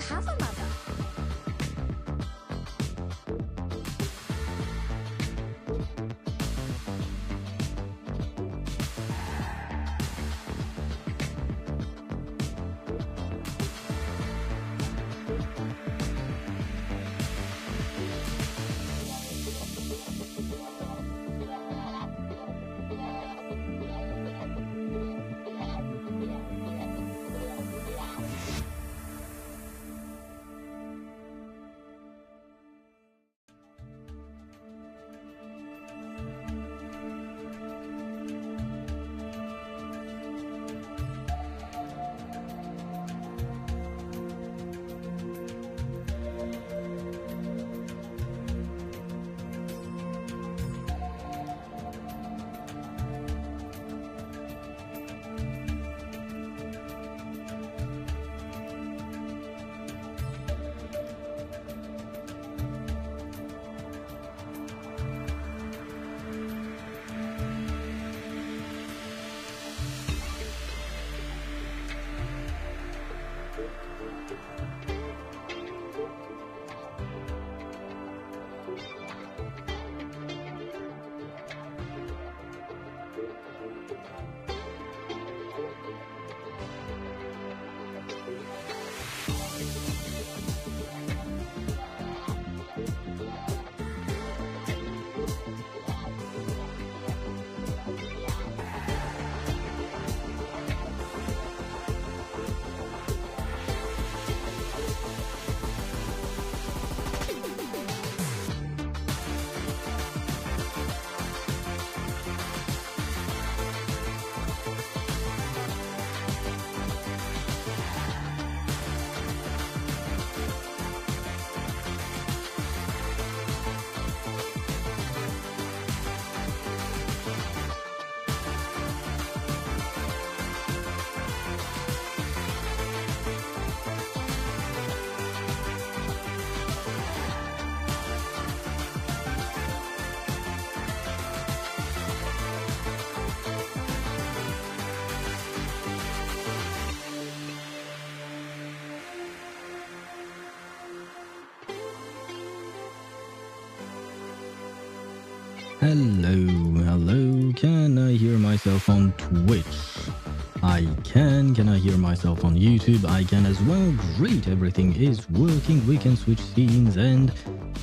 have a mother? Hello, can I hear myself on Twitch? I can. Can I hear myself on YouTube? I can as well. Great, everything is working. We can switch scenes and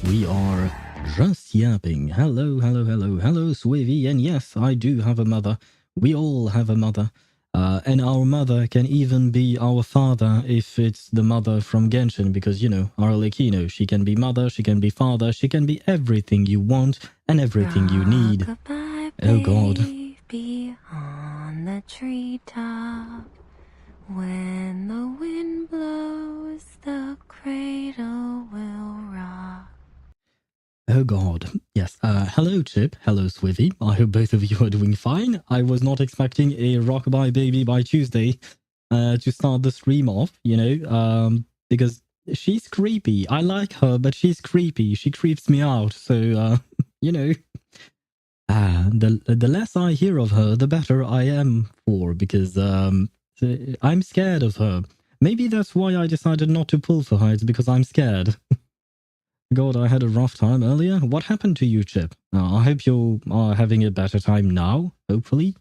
we are just yapping. Hello, Swivy. And yes, I do have a mother. We all have a mother. And our mother can even be our father if it's the mother from Genshin, because, you know, Arlecchino, she can be mother, she can be father, she can be everything you want and everything you need. Rock-a-bye, Oh God. baby, on the treetop. When the wind blows, the cradle will rock. Oh God. Yes. Hello, Chip. Hello, Swivy. I hope both of you are doing fine. I was not expecting a Rockabye Baby by Tuesday to start the stream off, you know, because she's creepy. I like her, but she's creepy. She creeps me out. So, you know, the less I hear of her, the better I am for, because I'm scared of her. Maybe that's why I decided not to pull for her. It's because I'm scared. God, I had a rough time earlier. What happened to you, Chip? I hope you are having a better time now, hopefully.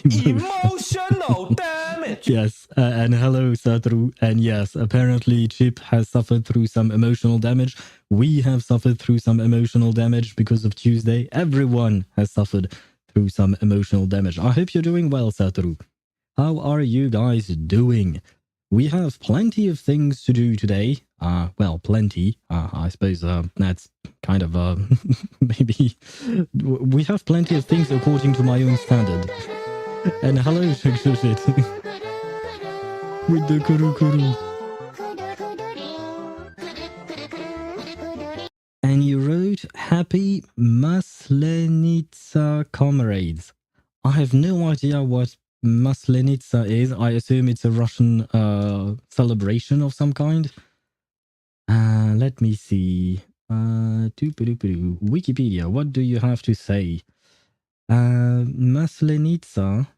Emotional damage! Yes, and hello, Satru. And yes, apparently Chip has suffered through some emotional damage. We have suffered through some emotional damage because of Tuesday. Everyone has suffered through some emotional damage. I hope you're doing well, Satru. How are you guys doing? We have plenty of things to do today. Well, plenty. I suppose that's kind of maybe. We have plenty of things according to my own standard. And hello, Shit. With the kuru kuru. And you wrote, "Happy Maslenitsa comrades." I have no idea what Maslenitsa is. I assume it's a Russian celebration of some kind. Let me see. Wikipedia, what do you have to say? Maslenitsa,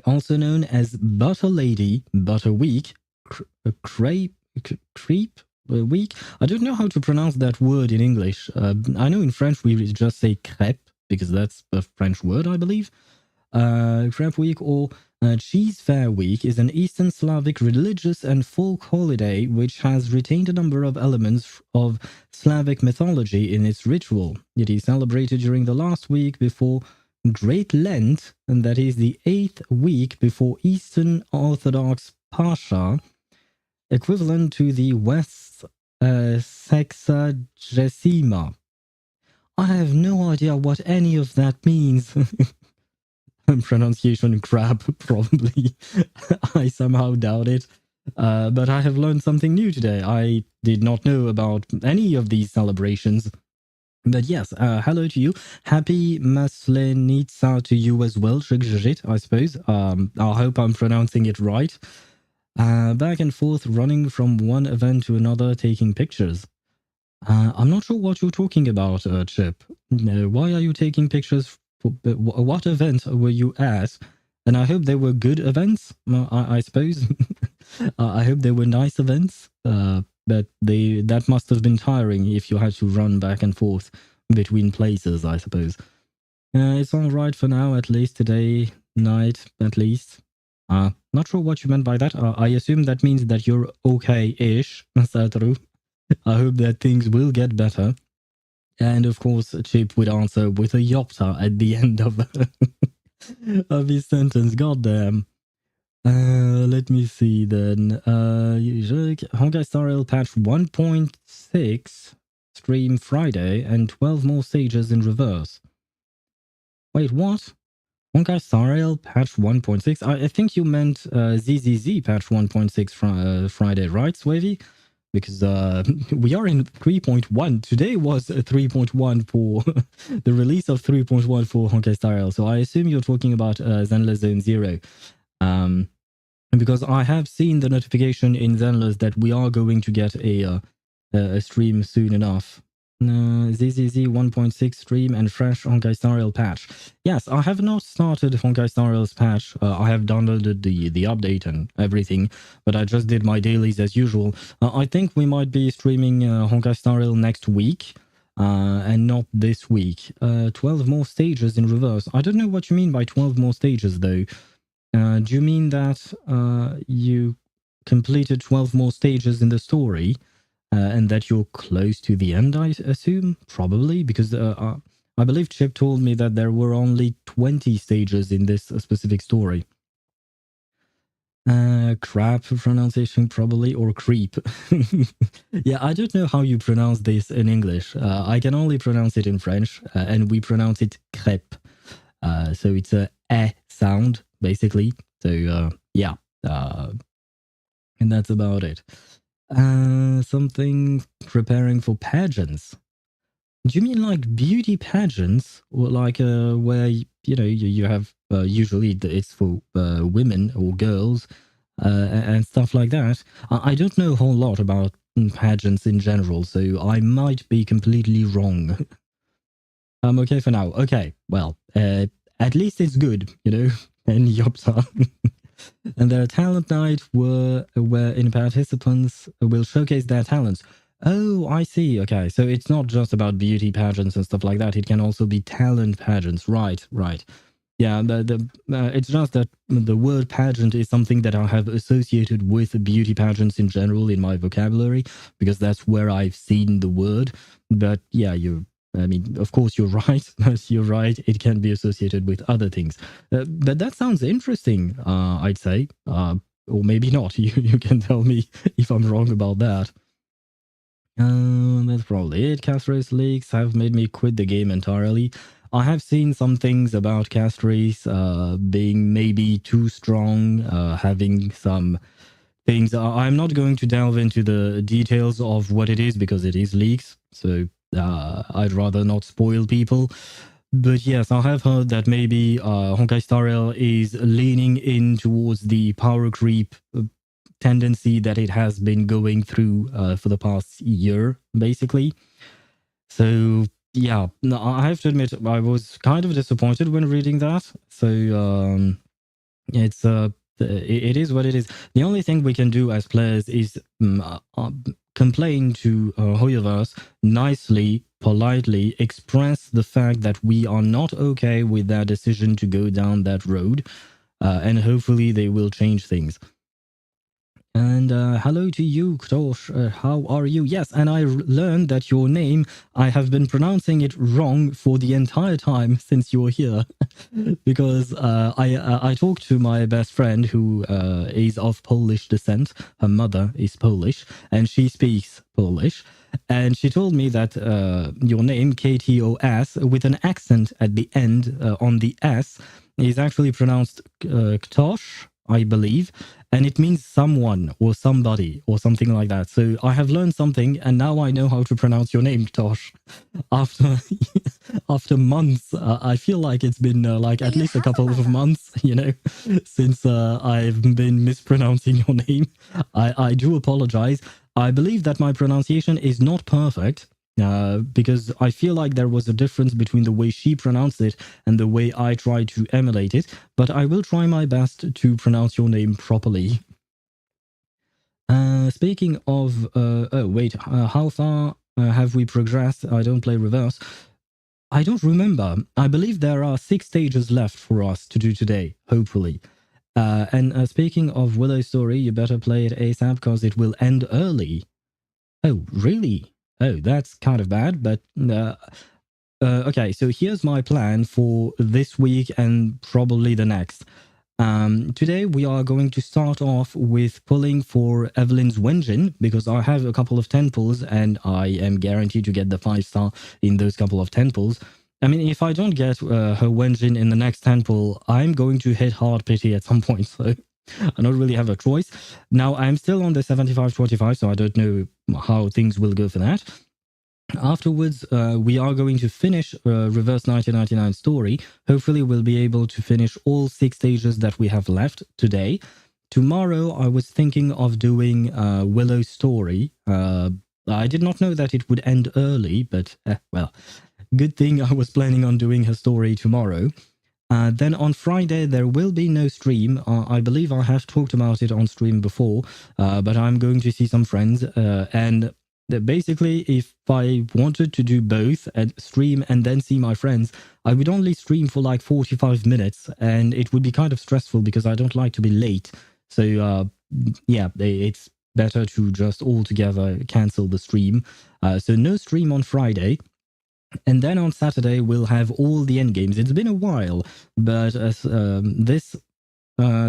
also known as Butter Lady, Butter Week, creep week. I don't know how to pronounce that word in English. I know in French we just say crêpe because that's a French word, I believe. Crêpe Week or Cheese Fair Week is an Eastern Slavic religious and folk holiday which has retained a number of elements of Slavic mythology in its ritual. It is celebrated during the last week before Great Lent, and that is the 8th week before Eastern Orthodox Pascha, equivalent to the West Sexagesima. I have no idea what any of that means. Pronunciation crap, probably. I somehow doubt it. But I have learned something new today. I did not know about any of these celebrations. But yes, hello to you. Happy Maslenitsa to you as well, Shigjit, I suppose. I hope I'm pronouncing it right. Back and forth, running from one event to another, taking pictures. I'm not sure what you're talking about, Chip. Why are you taking pictures? What event were you at? And I hope they were good events, I suppose. I hope they were nice events, but that must have been tiring if you had to run back and forth between places, I suppose. It's all right for now, at least today night, at least. Not sure what you meant by that. I assume that means that you're okay-ish, Satoru. I hope that things will get better. And of course, Chip would answer with a yopta at the end of, of his sentence. Goddamn. Let me see then. Honkai Star Rail patch 1.6 stream Friday and 12 more stages in reverse. Wait, what? Honkai Star Rail patch 1.6? I think you meant ZZZ patch 1.6 Friday, right, Swavy? Because we are in 3.1. Today was 3.1 for the release of 3.1 for Honkai Star Rail. So I assume you're talking about Zenless Zone Zero. Because I have seen the notification in Zenless that we are going to get a stream soon enough. ZZZ 1.6 stream and fresh Honkai Star Rail patch. Yes, I have not started Honkai Star Rail's patch. I have downloaded the update and everything, but I just did my dailies as usual. I think we might be streaming Honkai Star Rail next week, and not this week. 12 more stages in reverse. I don't know what you mean by 12 more stages, though. Do you mean that you completed 12 more stages in the story? And that you're close to the end, I assume? Probably, because I believe Chip told me that there were only 20 stages in this specific story. Crap pronunciation, probably, or creep. Yeah, I don't know how you pronounce this in English. I can only pronounce it in French, and we pronounce it crêpe. So it's a eh sound, basically. So, yeah. And that's about it. Something preparing for pageants. Do you mean like beauty pageants, or like where you have usually it's for women or girls and stuff like that? I don't know a whole lot about pageants in general, so I might be completely wrong. I'm okay for now. Okay, well, at least it's good, and Yopta. And their talent night wherein participants will showcase their talents. Oh, I see. Okay, so it's not just about beauty pageants and stuff like that. It can also be talent pageants. Right. Yeah, it's just that the word pageant is something that I have associated with beauty pageants in general in my vocabulary, because that's where I've seen the word. But yeah, of course, you're right. You're right. It can be associated with other things. But that sounds interesting, I'd say. Or maybe not. You can tell me if I'm wrong about that. That's probably it. Cast race leaks have made me quit the game entirely. I have seen some things about cast race being maybe too strong, having some things. I'm not going to delve into the details of what it is because it is leaks. So I'd rather not spoil people. But yes, I have heard that maybe Honkai Star Rail is leaning in towards the power creep tendency that it has been going through for the past year, basically. So yeah, I have to admit I was kind of disappointed when reading that. So it's it is what it is. The only thing we can do as players is complain to Hoyoverse nicely, politely, express the fact that we are not okay with their decision to go down that road, and hopefully they will change things. And hello to you, Ktosh. How are you? Yes, and I learned that your name, I have been pronouncing it wrong for the entire time since you're here. Because I talked to my best friend who is of Polish descent. Her mother is Polish, and she speaks Polish. And she told me that your name, Ktos, with an accent at the end on the S, is actually pronounced Ktosh, I believe, and it means someone or somebody or something like that. So I have learned something, and now I know how to pronounce your name, Ktosh. After after months, I feel like it's been like at least a couple of months, since I've been mispronouncing your name. I do apologize. I believe that my pronunciation is not perfect. Because I feel like there was a difference between the way she pronounced it and the way I tried to emulate it, but I will try my best to pronounce your name properly. Speaking of... how far have we progressed? I don't play reverse. I don't remember. I believe there are 6 stages left for us to do today, hopefully. And speaking of Willow Story, you better play it ASAP because it will end early. Oh, really? Oh, that's kind of bad, but okay, so here's my plan for this week and probably the next. Today we are going to start off with pulling for Evelyn's Wenjin, because I have a couple of 10 pulls and I am guaranteed to get the 5-star in those couple of 10 pulls. I mean, if I don't get her Wenjin in the next 10 pull, I'm going to hit hard pity at some point, so I don't really have a choice. Now, I'm still on the 75-25, so I don't know how things will go for that. Afterwards, we are going to finish Reverse 1999 story. Hopefully, we'll be able to finish all 6 stages that we have left today. Tomorrow, I was thinking of doing Willow Story. I did not know that it would end early, but, well, good thing I was planning on doing her story tomorrow. Then on Friday, there will be no stream. I believe I have talked about it on stream before, but I'm going to see some friends. And basically, if I wanted to do both, and stream and then see my friends, I would only stream for like 45 minutes, and it would be kind of stressful because I don't like to be late. So, yeah, it's better to just altogether cancel the stream. So no stream on Friday. And then on Saturday, we'll have all the endgames. It's been a while, but this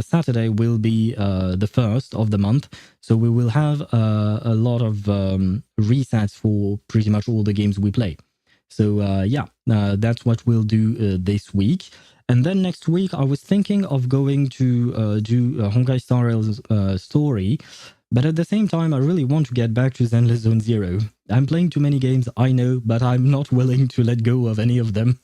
Saturday will be the first of the month. So we will have a lot of resets for pretty much all the games we play. So yeah, that's what we'll do this week. And then next week, I was thinking of going to do Honkai Star Rail's story. But at the same time, I really want to get back to Zenless Zone Zero. I'm playing too many games, I know, but I'm not willing to let go of any of them.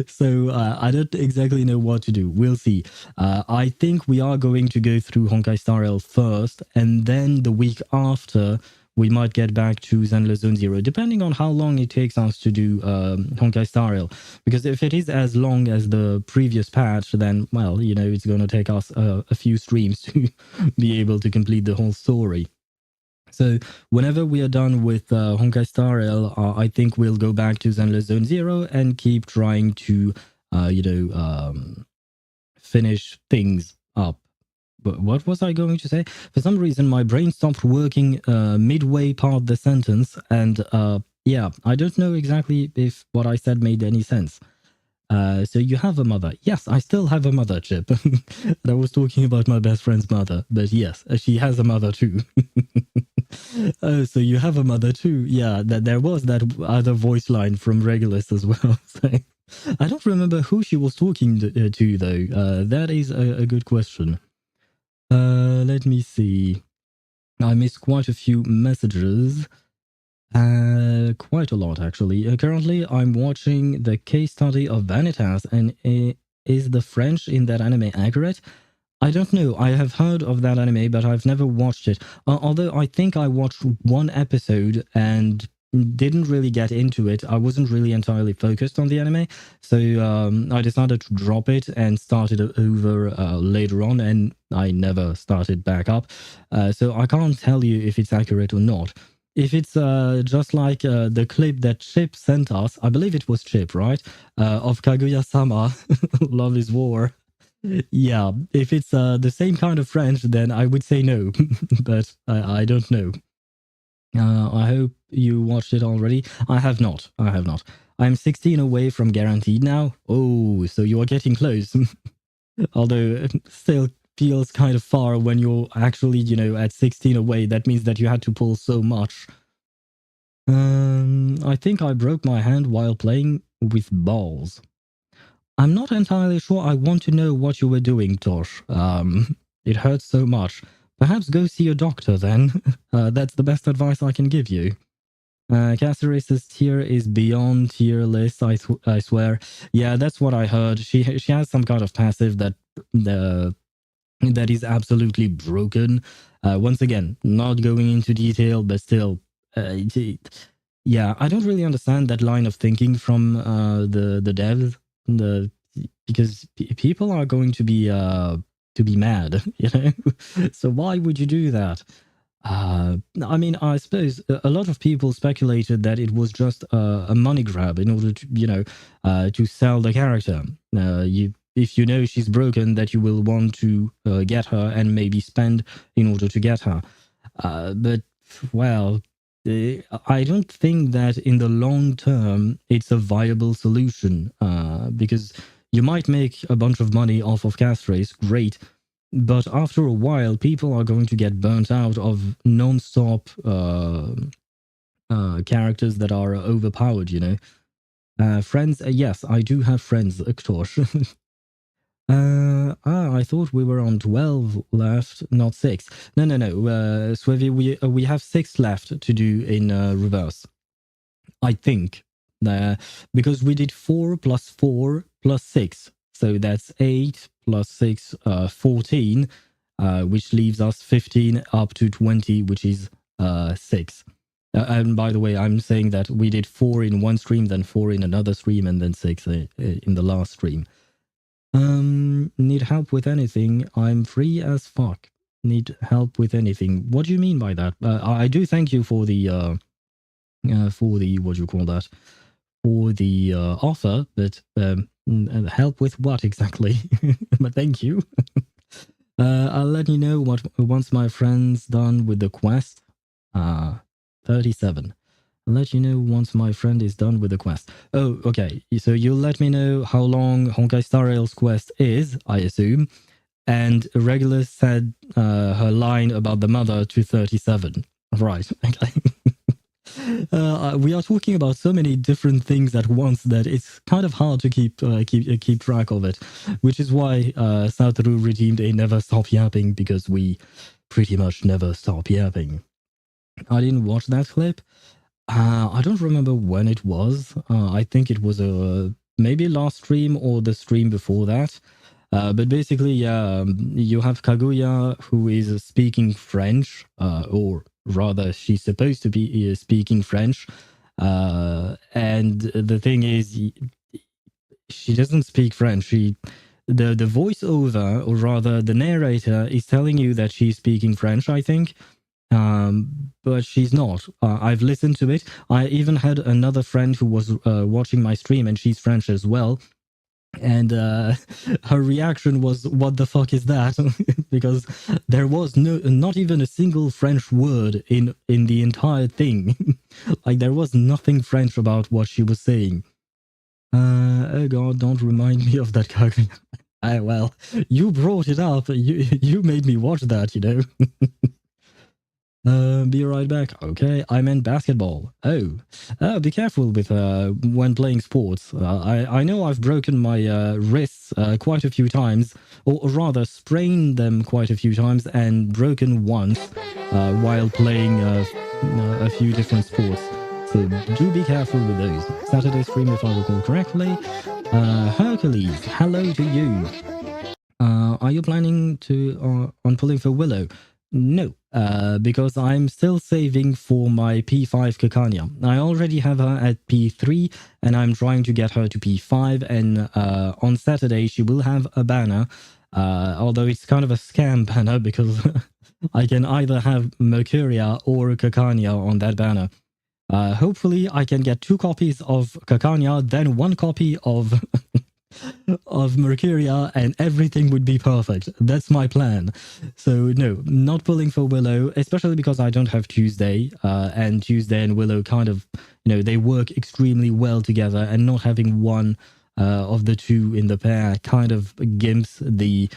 So I don't exactly know what to do. We'll see. I think we are going to go through Honkai Star Rail first, and then the week after, we might get back to Zenless Zone Zero, depending on how long it takes us to do Honkai Star Rail. Because if it is as long as the previous patch, then, well, it's going to take us a few streams to be able to complete the whole story. So whenever we are done with Honkai Star Rail, I think we'll go back to Zenless Zone Zero and keep trying to, finish things up. But what was I going to say? For some reason, my brain stopped working midway part the sentence, and yeah, I don't know exactly if what I said made any sense. So you have a mother. Yes, I still have a mother, Chip. And I was talking about my best friend's mother, but yes, she has a mother too. Oh, so you have a mother too. Yeah, there was that other voice line from Regulus as well. So, I don't remember who she was talking to though. That is a good question. Let me see. I missed quite a few messages. Quite a lot, actually. Currently, I'm watching the case study of Vanitas, and is the French in that anime accurate? I don't know. I have heard of that anime, but I've never watched it. Although I think I watched one episode, and didn't really get into it. I wasn't really entirely focused on the anime, so I decided to drop it and started over later on, and I never started back up. So I can't tell you if it's accurate or not. If it's just like the clip that Chip sent us, I believe it was Chip, right? Of Kaguya-sama, Love is War. Yeah, if it's the same kind of French, then I would say no, but I don't know. I hope you watched it already. I have not. I have not. I'm 16 away from guaranteed now. Oh, so you are getting close. Although it still feels kind of far when you're actually, at 16 away. That means that you had to pull so much. I think I broke my hand while playing with balls. I'm not entirely sure I want to know what you were doing, Tosh. It hurts so much. Perhaps go see a doctor then. That's the best advice I can give you. Caceres' tier is beyond tier list, I swear. Yeah, that's what I heard. She has some kind of passive that is absolutely broken. Once again, not going into detail, but still, yeah, I don't really understand that line of thinking from the devs. Because people are going to be mad, So why would you do that? I mean, I suppose a lot of people speculated that it was just a money grab in order to, to sell the character. If you know she's broken, that you will want to get her and maybe spend in order to get her. But, well, I don't think that in the long term it's a viable solution, because you might make a bunch of money off of cast race, great, but after a while people are going to get burnt out of non-stop characters that are overpowered, friends, yes, I do have friends, Ktosh. I thought we were on 12 left, not 6. No. Swivi, we have 6 left to do in reverse. I think. Because we did 4 plus 4 plus 6. So that's 8 plus 6, 14, which leaves us 15 up to 20, which is 6. And by the way, I'm saying that we did 4 in one stream, then 4 in another stream, and then 6 in the last stream. Need help with anything? I'm free as fuck. Need help with anything? What do you mean by that? I do thank you for the what do you call that? For the offer, but help with what exactly? But thank you. I'll let you know what once my friend's done with the quest. 37. I'll let you know once my friend is done with the quest. Oh, okay. So you'll let me know how long Honkai Star Rail's quest is, I assume. And Regulus said her line about the mother to 37. Right. Okay. We are talking about so many different things at once that it's kind of hard to keep track of it, which is why Satoru redeemed a never stop yapping, because we pretty much never stop yapping. I didn't watch that clip. I don't remember when it was. I think it was maybe last stream or the stream before that. But basically, you have Kaguya, who is speaking French, or rather, she's supposed to be speaking French. And the thing is, she doesn't speak French. The voiceover, or rather, the narrator, is telling you that she's speaking French, I think. But she's not. I've listened to it. I even had another friend who was watching my stream, and she's French as well. And her reaction was, "What the fuck is that?" Because there was not even a single French word in the entire thing. Like, there was nothing French about what she was saying. Oh god, don't remind me of that Kaguya. Well, you brought it up. You made me watch that, Be right back. Okay, I meant basketball. Oh, be careful with when playing sports. I know I've broken my wrists quite a few times, or rather sprained them quite a few times, and broken once while playing a few different sports. So do be careful with those. Saturday stream, if I recall correctly. Hercules, hello to you. Are you planning to on pulling for Willow? No, because I'm still saving for my P5 Kakanya. I already have her at P3, and I'm trying to get her to P5, and on Saturday she will have a banner, although it's kind of a scam banner because I can either have Mercuria or Kakanya on that banner. Hopefully I can get 2 copies of Kakanya, then 1 copy of of Mercuria, and everything would be perfect. That's my plan. So no, not pulling for Willow, especially because I don't have Tuesday, and Tuesday and Willow kind of, they work extremely well together, and not having one of the two in the pair kind of gimps the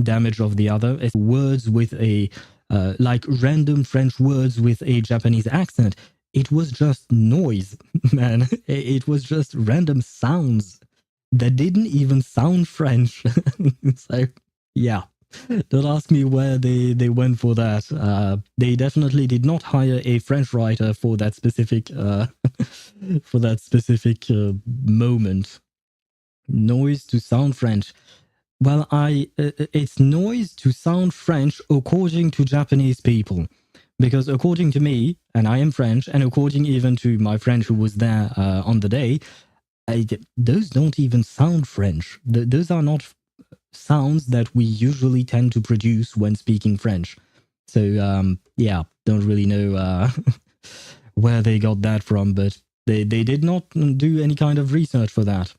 damage of the other. It's words with a like random French words with a Japanese accent. It was just noise, man. It was just random sounds that didn't even sound French. So, yeah. Don't ask me where they went for that. They definitely did not hire a French writer for that specific for that specific moment. Noise to sound French. Well, it's noise to sound French according to Japanese people. Because according to me, and I am French, and according even to my friend who was there on the day, those don't even sound French. Those are not sounds that we usually tend to produce when speaking French. So, yeah, don't really know where they got that from, but they did not do any kind of research for that.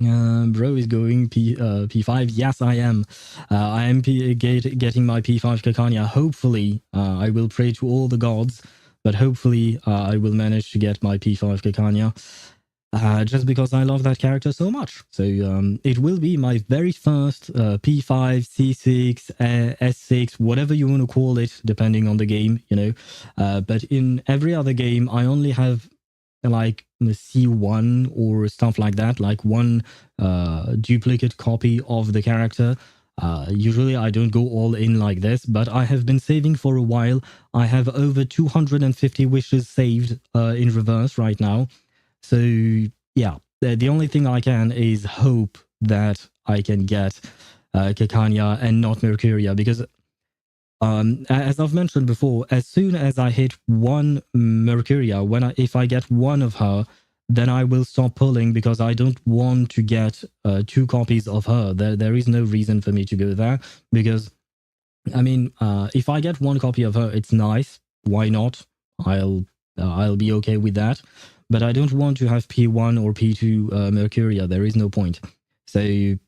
Bro is going P5. Yes, I am. I am getting my P5 Kakanya. Hopefully, I will pray to all the gods, but hopefully I will manage to get my P5 Kakanya. Just because I love that character so much. So it will be my very first P5, C6, S6, whatever you want to call it, depending on the game, but in every other game, I only have like C1 or stuff like that, like one duplicate copy of the character. Usually I don't go all in like this, but I have been saving for a while. I have over 250 wishes saved in reverse right now. So yeah, the only thing I can is hope that I can get Kakanya and not Mercuria, because as I've mentioned before, as soon as I hit one Mercuria, if I get one of her, then I will stop pulling, because I don't want to get 2 copies of her. There is no reason for me to go there, because I mean, if I get 1 copy of her, it's nice. Why not? I'll be okay with that. But I don't want to have P1 or P2 Mercuria. There is no point. So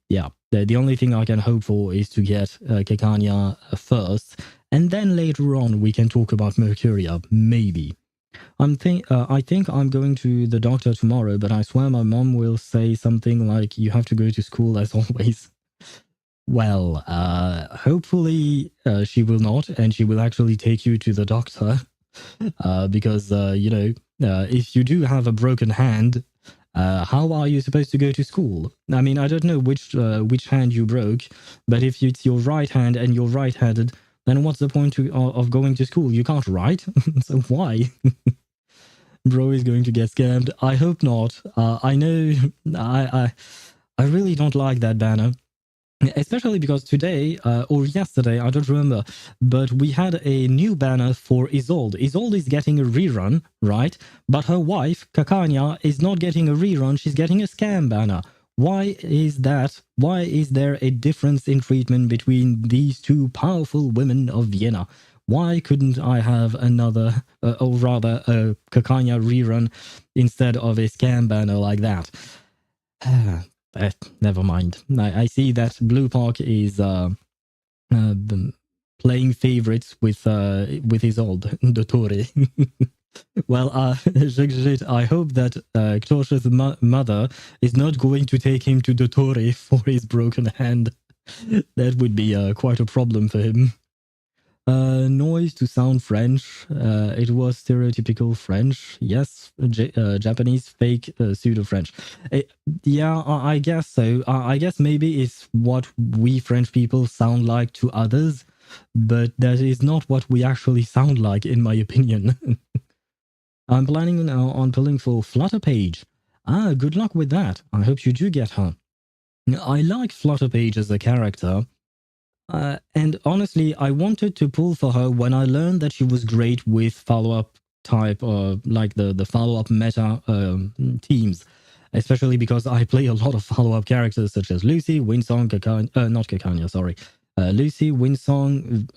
yeah, the only thing I can hope for is to get Kakanya first, and then later on we can talk about Mercuria, maybe. I think I'm going to the doctor tomorrow, but I swear my mom will say something like, "You have to go to school as always." Well, hopefully she will not, and she will actually take you to the doctor. Because if you do have a broken hand, how are you supposed to go to school? I mean, I don't know which hand you broke, but if it's your right hand and you're right-handed, then what's the point of going to school? You can't write, so why? Bro is going to get scammed. I hope not. I know. I really don't like that banner. Especially because today, or yesterday, I don't remember, but we had a new banner for Isolde. Isolde is getting a rerun, right? But her wife, Kakanya, is not getting a rerun, she's getting a scam banner. Why is that? Why is there a difference in treatment between these two powerful women of Vienna? Why couldn't I have another, or rather a Kakanya rerun instead of a scam banner like that? Never mind. I see that Bluepoch is playing favorites with his old Dottore. Well, I hope that Ktosh's mother is not going to take him to Dottore for his broken hand. That would be quite a problem for him. Noise to sound French. It was stereotypical French. Yes, Japanese fake pseudo-French. Yeah, I guess so. I guess maybe it's what we French people sound like to others, but that is not what we actually sound like, in my opinion. I'm planning on pulling for Flutterpage. Good luck with that. I hope you do get her. I like Flutterpage as a character. And honestly, I wanted to pull for her when I learned that she was great with follow-up type, like the follow-up meta teams. Especially because I play a lot of follow-up characters such as Lucy, Winsong, not Kakanya, sorry. Lucy, Winsong,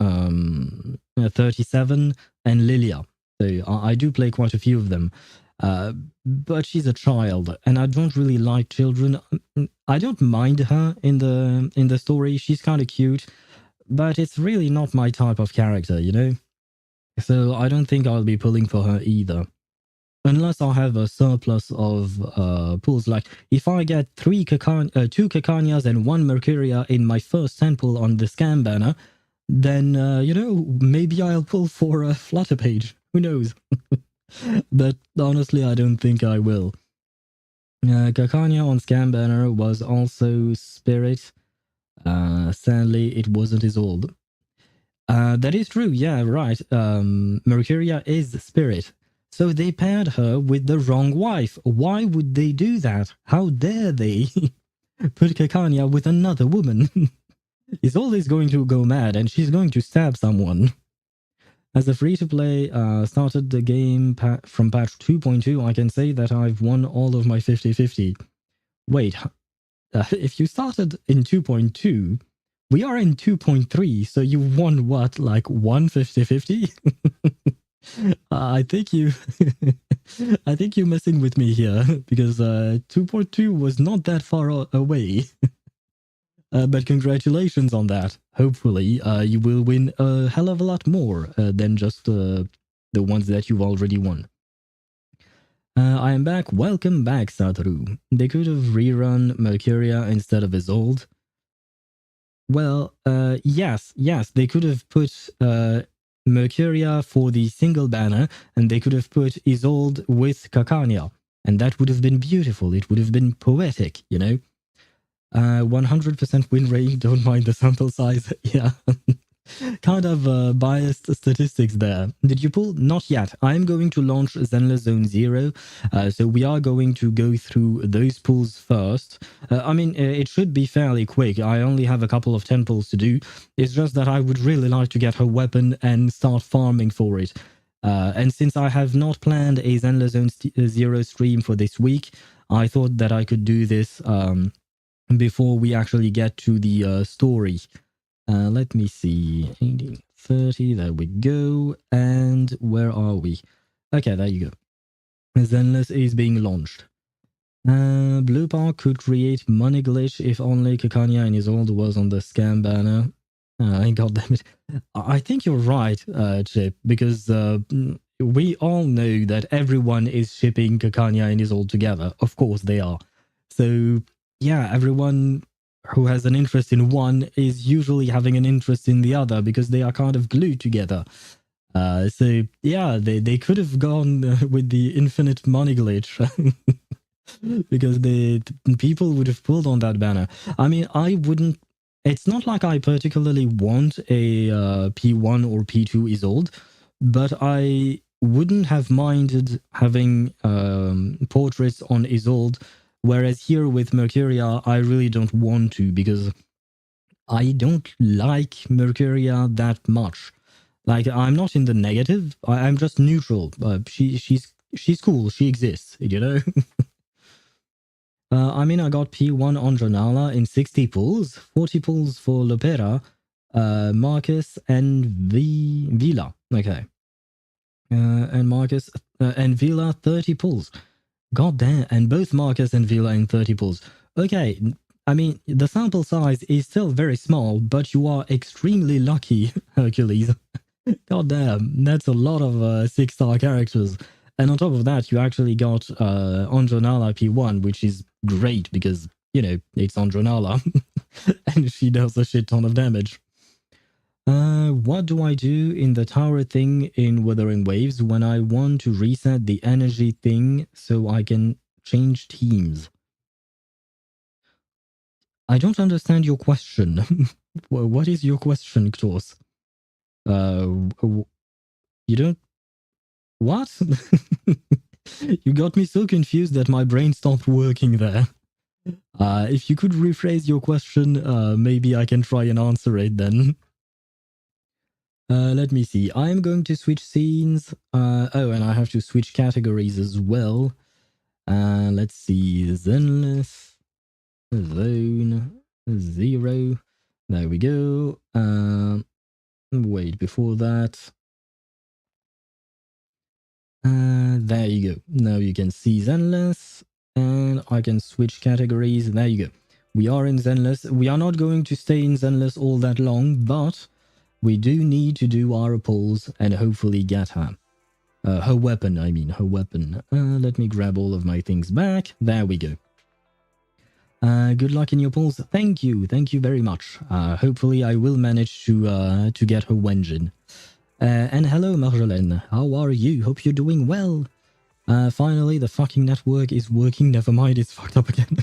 37, and Lilia. So I do play quite a few of them. But she's a child, and I don't really like children. I don't mind her in the story. She's kind of cute, but it's really not my type of character, you know? So I don't think I'll be pulling for her either. Unless I have a surplus of pulls. Like, if I get two Kakanyas and one Mercuria in my first 10 pull on the scam banner, then, maybe I'll pull for a Flutter page. Who knows? But honestly, I don't think I will. Kakanya on scam banner was also Spirit. Sadly, it wasn't Isolde. That is true, yeah, right. Mercuria is Spirit. So they paired her with the wrong wife. Why would they do that? How dare they put Kakanya with another woman? Isolde is going to go mad and she's going to stab someone. As a free-to-play started the game from patch 2.2, I can say that I've won all of my 50-50. Wait, if you started in 2.2, we are in 2.3, so you won what, like 150-50? I think I think you're messing with me here, because 2.2 was not that far away. But congratulations on that. Hopefully, you will win a hell of a lot more than just the ones that you've already won. I am back. Welcome back, Satoru. They could have rerun Mercuria instead of Isolde. Well, yes, they could have put Mercuria for the single banner, and they could have put Isolde with Kakanya, and that would have been beautiful. It would have been poetic, you know? 100% win rate, don't mind the sample size. Yeah. Kind of biased statistics there. Did you pull? Not yet. I'm going to launch Zenless Zone Zero, so we are going to go through those pulls first. It should be fairly quick. I only have a couple of 10 pulls to do. It's just that I would really like to get her weapon and start farming for it. And since I have not planned a Zenless Zone Zero stream for this week, I thought that I could do this before we actually get to the story. Let me see. 1830, there we go. And where are we? Okay, there you go. Zenless is being launched. Bluepoch could create money glitch if only Kakanya and Isolde was on the scam banner. God damn it. I think you're right, Chip, because we all know that everyone is shipping Kakanya and Isolde together. Of course they are. So, yeah, everyone who has an interest in one is usually having an interest in the other because they are kind of glued together. So yeah, they could have gone with the infinite money glitch because the people would have pulled on that banner. I mean, I wouldn't. It's not like I particularly want a P1 or P2 Isolde, but I wouldn't have minded having portraits on Isolde. Whereas here with Mercuria, I really don't want to because I don't like Mercuria that much. Like, I'm not in the negative. I'm just neutral. She's cool. She exists, you know? I got P1 on Jonala in 60 pulls, 40 pulls for Lopera, Marcus, and Vila. Okay. And Marcus and Vila, 30 pulls. God damn, and both Marcus and Vila in 30 pulls. Okay, I mean, the sample size is still very small, but you are extremely lucky, Hercules. God damn, that's a lot of 6-star characters. And on top of that, you actually got Andronala P1, which is great because, you know, it's Andronala. And she does a shit ton of damage. What do I do in the tower thing in Wuthering Waves when I want to reset the energy thing so I can change teams? I don't understand your question. What is your question, Ktos? You don't... What? You got me so confused that my brain stopped working there. If you could rephrase your question, maybe I can try and answer it then. Let me see. I'm going to switch scenes. Oh, and I have to switch categories as well. Let's see. Zenless Zone Zero. There we go. Wait, before that. There you go. Now you can see Zenless, and I can switch categories. There you go. We are in Zenless. We are not going to stay in Zenless all that long, but we do need to do our polls and hopefully get her. Her weapon, I mean, her weapon. Let me grab all of my things back. There we go. Good luck in your polls. Thank you very much. Hopefully I will manage to get her Wenjin. And hello, Marjolaine. How are you? Hope you're doing well. Finally, the fucking network is working. Never mind, it's fucked up again.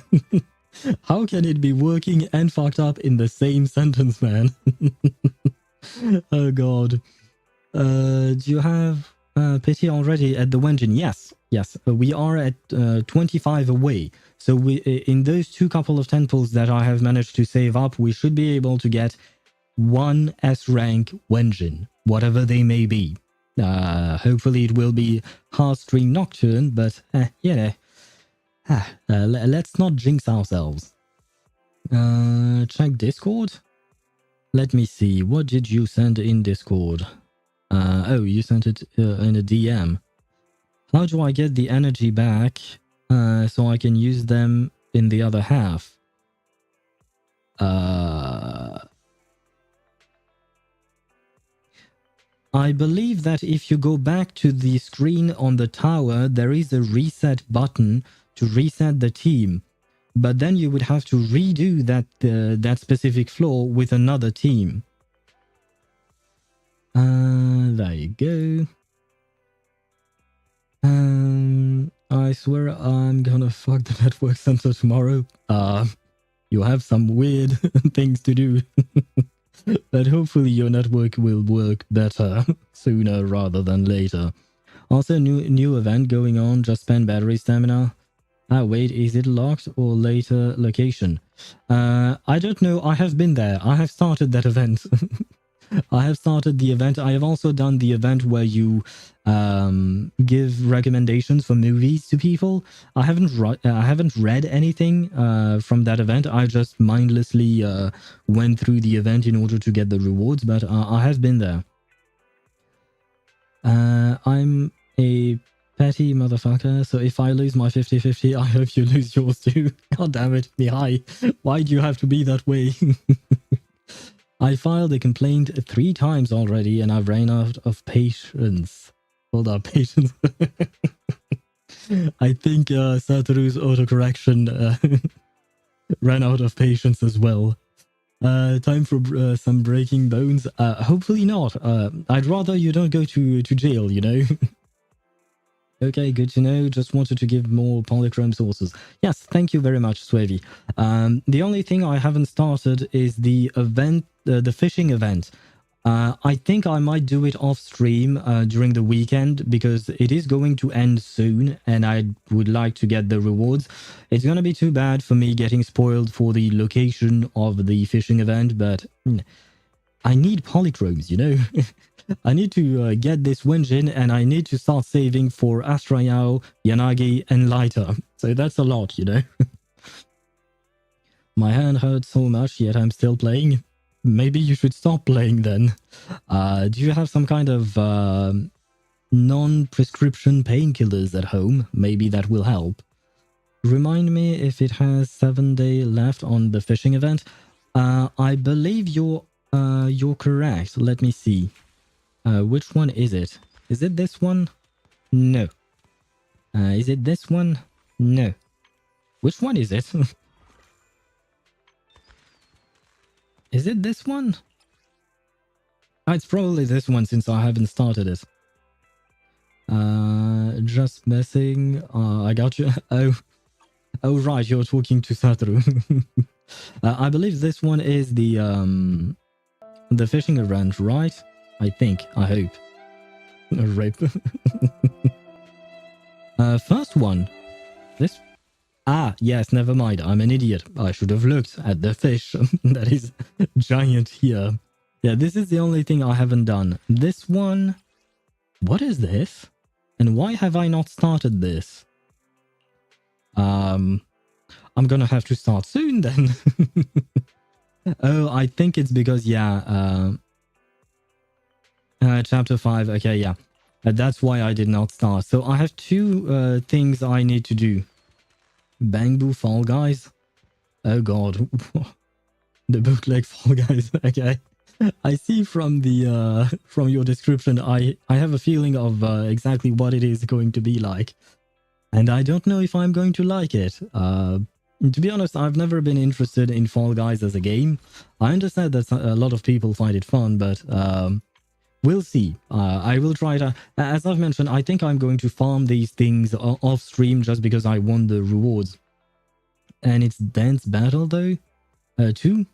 How can it be working and fucked up in the same sentence, man? Oh god. Do you have pity already at the Wenjin? Yes. We are at 25 away. So we, in those two couple of temples that I have managed to save up, we should be able to get one S-rank Wenjin, whatever they may be. Hopefully it will be Heartstring Nocturne, but you know, let's not jinx ourselves. Check Discord. Let me see. What did you send in Discord? Oh, you sent it in a DM. How do I get the energy back so I can use them in the other half? I believe that if you go back to the screen on the tower, there is a reset button to reset the team. But then you would have to redo that specific floor with another team. There you go. I swear I'm gonna fuck the network center tomorrow. You have some weird things to do. But hopefully your network will work better sooner rather than later. Also, new event going on, just spend battery stamina. Wait, is it locked or later location? I don't know, I have been there. I have started that event. I have started the event. I have also done the event where you give recommendations for movies to people. I haven't read anything from that event. I just mindlessly went through the event in order to get the rewards, but I have been there. I'm a petty motherfucker, so if I lose my 50-50, I hope you lose yours too. God damn it, Mihai. Why do you have to be that way? I filed a complaint 3 times already and I've ran out of patience. Hold up, patience. I think Satoru's autocorrection ran out of patience as well. Time for some breaking bones. Hopefully not. I'd rather you don't go to jail, you know? Okay, good to know. Just wanted to give more polychrome sources. Yes, thank you very much, Swavi. The only thing I haven't started is the event, the fishing event. I think I might do it off stream during the weekend because it is going to end soon and I would like to get the rewards. It's going to be too bad for me getting spoiled for the location of the fishing event, but I need polychromes, you know? I need to get this Wenjin and I need to start saving for Astrayao, Yanagi, and Lighter. So that's a lot, you know? My hand hurts so much, yet I'm still playing. Maybe you should stop playing then. Do you have some kind of non-prescription painkillers at home? Maybe that will help. Remind me if it has 7 days left on the fishing event. I believe you're correct. Let me see. Which one is it? Is it this one? No. Is it this one? No. Which one is it? Is it this one? It's probably this one since I haven't started it. Just messing. I got you. Oh right, you're talking to Satoru. I believe this one is the fishing event, right? I think. I hope. Rape. First one. This. Ah, yes, never mind. I'm an idiot. I should have looked at the fish that is giant here. Yeah, this is the only thing I haven't done. This one... What is this? And why have I not started this? I'm gonna have to start soon then. Oh, I think it's because, yeah, chapter 5, okay, yeah. That's why I did not start. So I have two things I need to do. Bamboo Fall Guys. Oh god. The bootleg Fall Guys, okay. I see from the from your description, I have a feeling of exactly what it is going to be like. And I don't know if I'm going to like it. To be honest, I've never been interested in Fall Guys as a game. I understand that a lot of people find it fun, but we'll see. I will try to... As I've mentioned, I think I'm going to farm these things off stream just because I want the rewards. And it's Dance Battle though? 2?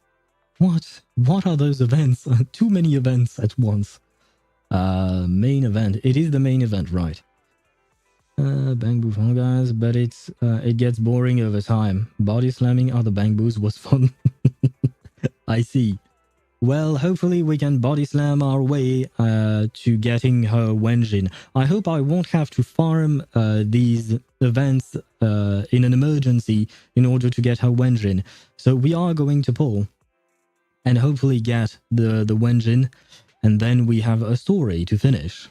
What? What are those events? Too many events at once. Main event. It is the main event, right? Bamboo Fall Guys, but it gets boring over time. Body slamming other bamboos was fun. I see. Well, hopefully we can body slam our way to getting her Wenjin. I hope I won't have to farm these events in an emergency in order to get her Wenjin. So we are going to pull and hopefully get the Wenjin, and then we have a story to finish.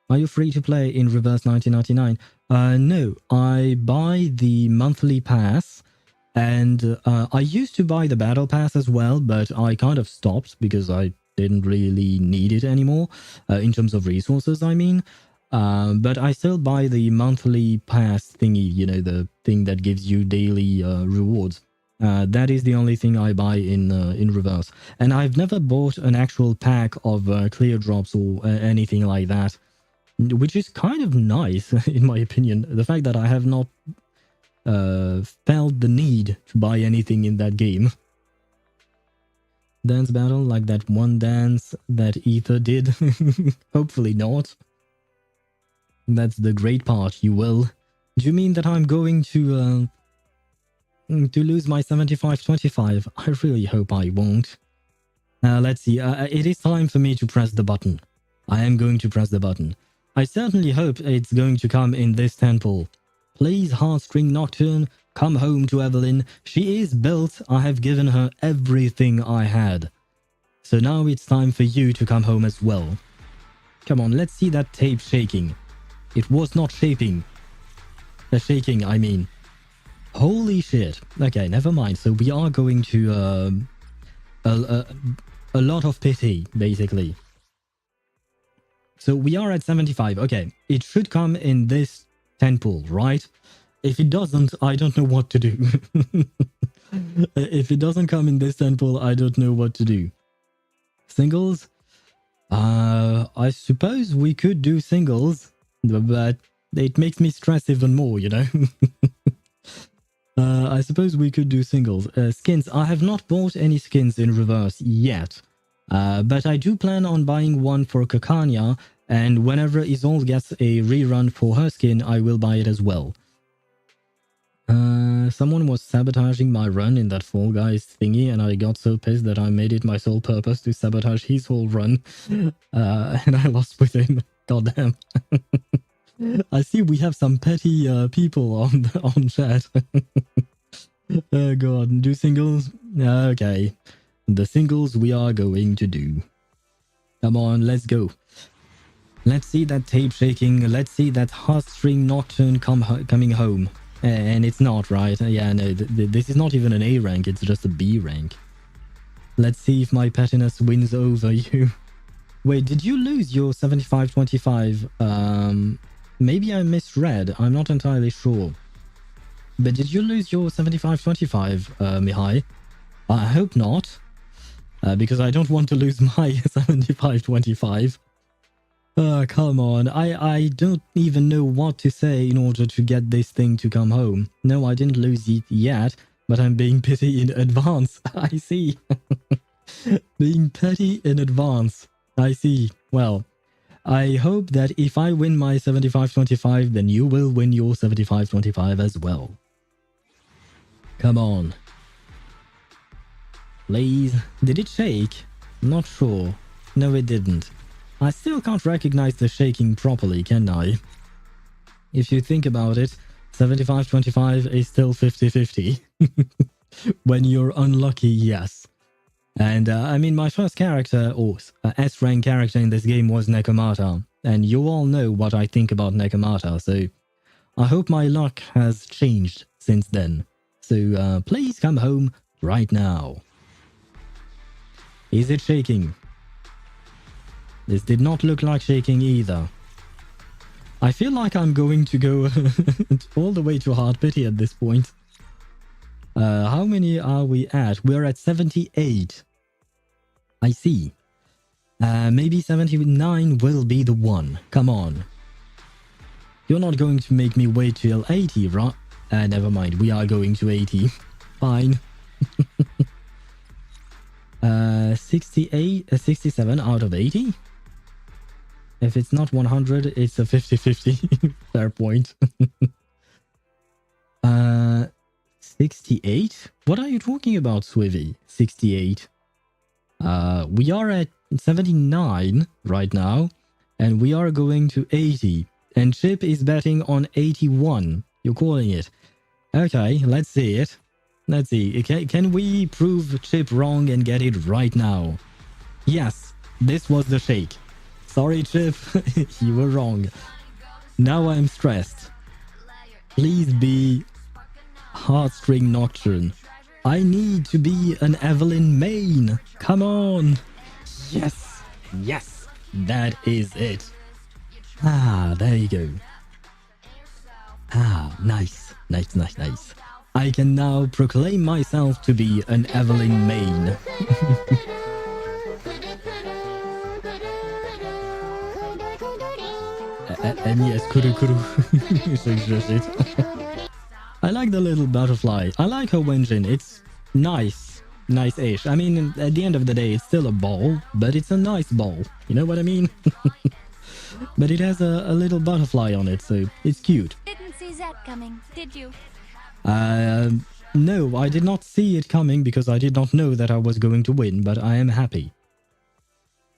Are you free to play in Reverse 1999? No, I buy the monthly pass, and I used to buy the battle pass as well, but I kind of stopped because I didn't really need it anymore, in terms of resources, I mean. But I still buy the monthly pass thingy, you know, the thing that gives you daily rewards. That is the only thing I buy in Reverse. And I've never bought an actual pack of clear drops or anything like that, which is kind of nice, in my opinion. The fact that I have not felt the need to buy anything in that game. Dance battle like that one dance that Ether did? Hopefully not. That's the great part, you will. Do you mean that I'm going to lose my 75-25? I really hope I won't. Let's see. It is time for me to press the button. I am going to press the button. I certainly hope it's going to come in this temple. Please, Heartstring Nocturne, come home to Evelyn. She is built. I have given her everything I had. So now it's time for you to come home as well. Come on, let's see that tape shaking. It was not shaping. Shaking, I mean. Holy shit. Okay, never mind. So we are going to... a lot of pity, basically. So we are at 75. Okay, it should come in this temple, right? If it doesn't, I don't know what to do. If it doesn't come in this temple, I don't know what to do. Singles? I suppose we could do singles, but it makes me stress even more, you know? I suppose we could do singles. Skins. I have not bought any skins in Reverse yet. But I do plan on buying one for Kakanya, and whenever Isolde gets a rerun for her skin, I will buy it as well. Someone was sabotaging my run in that Fall Guys thingy, and I got so pissed that I made it my sole purpose to sabotage his whole run. And I lost with him. Goddamn. I see we have some petty people on chat. Oh god, do singles? Okay. The singles we are going to do. Come on, let's go. Let's see that tape shaking. Let's see that Heartstring Nocturne coming home. And it's not, right? Yeah, no, this is not even an A rank. It's just a B rank. Let's see if my pettiness wins over you. Wait, did you lose your 75-25? Maybe I misread. I'm not entirely sure. But did you lose your 75-25, Mihai? I hope not. Because I don't want to lose my 75-25. Come on. I don't even know what to say in order to get this thing to come home. No, I didn't lose it yet, but I'm being petty in advance. I see. Being petty in advance. I see. Well, I hope that if I win my 75-25, then you will win your 75-25 as well. Come on. Please. Did it shake? Not sure. No, it didn't. I still can't recognize the shaking properly, can I? If you think about it, 75-25 is still 50-50. When you're unlucky, yes. And I mean, my first character, or S-rank character in this game was Nekomata. And you all know what I think about Nekomata, so I hope my luck has changed since then. So please come home right now. Is it shaking? This did not look like shaking either. I feel like I'm going to go all the way to Hard Pity at this point. How many are we at? We're at 78. I see. Maybe 79 will be the one. Come on. You're not going to make me wait till 80, right? Never mind. We are going to 80. Fine. 67 out of 80. If it's not 100, it's a 50-50. Fair point. 68? What are you talking about, Swivy? 68. We are at 79 right now, and we are going to 80. And Chip is betting on 81. You're calling it. Okay, let's see it. Let's see. Can we prove Chip wrong and get it right now? Yes, this was the shake. Sorry, Chip. You were wrong. Now I'm stressed. Please be Heartstring Nocturne. I need to be an Evelyn main. Come on. Yes. Yes. That is it. Ah, there you go. Ah, nice. Nice, nice, nice. I can now proclaim myself to be an Evelyn main. And yes, kuru. I like the little butterfly. I like her engine. It's nice. Nice-ish. I mean, at the end of the day, it's still a ball, but it's a nice ball. You know what I mean? But it has a little butterfly on it, so it's cute. Didn't see that coming, did you? No, I did not see it coming because I did not know that I was going to win, but I am happy.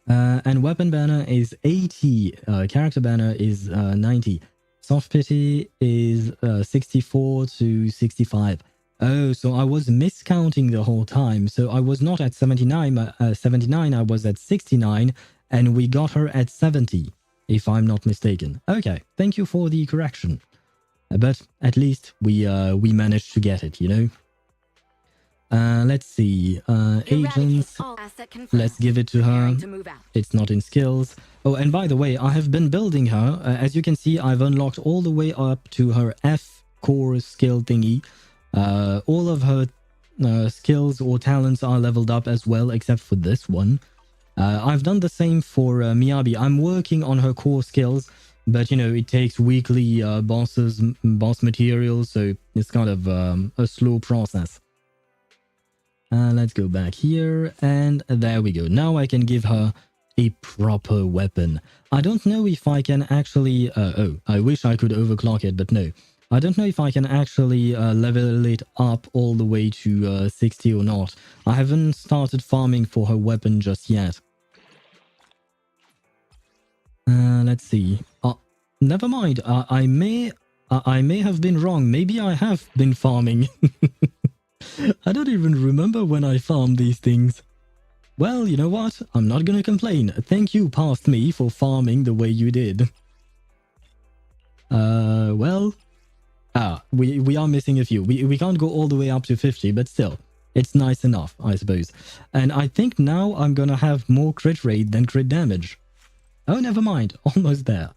And weapon banner is 80, character banner is 90. Soft pity is 64 to 65. Oh, so I was miscounting the whole time. So I was not at 79, 79, I was at 69, and we got her at 70, if I'm not mistaken. Okay, thank you for the correction. But at least we managed to get it, you know? Let's see. Agents. Let's give it to her. It's not in skills. Oh, and by the way, I have been building her. As you can see, I've unlocked all the way up to her F core skill thingy. All of her skills or talents are leveled up as well, except for this one. I've done the same for Miyabi. I'm working on her core skills, but you know, it takes weekly boss materials, so it's kind of a slow process. Let's go back here, and there we go. Now I can give her a proper weapon. I don't know if I can actually... oh, I wish I could overclock it, but no. I don't know if I can actually level it up all the way to 60 or not. I haven't started farming for her weapon just yet. Let's see. Never mind. I may have been wrong. Maybe I have been farming. I don't even remember when I farmed these things. Well, you know what? I'm not gonna complain. Thank you, past me, for farming the way you did. Well... we are missing a few. We can't go all the way up to 50, but still. It's nice enough, I suppose. And I think now I'm gonna have more crit rate than crit damage. Oh, never mind. Almost there.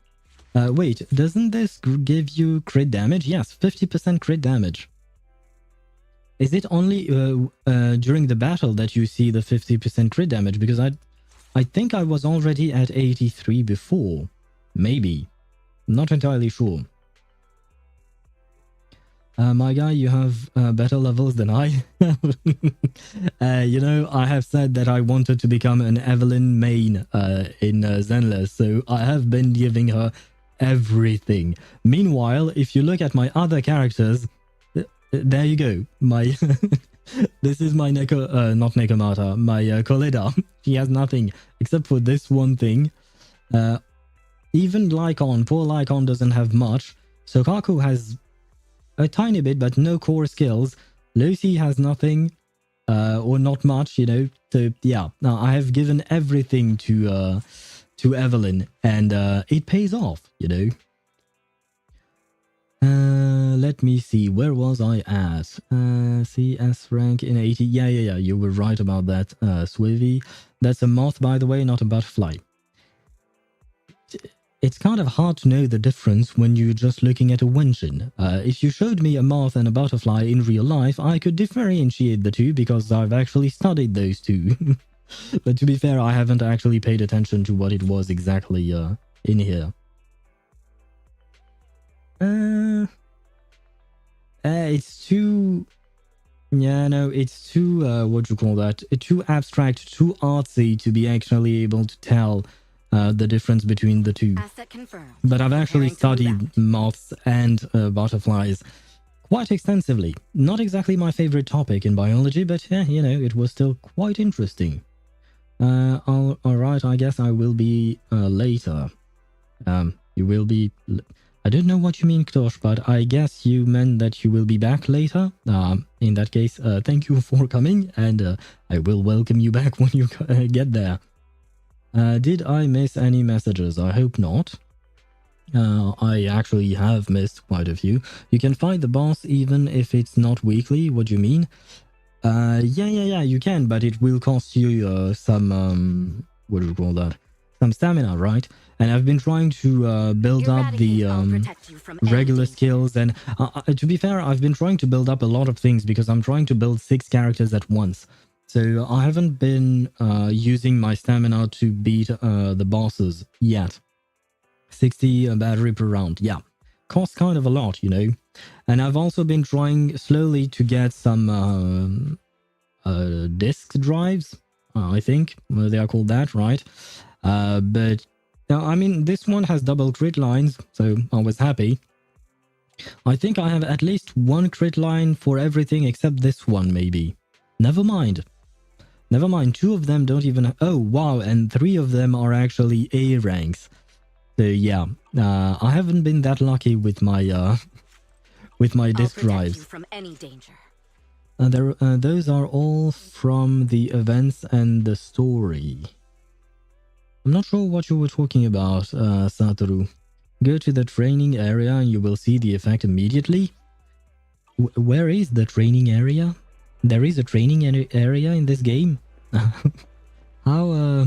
Wait, doesn't this give you crit damage? Yes, 50% crit damage. Is it only during the battle that you see the 50% crit damage? Because I think I was already at 83 before. Maybe. Not entirely sure. My guy, you have better levels than I have. You know, I have said that I wanted to become an Evelyn main in Zenless, so I have been giving her everything. Meanwhile, if you look at my other characters, There you go. My this is my not Nekomata, my Colida. She has nothing except for this one thing. Even Lycon, poor Lycon doesn't have much. Sokaku has a tiny bit, but no core skills. Lucy has nothing, or not much, you know. So yeah, now I have given everything to Evelyn, and it pays off, you know. Let me see. Where was I at? CS rank in 80. Yeah. You were right about that, Swivy. That's a moth, by the way, not a butterfly. It's kind of hard to know the difference when you're just looking at a Wenshin. If you showed me a moth and a butterfly in real life, I could differentiate the two because I've actually studied those two. But to be fair, I haven't actually paid attention to what it was exactly in here. It's too... Yeah, no, it's too, what do you call that? Too abstract, too artsy to be actually able to tell the difference between the two. Asset confirmed. But I've actually studied moths and butterflies quite extensively. Not exactly my favorite topic in biology, but yeah, you know, it was still quite interesting. Alright, I guess I will be later. You will be... I don't know what you mean, Ktosh, but I guess you meant that you will be back later. In that case, thank you for coming, and I will welcome you back when you get there. Did I miss any messages? I hope not. I actually have missed quite a few. You can fight the boss even if it's not weekly. What do you mean? Yeah, you can, but it will cost you some, what do you call that? Some stamina, right? And I've been trying to build up the regular skills, and to be fair, I've been trying to build up a lot of things because I'm trying to build 6 characters at once. So I haven't been using my stamina to beat the bosses yet. 60 battery per round, yeah. Costs kind of a lot, you know. And I've also been trying slowly to get some disk drives, I think. They are called that, right? But, I mean, this one has double crit lines, so I was happy. I think I have at least 1 crit line for everything except this one, maybe. Never mind. Never mind, 2 of them don't even... Oh, wow, and 3 of them are actually A ranks. So, yeah, I haven't been that lucky with my disk drives. From any danger. Those are all from the events and the story. I'm not sure what you were talking about, Satoru. Go to the training area and you will see the effect immediately. Where is the training area? There is a training area in this game? How,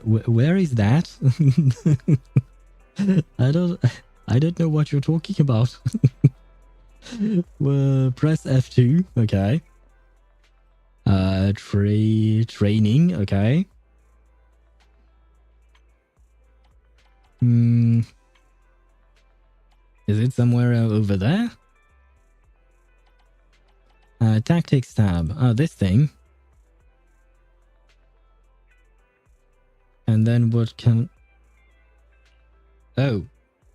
where is that? I don't know what you're talking about. Press F2, okay. Training, okay. Is it somewhere over there? Tactics tab. This thing. And then what can... Oh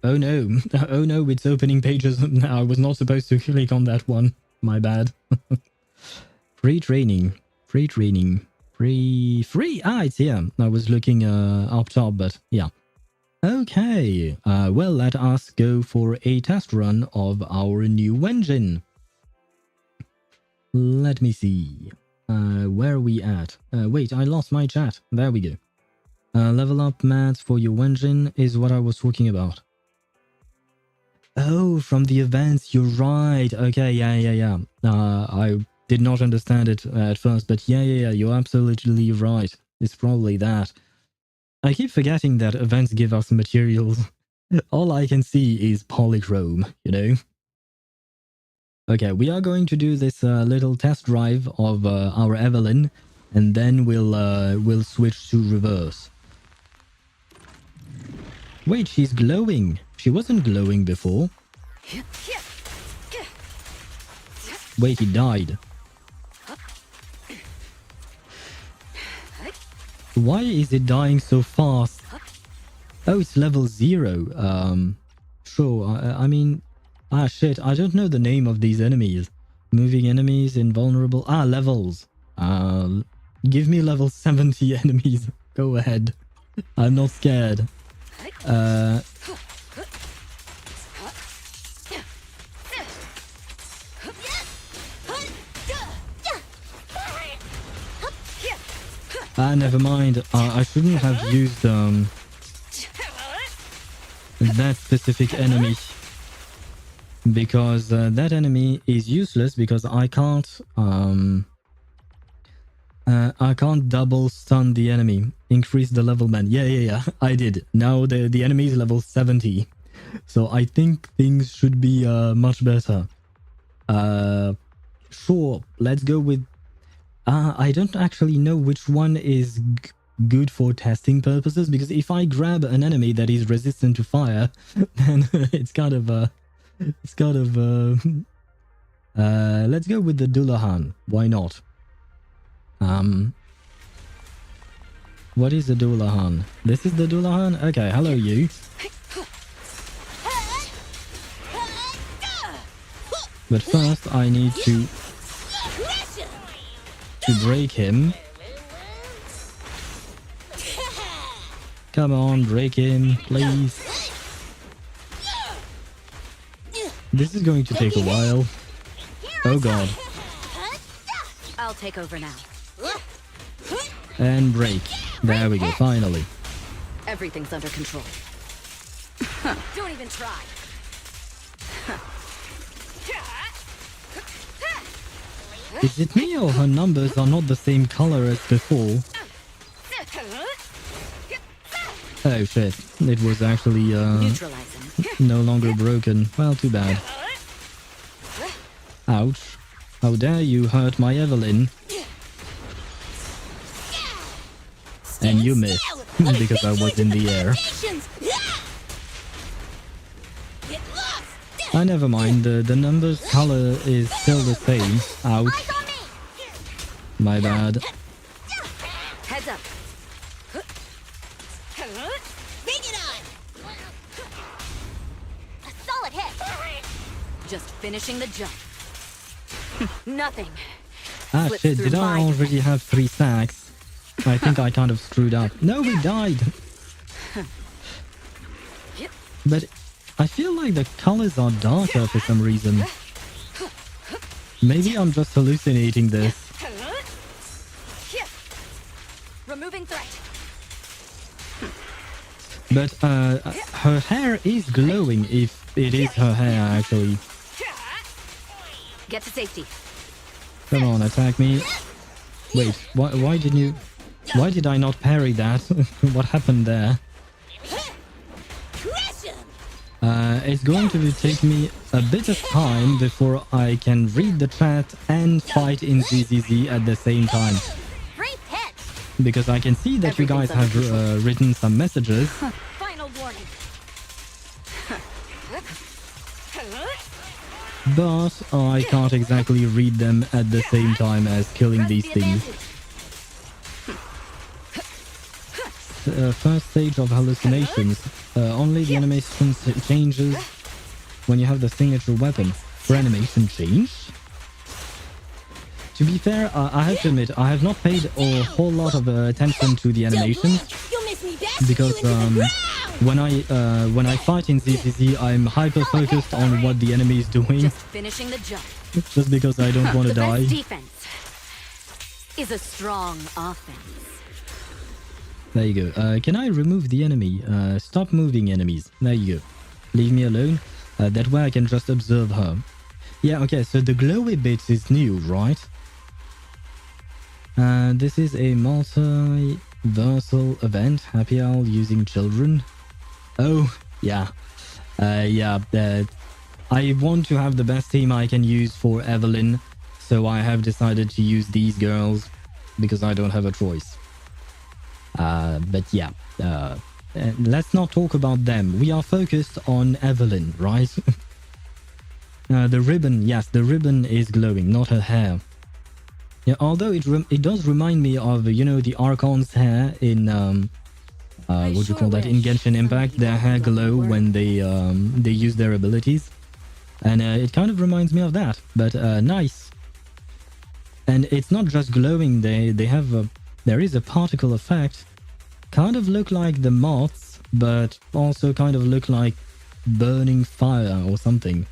no. Oh no, it's opening pages. I was not supposed to click on that one. My bad. Free training. Free. Ah, it's here. I was looking up top, but yeah. Okay. Well, let us go for a test run of our new engine. Let me see. Where are we at? Wait, I lost my chat. There we go. Level up mats for your engine is what I was talking about. Oh, from the events, you're right. Okay, yeah. I did not understand it at first, but yeah, you're absolutely right. It's probably that. I keep forgetting that events give us materials. All I can see is polychrome, you know? Okay, we are going to do this little test drive of our Evelyn, and then we'll switch to reverse. Wait, she's glowing. She wasn't glowing before. Wait, he died. Why is it dying so fast? Oh, it's level 0. Sure, I mean, Ah, shit. I don't know the name of these enemies. Moving enemies, invulnerable. Ah, levels. Give me level 70 enemies. Go ahead. I'm not scared. Never mind. I shouldn't have used that specific enemy. Because that enemy is useless because I can't double stun the enemy. Increase the level man. Yeah. I did. Now the enemy is level 70. So I think things should be much better. Sure, let's go with I don't actually know which one is good for testing purposes, because if I grab an enemy that is resistant to fire, then it's kind of let's go with the Dullahan. Why not? What is the Dullahan? This is the Dullahan? Okay, hello you. But first I need to break him. Come on, break him, please. This is going to take a while. Oh god. I'll take over now. And break. There we go, finally. Everything's under control. Don't even try. Is it me or her numbers are not the same color as before? Oh shit, it was actually no longer broken. Well, too bad. Ouch. How dare you hurt my Evelyn. And you missed, because I was in the air. Never mind, the numbers color is still the same. Ouch. My bad. Heads up. Bring it on. A solid hit. Just finishing the jump. Nothing. Shit, did I already have 3 stacks? I think I kind of screwed up. No, we died. But I feel like the colors are darker for some reason. Maybe I'm just hallucinating this. Removing threat. But her hair is glowing, if it is her hair actually. Get to safety. Come on, attack me. Wait, why didn't you... Why did I not parry that? What happened there? It's going to take me a bit of time before I can read the chat and fight in ZZZ at the same time. Because I can see that you guys have written some messages. Final warning. But I can't exactly read them at the same time as killing these things. First stage of hallucinations. Only the animation changes when you have the signature weapon. For animation change? To be fair, I have to admit, I have not paid a whole lot of attention to the animations. Because when I fight in ZZZ, I'm hyper focused on what the enemy is doing. Just finishing the jump. Just because I don't want to die. The best defense is a strong offense. There you go. Can I remove the enemy? Stop moving enemies. There you go. Leave me alone. That way I can just observe her. Yeah, okay, so the glowy bits is new, right? This is a multiversal event. Happy Hour using children. Oh, yeah. I want to have the best team I can use for Evelyn. So I have decided to use these girls because I don't have a choice. But yeah, let's not talk about them. We are focused on Evelyn, right? The ribbon, yes, the ribbon is glowing, not her hair. Yeah, although it does remind me of, you know, the Archon's hair in, what do you call that, in Genshin Impact. Their hair glow when they use their abilities. And it kind of reminds me of that, but nice. And it's not just glowing, they have a... There is a particle effect. Kind of look like the moths, but also kind of look like burning fire or something.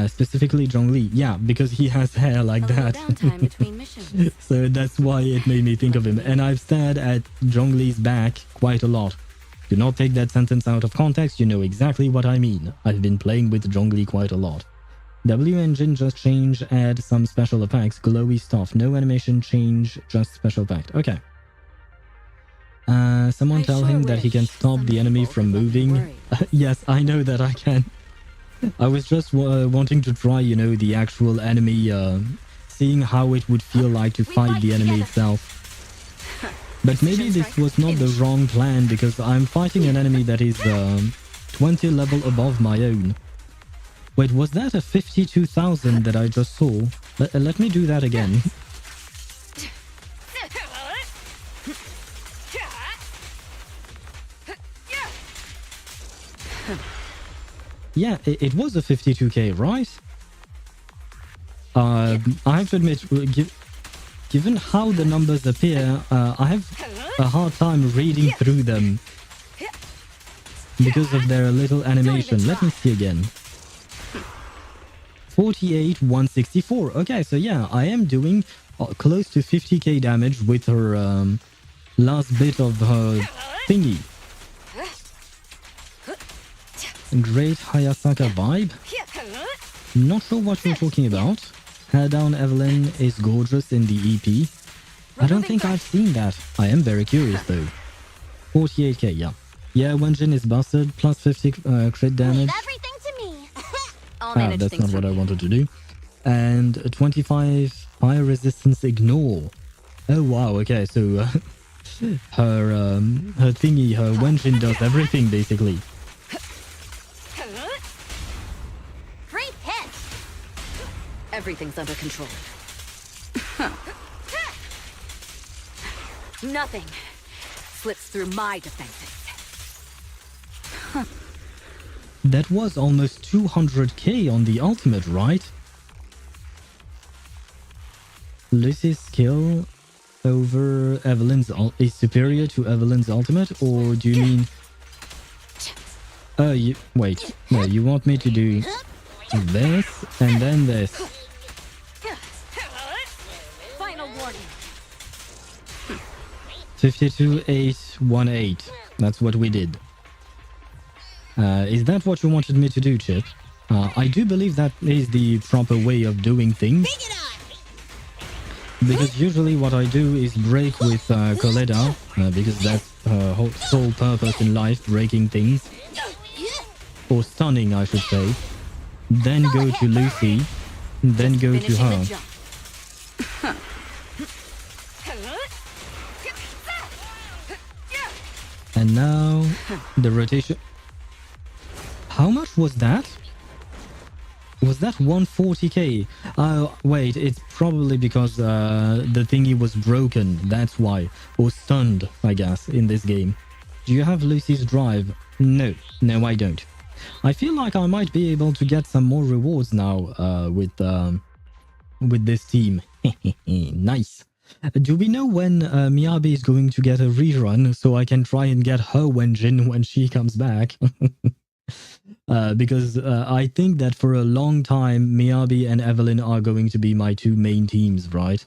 Specifically Zhongli. Yeah, because he has hair like that. Downtime between missions. So that's why it made me think of him. And I've stared at Zhongli's back quite a lot. Do not take that sentence out of context, you know exactly what I mean. I've been playing with Zhongli quite a lot. W engine just change, add some special effects, glowy stuff, no animation change, just special effect. Okay. Someone tell him that he can stop the enemy from moving. Yes, I know that I can. I was just wanting to try, you know, the actual enemy, seeing how it would feel like to fight the enemy itself. But maybe this was not the wrong plan, because I'm fighting an enemy that is 20 level above my own. Wait, was that a 52,000 that I just saw? Let me do that again. Yeah, it was a 52k, right? I have to admit, given how the numbers appear, I have a hard time reading through them because of their little animation. Let me see again. 48, 164. Okay, so yeah, I am doing close to 50k damage with her last bit of her thingy. Great Hayasaka vibe. Not sure what you're talking about. Hair down Evelyn is gorgeous in the EP. I don't think I've seen that. I am very curious though. 48k, yeah. Yeah, Wenjin is busted, plus 50 crit damage. Everything to me. That's not what I wanted to do. And 25 fire resistance ignore. Oh wow, okay, so her thingy, her Wenjin does everything basically. Free hit. Everything's under control. Nothing slips through my defenses. That was almost 200k on the ultimate, right? Lucy's skill over Evelyn's is superior to Evelyn's ultimate, or do you mean... wait, no, you want me to do this and then this. Final warning. 52-8-1-8. That's what we did. Is that what you wanted me to do, Chip? I do believe that is the proper way of doing things. Because usually what I do is break with Coletta, because that's her whole sole purpose in life, breaking things. Or stunning, I should say. Then go to Lucy, then go to her. And now, the rotation... How much was that? Was that 140k? Oh, wait, it's probably because the thingy was broken, that's why. Or stunned, I guess, in this game. Do you have Lucy's drive? No, I don't. I feel like I might be able to get some more rewards now with this team. Nice. Do we know when Miyabi is going to get a rerun so I can try and get her Wenjin when she comes back? Because I think that for a long time, Miyabi and Evelyn are going to be my two main teams, right?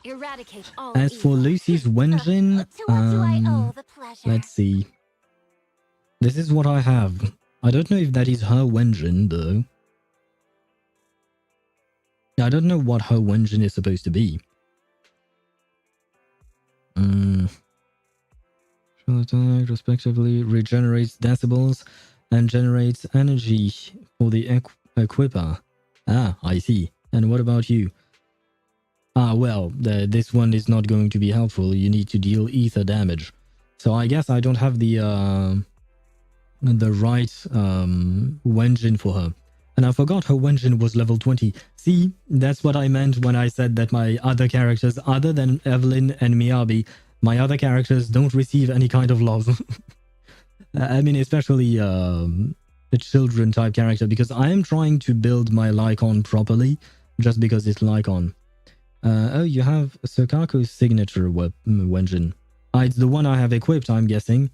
Eradicate all As for evil. Lucy's Wenjin, To what do I owe the pleasure? let's see. This is what I have. I don't know if that is her Wenjin, though. I don't know what her Wenjin is supposed to be. Attack respectively regenerates decibels and generates energy for the equipper. Ah, I see. And what about you? Ah, well, this one is not going to be helpful. You need to deal ether damage. So I guess I don't have the right Wenjin for her. And I forgot her Wenjin was level 20. See, that's what I meant when I said that my other characters, other than Evelyn and Miyabi, my other characters don't receive any kind of love. I mean, especially a children type character, because I am trying to build my Lycon properly, just because it's Lycon. Oh, you have Sokaku's signature weapon. It's the one I have equipped, I'm guessing.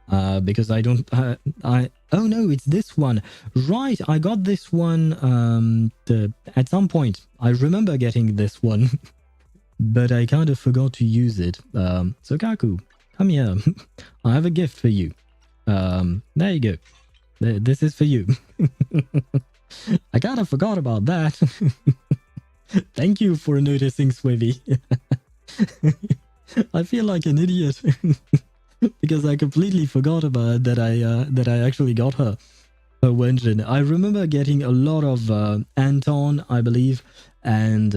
Because I don't... oh no, it's this one. Right, I got this one at some point. I remember getting this one. But I kind of forgot to use it. Sokaku, come here. I have a gift for you. There you go. This is for you. I kind of forgot about that. Thank you for noticing, Swivy. I feel like an idiot because I completely forgot about that. I actually got her Wenjin. I remember getting a lot of Anton, I believe, and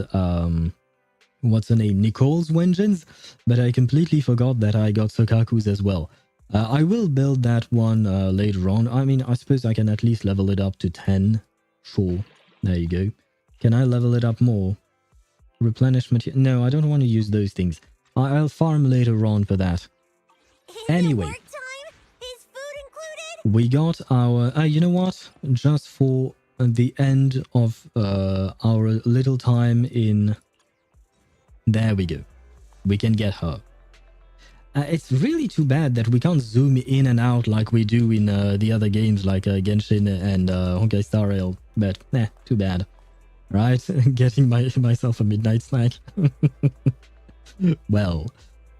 what's her name, Nicole's Wenjins, but I completely forgot that I got Sokaku's as well. I will build that one later on. I mean, I suppose I can at least level it up to 10. Sure. There you go. Can I level it up more? Replenish material. No, I don't want to use those things. I'll farm later on for that. Anyway. Work time? Is food included? We got our... you know what? Just for the end of our little time in... There we go. We can get her. It's really too bad that we can't zoom in and out like we do in the other games like Genshin and Honkai Star Rail. But, too bad. Right? Getting myself a midnight snack. Well,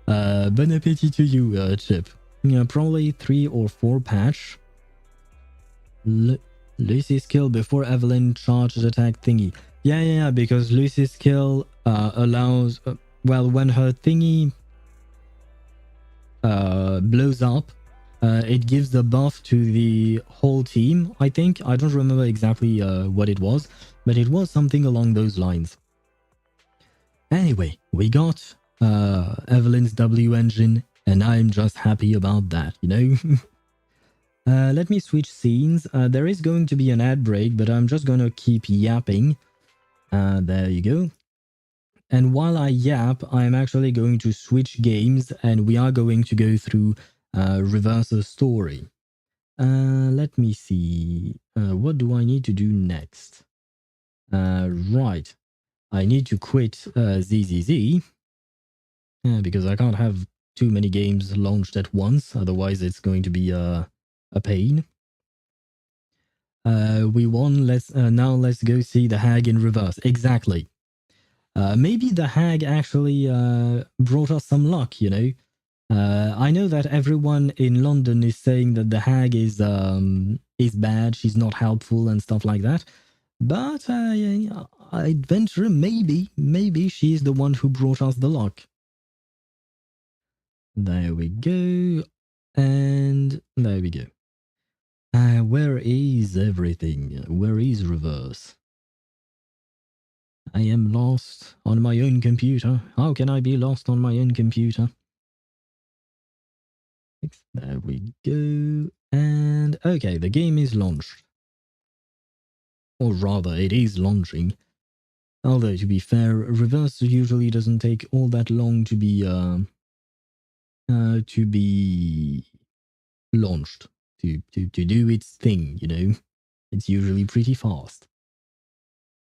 bon appetit to you, Chip. Probably 3 or 4 patch. Lucy's kill before Evelyn charged attack thingy. Yeah, because Lucy's kill allows... well, when her thingy blows up, it gives the buff to the whole team, I think. I don't remember exactly what it was, but it was something along those lines. Anyway, we got Evelyn's W engine, and I'm just happy about that, you know? Let me switch scenes. There is going to be an ad break, but I'm just going to keep yapping. There you go. And while I yap, I'm actually going to switch games, and we are going to go through Reverse's story. Let me see. What do I need to do next? Right. I need to quit ZZZ. Because I can't have too many games launched at once, otherwise it's going to be a pain. We won. Now let's go see the hag in reverse. Exactly. Maybe the hag actually brought us some luck, you know. I know that everyone in London is saying that the hag is bad, she's not helpful and stuff like that. But I'd venture maybe she's the one who brought us the luck. There we go. And there we go. Where is everything? Where is reverse? I am lost on my own computer. How can I be lost on my own computer? There we go. And okay, the game is launched. Or rather, it is launching. Although, to be fair, reverse usually doesn't take all that long to be launched. To do its thing, you know. It's usually pretty fast.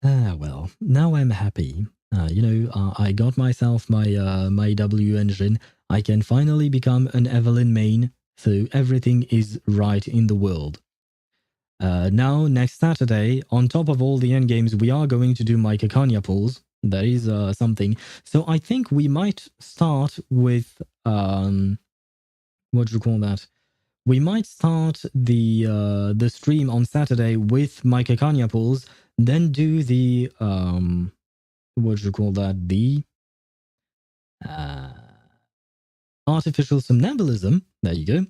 Well, now I'm happy. You know, I got myself my my W engine. I can finally become an Evelyn main, so everything is right in the world. Now, next Saturday, on top of all the endgames, we are going to do my Kakanya pulls. That is something. So I think we might start with what do you call that? We might start the stream on Saturday with my Kakanya pulls, then do the what do you call that? The artificial somnambulism. There you go.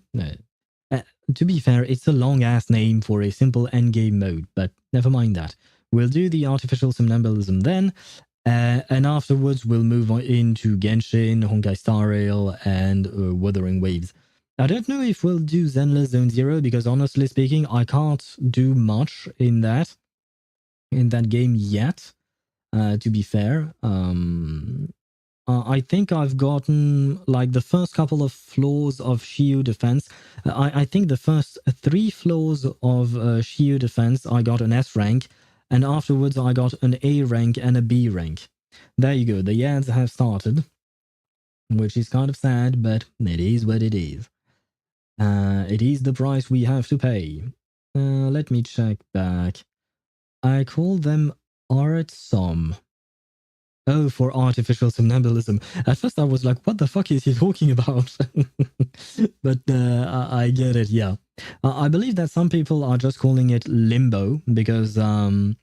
To be fair, it's a long-ass name for a simple endgame mode, but never mind that. We'll do the artificial somnambulism then, and afterwards we'll move on into Genshin, Honkai Star Rail, and Wuthering Waves. I don't know if we'll do Zenless Zone Zero, because honestly speaking, I can't do much in that game yet, to be fair. I think I've gotten like the first couple of floors of Shield defense. I think the first 3 floors of Shield defense I got an S rank, and afterwards I got an A rank and a B rank. There you go. The ads have started, which is kind of sad, but it is what it is. It is the price we have to pay. Let me check back. I call them Artsom. Oh, for artificial somnambulism. At first I was like, what the fuck is he talking about? But I get it, yeah. I believe that some people are just calling it limbo because artificial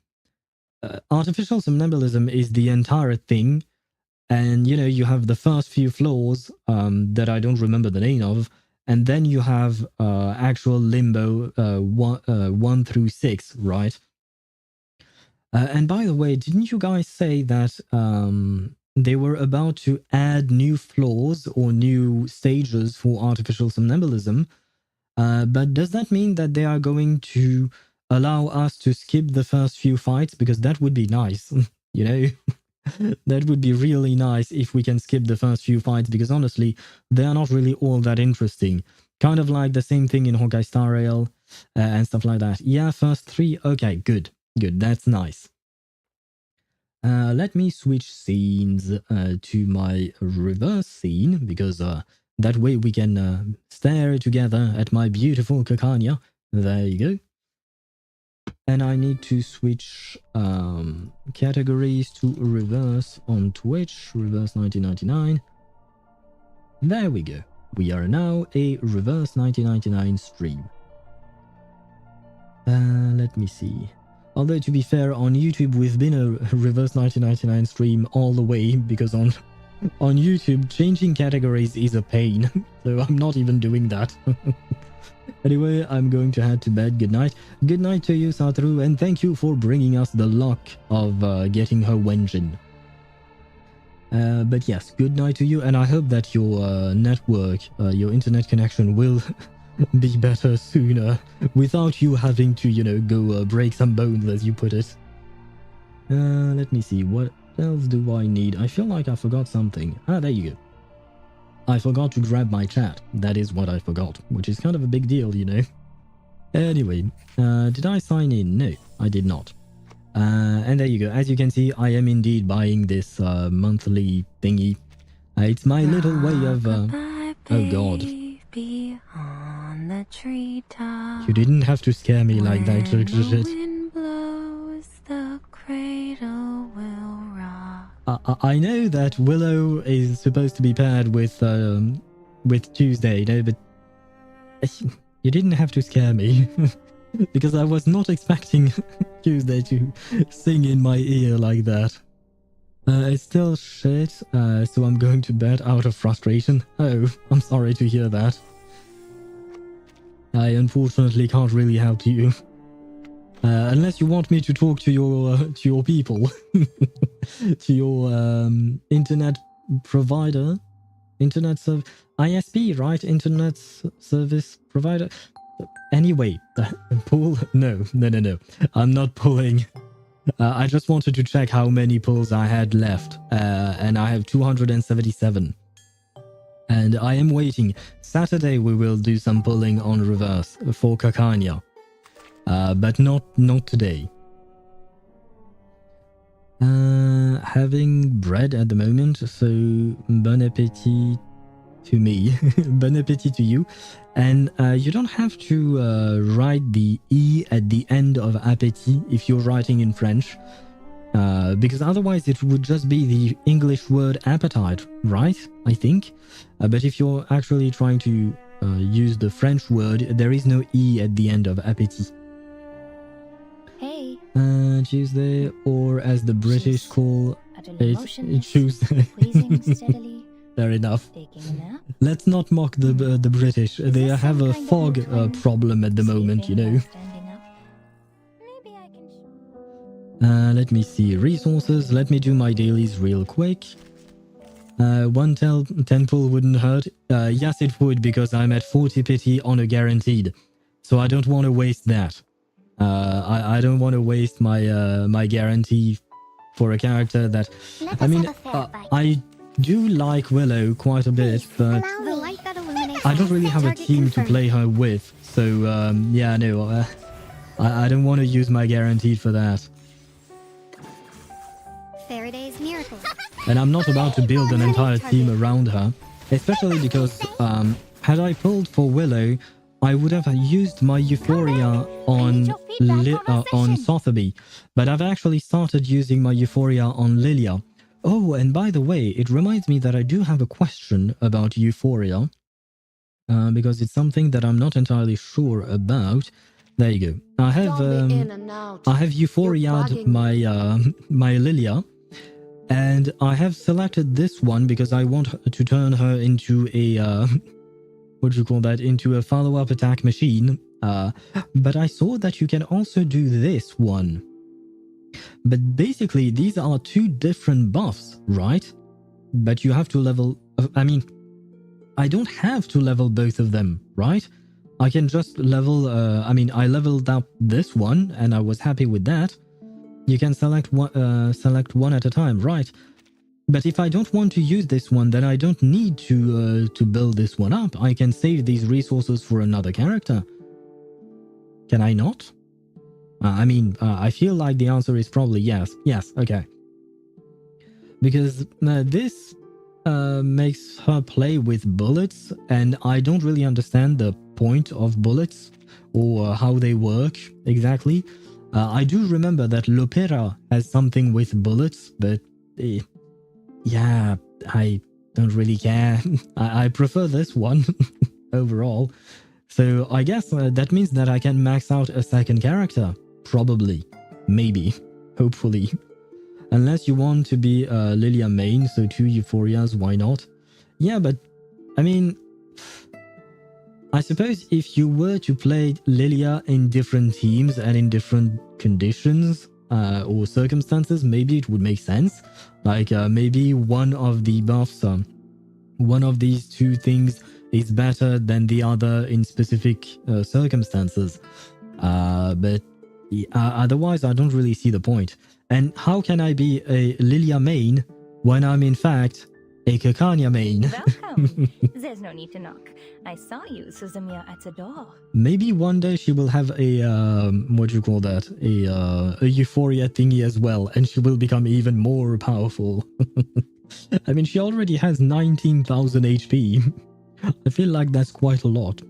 somnambulism is the entire thing. And, you know, you have the first few floors that I don't remember the name of. And then you have actual limbo 1 through 6, right? And by the way, didn't you guys say that they were about to add new floors or new stages for artificial somnambulism? But does that mean that they are going to allow us to skip the first few fights? Because that would be nice, you know? That would be really nice if we can skip the first few fights, because honestly, they are not really all that interesting. Kind of like the same thing in Honkai Star Rail and stuff like that. Yeah, first 3, okay, good. Good, that's nice. Let me switch scenes to my reverse scene, because that way we can stare together at my beautiful Kakanya. There you go. And I need to switch categories to reverse on Twitch, reverse 1999. There we go. We are now a reverse 1999 stream. Let me see. Although, to be fair, on YouTube, we've been a reverse 1999 stream all the way, because on YouTube, changing categories is a pain. So I'm not even doing that. Anyway, I'm going to head to bed. Good night. Good night to you, Satru, and thank you for bringing us the luck of getting her Wenjin. But yes, good night to you, and I hope that your network, your internet connection will be better sooner without you having to, you know, go break some bones, as you put it. Let me see, what else do I need? I feel like I forgot something. Ah, there you go. I forgot to grab my chat. That is what I forgot, which is kind of a big deal, you know. Anyway, did I sign in? No, I did not. And there you go. As you can see, I am indeed buying this monthly thingy. It's my little way of... oh god. On the treetop. You didn't have to scare me like that, When shit. the wind blows, the cradle will rock. I know that Willow is supposed to be paired with Tuesday, you know, but you didn't have to scare me. Because I was not expecting Tuesday to sing in my ear like that. It's still shit, so I'm going to bed out of frustration. Oh, I'm sorry to hear that. I unfortunately can't really help you. Unless you want me to talk to your people. To your internet provider. Internet ISP, right? Internet service provider. Anyway, pull? No. I'm not pulling. I just wanted to check how many pulls I had left, and I have 277. And I am waiting. Saturday we will do some pulling on reverse for Kakanya, but not today. Having bread at the moment, so bon appetit to me. Bon appetit to you. And you don't have to write the E at the end of appétit if you're writing in French, because otherwise it would just be the English word appetite, right? I think. But if you're actually trying to use the French word, there is no E at the end of appétit. Hey. Tuesday, or as the British call it, Tuesday. Fair enough. Let's not mock the British. They have a fog problem at the moment, you know. Let me see. Resources. Let me do my dailies real quick. 10 pull wouldn't hurt. Yes, it would, because I'm at 40 pity on a guaranteed. So I don't want to waste that. I don't want to waste my my guarantee for a character that... I mean, do like Willow quite a bit, but The light that illuminates I don't really have a target team to confirmed. play her with. So, yeah, no, I don't want to use my guaranteed for that. Faraday's miracle. And I'm not about to build an entire team around her, especially because had I pulled for Willow, I would have used my Euphoria on Sotheby, but I've actually started using my Euphoria on Lilia. Oh, and by the way, it reminds me that I do have a question about Euphoria, because it's something that I'm not entirely sure about. There you go. I have Euphoria'd my Lilia. And I have selected this one because I want to turn her into a, what do you call that, into a follow-up attack machine. But I saw that you can also do this one. But basically, these are two different buffs, right? But you have to level, I mean, I don't have to level both of them, right? I can just level, I leveled up this one and I was happy with that. You can select one at a time, right? But if I don't want to use this one, then I don't need to build this one up. I can save these resources for another character. Can I not? I feel like the answer is probably yes. Yes, okay. Because this makes her play with bullets, and I don't really understand the point of bullets or how they work exactly. I do remember that Lopera has something with bullets, but yeah, I don't really care. I prefer this one overall. So I guess that means that I can max out a second character. Probably. Maybe. Hopefully. Unless you want to be Lilia main, so 2 Euphorias, why not? Yeah, but I mean, I suppose if you were to play Lilia in different teams and in different conditions or circumstances, maybe it would make sense. Like maybe one of the buffs, one of these two things is better than the other in specific circumstances. But otherwise, I don't really see the point. And how can I be a Lilia main when I'm in fact a Kakanya main? Welcome. There's no need to knock. I saw you, Suzumiya, at the door. Maybe one day she will have a, what do you call that? A Euphoria thingy as well, and she will become even more powerful. I mean, she already has 19,000 HP. I feel like that's quite a lot.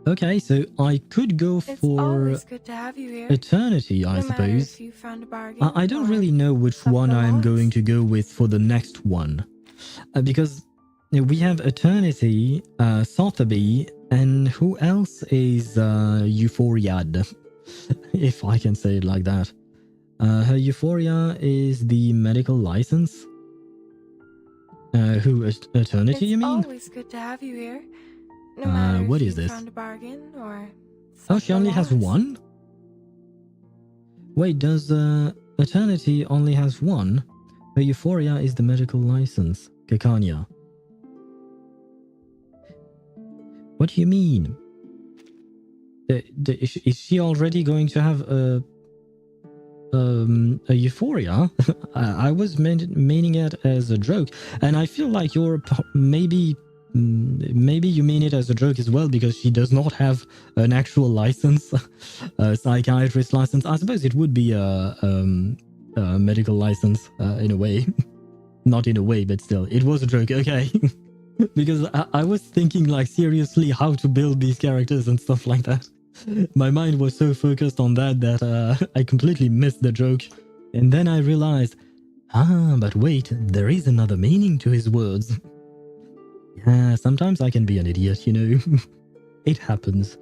Okay, so I could go for good to have you here. Eternity, I suppose. I don't really know which one I'm going to go with for the next one. Because we have Eternity, Sotheby, and who else is Euphoria'd? If I can say it like that. Her Euphoria is the medical license. Who, Eternity, you mean? It's always good to have you here. No matter what if is you this? found a bargain or Oh, she only has something else. one? Wait, does Eternity only has one? Her Euphoria is the medical license. Kakanya. What do you mean? Is she already going to have a Euphoria? I was meaning it as a joke, and I feel like you're maybe you mean it as a joke as well, because she does not have an actual license, a psychiatrist license. I suppose it would be a medical license in a way. Not in a way, but still, it was a joke, okay. Because I was thinking, like, seriously how to build these characters and stuff like that. My mind was so focused on that I completely missed the joke. And then I realized, but wait, there is another meaning to his words. Yeah, sometimes I can be an idiot, you know. It happens.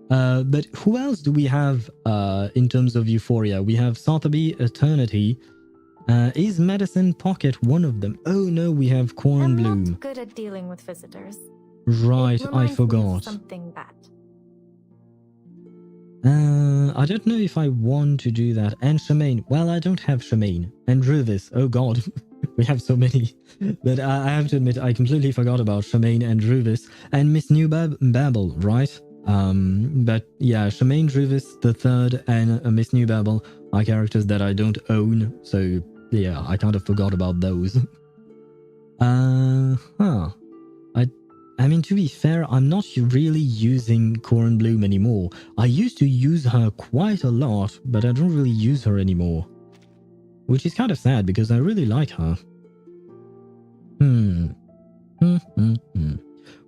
But who else do we have in terms of Euphoria? We have Sotheby, Eternity. Is Medicine Pocket one of them? Oh no, we have I'm Cornbloom. not good at dealing with visitors. Right, It I reminds me of forgot. something bad. I don't know if I want to do that. And Shemaine. Well, I don't have Shemaine. And Ruvis. Oh god. We have so many. But I have to admit, I completely forgot about Shemaine and Ruvis. And Miss New Babel, right? But yeah, Shemaine, Ruvis, the third, and Miss New Babel are characters that I don't own. So yeah, I kind of forgot about those. Huh. I mean, to be fair, I'm not really using Cornbloom anymore. I used to use her quite a lot, but I don't really use her anymore. Which is kind of sad because I really like her.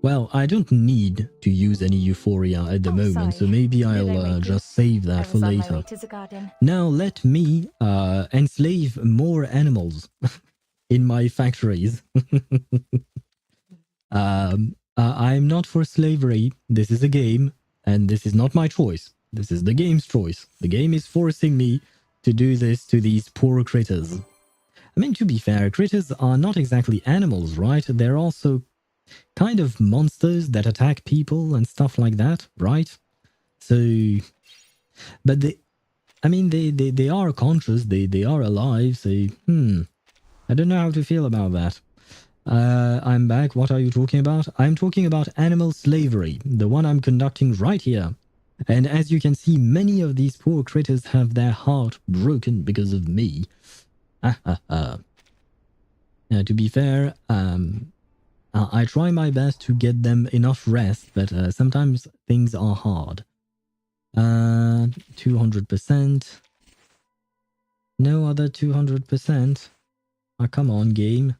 Well, I don't need to use any Euphoria at the moment, so sorry. maybe Did I I'll wake you? just save I that was for on my later. way to the garden. Now let me enslave more animals in my factories. I'm not for slavery. This is a game, and this is not my choice. This is the game's choice. The game is forcing me to do this to these poor critters. I mean, to be fair, critters are not exactly animals, right? They're also kind of monsters that attack people and stuff like that, right? So, but they are conscious, they are alive, so, I don't know how to feel about that. I'm back. What are you talking about? I'm talking about animal slavery, the one I'm conducting right here. And as you can see, many of these poor critters have their heart broken because of me. To be fair, I try my best to get them enough rest, but sometimes things are hard. 200%. No other 200%. Oh, come on, game.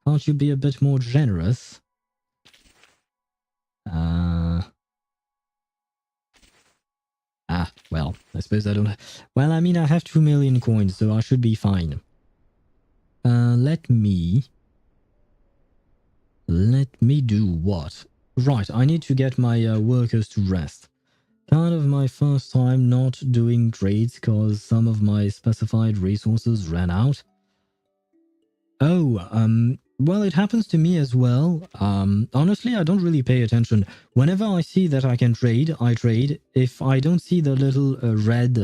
Can't you be a bit more generous? Well, I suppose I don't... Well, I mean, I have 2 million coins, so I should be fine. Let me do what? Right, I need to get my workers to rest. Kind of my first time not doing trades because some of my specified resources ran out. Oh, well, it happens to me as well. Honestly, I don't really pay attention. Whenever I see that I can trade, I trade. If I don't see the little red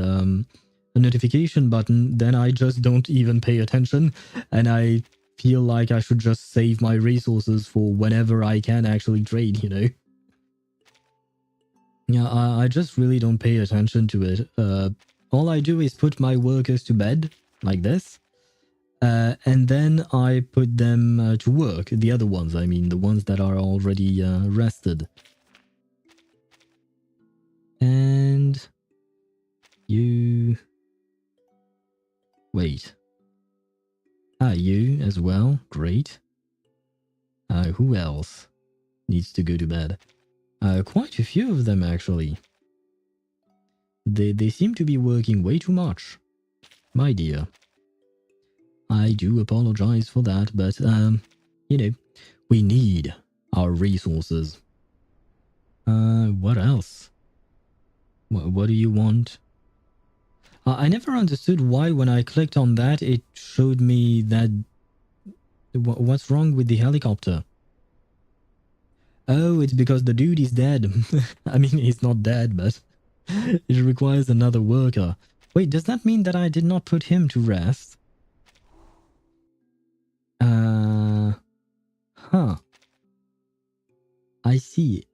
notification button, then I just don't even pay attention. And I feel like I should just save my resources for whenever I can actually trade, you know? Yeah, I just really don't pay attention to it. All I do is put my workers to bed, like this. And then I put them to work. The other ones, I mean, the ones that are already rested. And you... Wait. You as well. Great. Who else needs to go to bed? Quite a few of them, actually. They seem to be working way too much. My dear. I do apologize for that, but, you know, we need our resources. What else? What do you want? I never understood why when I clicked on that, it showed me that... What's wrong with the helicopter? Oh, it's because the dude is dead. I mean, he's not dead, but it requires another worker. Wait, does that mean that I did not put him to rest? Huh. I see.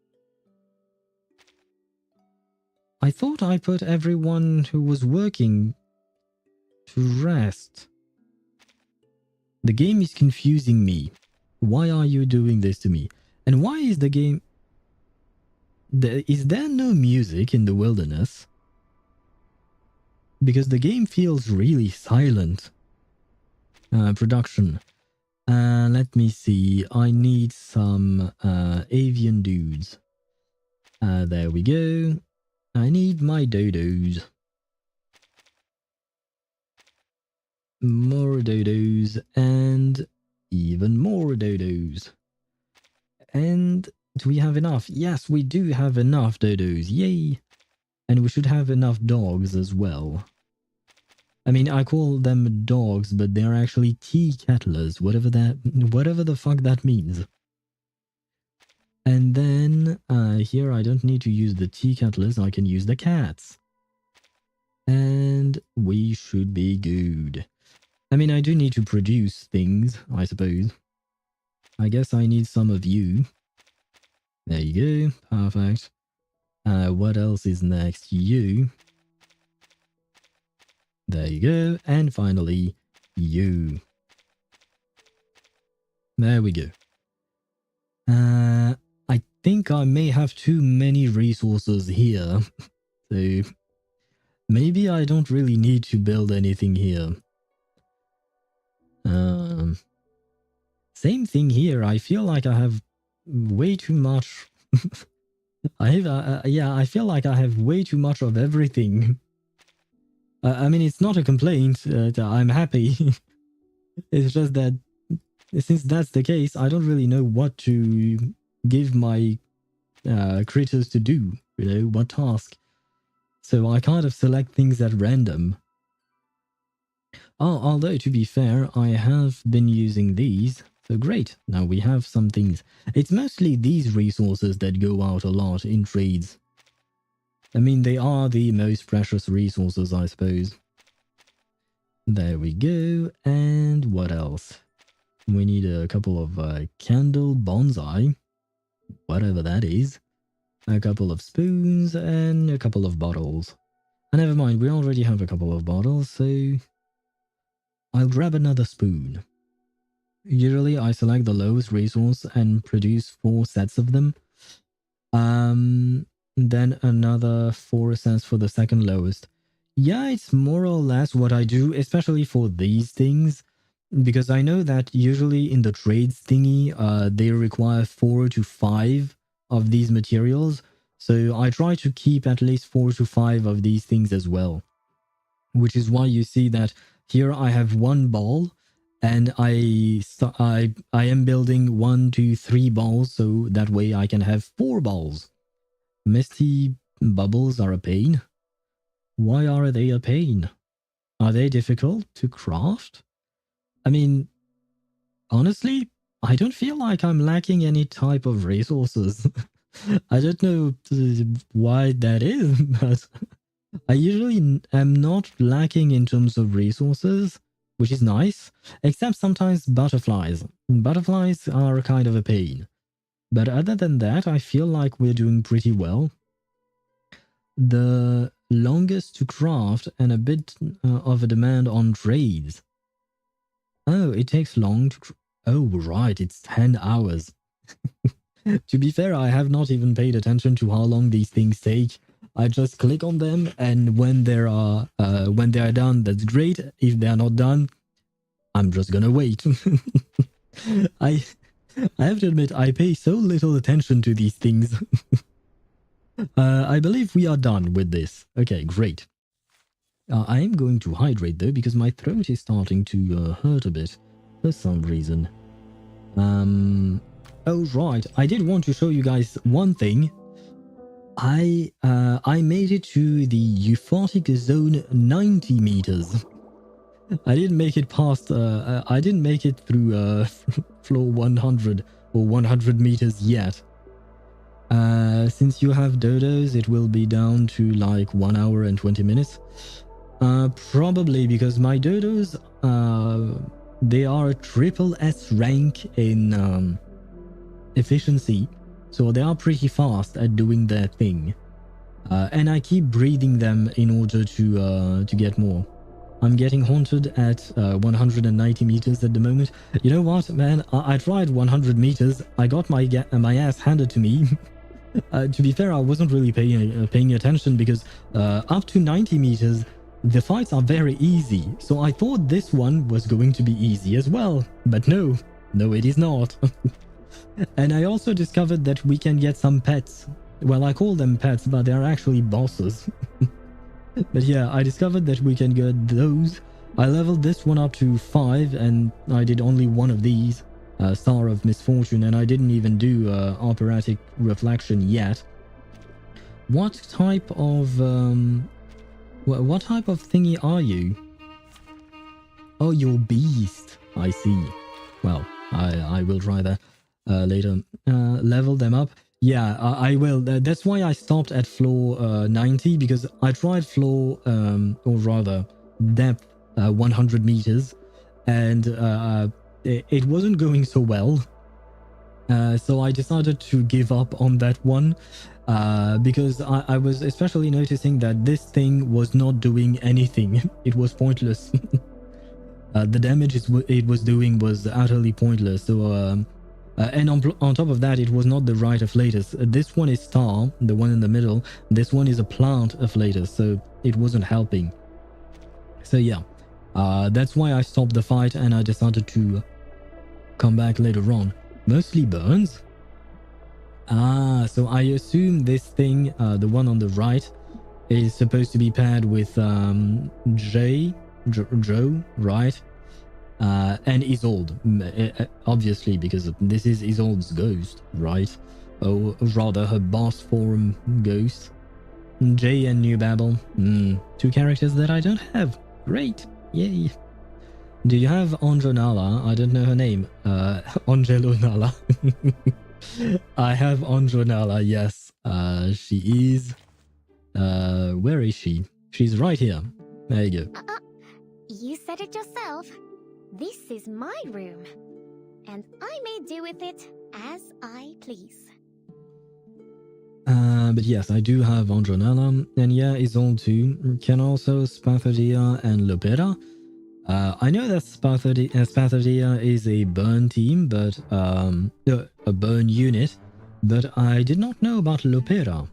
I thought I put everyone who was working to rest. The game is confusing me. Why are you doing this to me? And why is the game... Is there no music in the wilderness? Because the game feels really silent. Production. Let me see. I need some avian dudes. There we go. I need my dodos. More dodos and even more dodos. And do we have enough? Yes, we do have enough dodos. Yay! And we should have enough dogs as well. I mean, I call them dogs, but they're actually tea kettlers, whatever the fuck that means. And then here I don't need to use the tea kettlers, I can use the cats. And we should be good. I mean, I do need to produce things, I suppose. I guess I need some of you. There you go, perfect. What else is next? You. There you go. And finally, you. There we go. I think I may have too many resources here. So maybe I don't really need to build anything here. Same thing here. I feel like I have way too much. I feel like I have way too much of everything. I mean, it's not a complaint. I'm happy. It's just that since that's the case, I don't really know what to give my critters to do. You know, what task. So I kind of select things at random. Oh, although to be fair, I have been using these. So great, now we have some things. It's mostly these resources that go out a lot in trades. I mean, they are the most precious resources, I suppose. There we go. And what else? We need a couple of candle bonsai, whatever that is. A couple of spoons and a couple of bottles. Never mind, we already have a couple of bottles, so I'll grab another spoon. Usually I select the lowest resource and produce 4 sets of them. Then another 4 sets for the second lowest. Yeah, it's more or less what I do, especially for these things. Because I know that usually in the trades thingy, they require 4 to 5 of these materials. So I try to keep at least 4 to 5 of these things as well. Which is why you see that here I have 1 ball. And I am building 1, 2, 3 balls, so that way I can have 4 balls. Misty bubbles are a pain. Why are they a pain? Are they difficult to craft? I mean, honestly, I don't feel like I'm lacking any type of resources. I don't know why that is, but I usually am not lacking in terms of resources. Which is nice, except sometimes butterflies. Butterflies are kind of a pain. But other than that, I feel like we're doing pretty well. The longest to craft and a bit of a demand on trades. Oh, it takes long to... Oh, right, it's 10 hours. To be fair, I have not even paid attention to how long these things take. I just click on them, and when they are done, that's great. If they are not done, I'm just gonna wait. I have to admit, I pay so little attention to these things. I believe we are done with this. Okay, great. I am going to hydrate though, because my throat is starting to hurt a bit for some reason. Oh right, I did want to show you guys one thing. I made it to the euphotic zone 90 meters. I didn't make it past, I didn't make it through floor 100 or 100 meters yet. Since you have dodos, it will be down to like 1 hour and 20 minutes. Probably because my dodos, they are a triple S rank in efficiency. So they are pretty fast at doing their thing. And I keep breeding them in order to get more. I'm getting haunted at 190 meters at the moment. You know what, man? I tried 100 meters. I got my ass handed to me. To be fair, I wasn't really paying attention because up to 90 meters, the fights are very easy. So I thought this one was going to be easy as well. But no, it is not. And I also discovered that we can get some pets. Well, I call them pets, but they are actually bosses. But yeah, I discovered that we can get those. I leveled this one up to 5, and I did only one of these, Star of Misfortune, and I didn't even do Operatic Reflection yet. What type of thingy are you? Oh, you're beast. I see. Well, I will try that later. Level them up. Yeah, I will. That's why I stopped at floor 90, because I tried floor, or rather depth 100 meters, and it wasn't going so well. So I decided to give up on that one, because I was especially noticing that this thing was not doing anything. It was pointless. The damage it was doing was utterly pointless. So, and on top of that, it was not the right afflatus. This one is Star, the one in the middle. This one is a plant afflatus, so it wasn't helping. So yeah, that's why I stopped the fight and I decided to come back later on. Mostly burns. So I assume this thing, the one on the right, is supposed to be paired with Joe, right? And Isolde, obviously, because this is Isolde's ghost, right? Or rather, her boss form ghost. Jay and New Babel, two characters that I don't have. Great, yay. Do you have Anjonala? I don't know her name. Angelonala. I have Anjonala, yes. She is... where is she? She's right here. There you go. You said it yourself. This is my room, and I may do with it as I please. But yes, I do have Andronella, and yeah, Isolde too. Can also Spathadia and Lopera. I know that Spathadia is a burn team, but a burn unit, but I did not know about Lopera.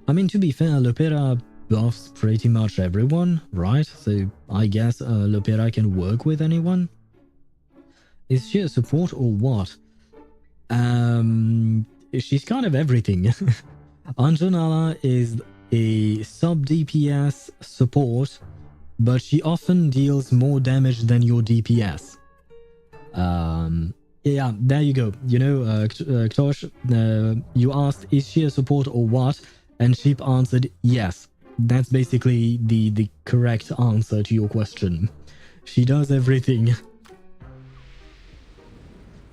I mean, to be fair, Lopera buffs pretty much everyone, right? So I guess Lopera can work with anyone. Is she a support or what? She's kind of everything. Anjonala is a sub-DPS support, but she often deals more damage than your DPS. Yeah, there you go. You know, Ktosh, you asked, is she a support or what? And Sheep answered, yes. That's basically the correct answer to your question. She does everything.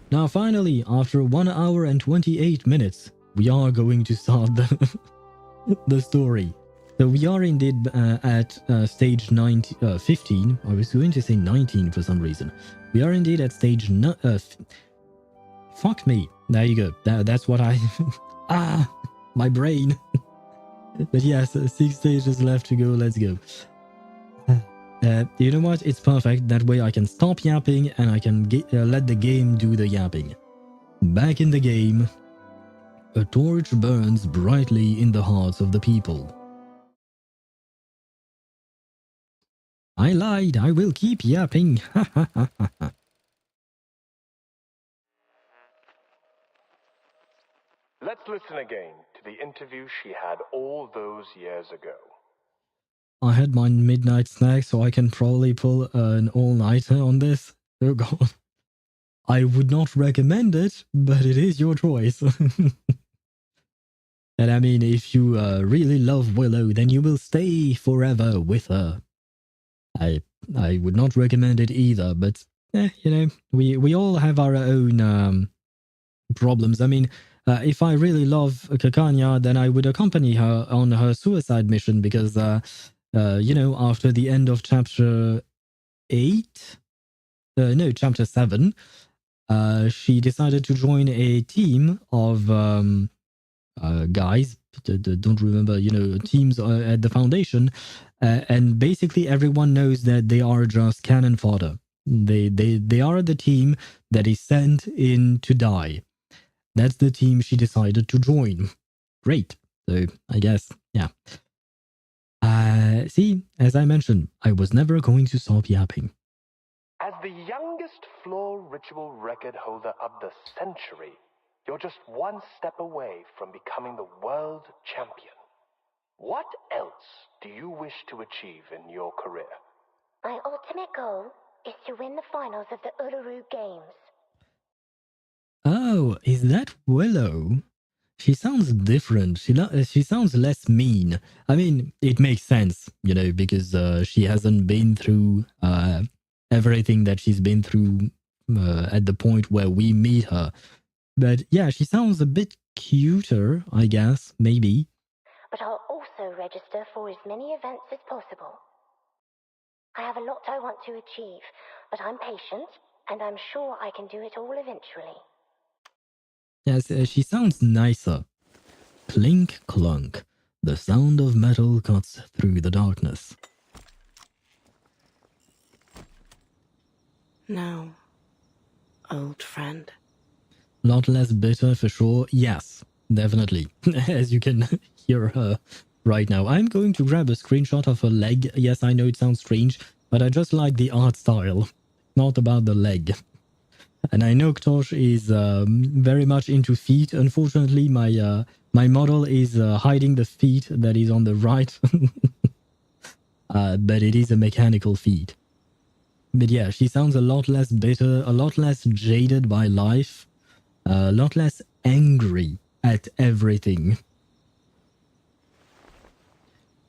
Now finally, after 1 hour and 28 minutes, we are going to start the story. So we are indeed at stage 15. I was going to say 19 for some reason. We are indeed at stage... fuck me. There you go. That's what I... my brain. But yes, 6 stages left to go. Let's go. You know what? It's perfect. That way I can stop yapping and I can let the game do the yapping. Back in the game, a torch burns brightly in the hearts of the people. I lied. I will keep yapping. Let's listen again to the interview she had all those years ago. I had my midnight snack, so I can probably pull an all-nighter on this. Oh god. I would not recommend it, but it is your choice. And I mean, if you really love Willow, then you will stay forever with her. I would not recommend it either, but you know, we all have our own problems. I mean, if I really love Kakanya, then I would accompany her on her suicide mission because, you know, after the end of chapter 8, no, chapter 7, she decided to join a team of guys, don't remember, you know, teams at the Foundation, and basically everyone knows that they are just cannon fodder. They are the team that is sent in to die. That's the team she decided to join. Great. So I guess, yeah. See, as I mentioned, I was never going to stop yapping. As the youngest floor ritual record holder of the century, you're just one step away from becoming the world champion. What else do you wish to achieve in your career? My ultimate goal is to win the finals of the Uluru Games. Oh, is that Willow? She sounds different. She sounds less mean. I mean, it makes sense, you know, because she hasn't been through everything that she's been through at the point where we meet her. But yeah, she sounds a bit cuter, I guess, maybe. But I'll also register for as many events as possible. I have a lot I want to achieve, but I'm patient, and I'm sure I can do it all eventually. Yes, she sounds nicer. Clink clunk. The sound of metal cuts through the darkness. No, old friend. Lot less bitter for sure. Yes, definitely. As you can hear her right now. I'm going to grab a screenshot of her leg. Yes, I know it sounds strange, but I just like the art style. Not about the leg. And I know Ktosh is very much into feet. Unfortunately, my model is hiding the feet that is on the right. But it is a mechanical feat. But yeah, she sounds a lot less bitter, a lot less jaded by life, a lot less angry at everything.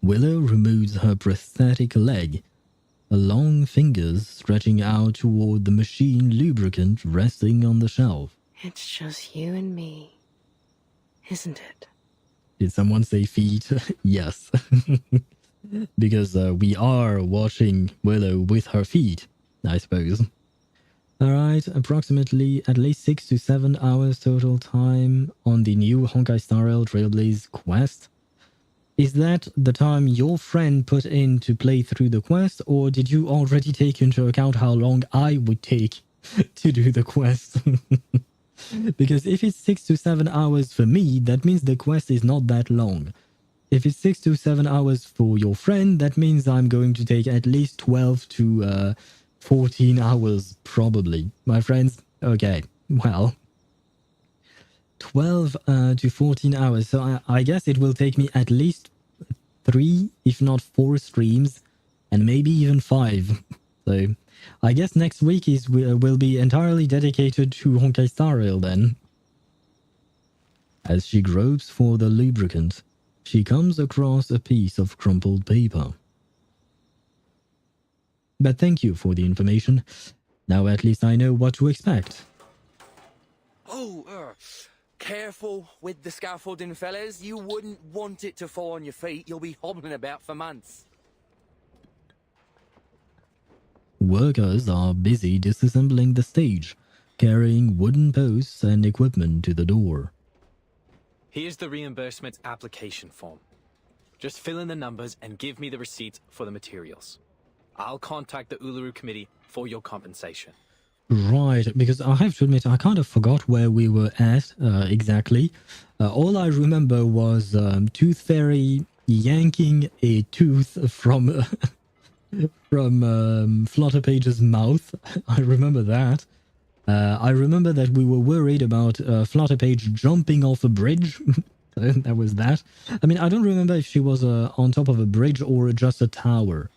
Willow removes her prosthetic leg, her long fingers stretching out toward the machine lubricant resting on the shelf. It's just you and me, isn't it? Did someone say feet? Yes. Because we are watching Willow with her feet, I suppose. Alright, approximately at least 6 to 7 hours total time on the new Honkai Star Rail Trailblaze quest. Is that the time your friend put in to play through the quest, or did you already take into account how long I would take to do the quest? Because if it's 6 to 7 hours for me, that means the quest is not that long. If it's 6 to 7 hours for your friend, that means I'm going to take at least 12 to 14 hours, probably. My friends, okay, well, 12 to 14 hours. So I guess it will take me at least 3, if not 4 streams, and maybe even 5. So I guess next week will be entirely dedicated to Honkai Star Rail then. As she gropes for the lubricant, she comes across a piece of crumpled paper. But thank you for the information. Now at least I know what to expect. Oh, careful with the scaffolding, fellas. You wouldn't want it to fall on your feet. You'll be hobbling about for months. Workers are busy disassembling the stage, carrying wooden posts and equipment to the door. Here's the reimbursement application form. Just fill in the numbers and give me the receipt for the materials. I'll contact the Uluru committee for your compensation. Right, because I have to admit, I kind of forgot where we were at exactly. All I remember was Tooth Fairy yanking a tooth from Flutterpage's mouth. I remember that. I remember that we were worried about Flutterpage jumping off a bridge. That was that. I mean, I don't remember if she was on top of a bridge or just a tower.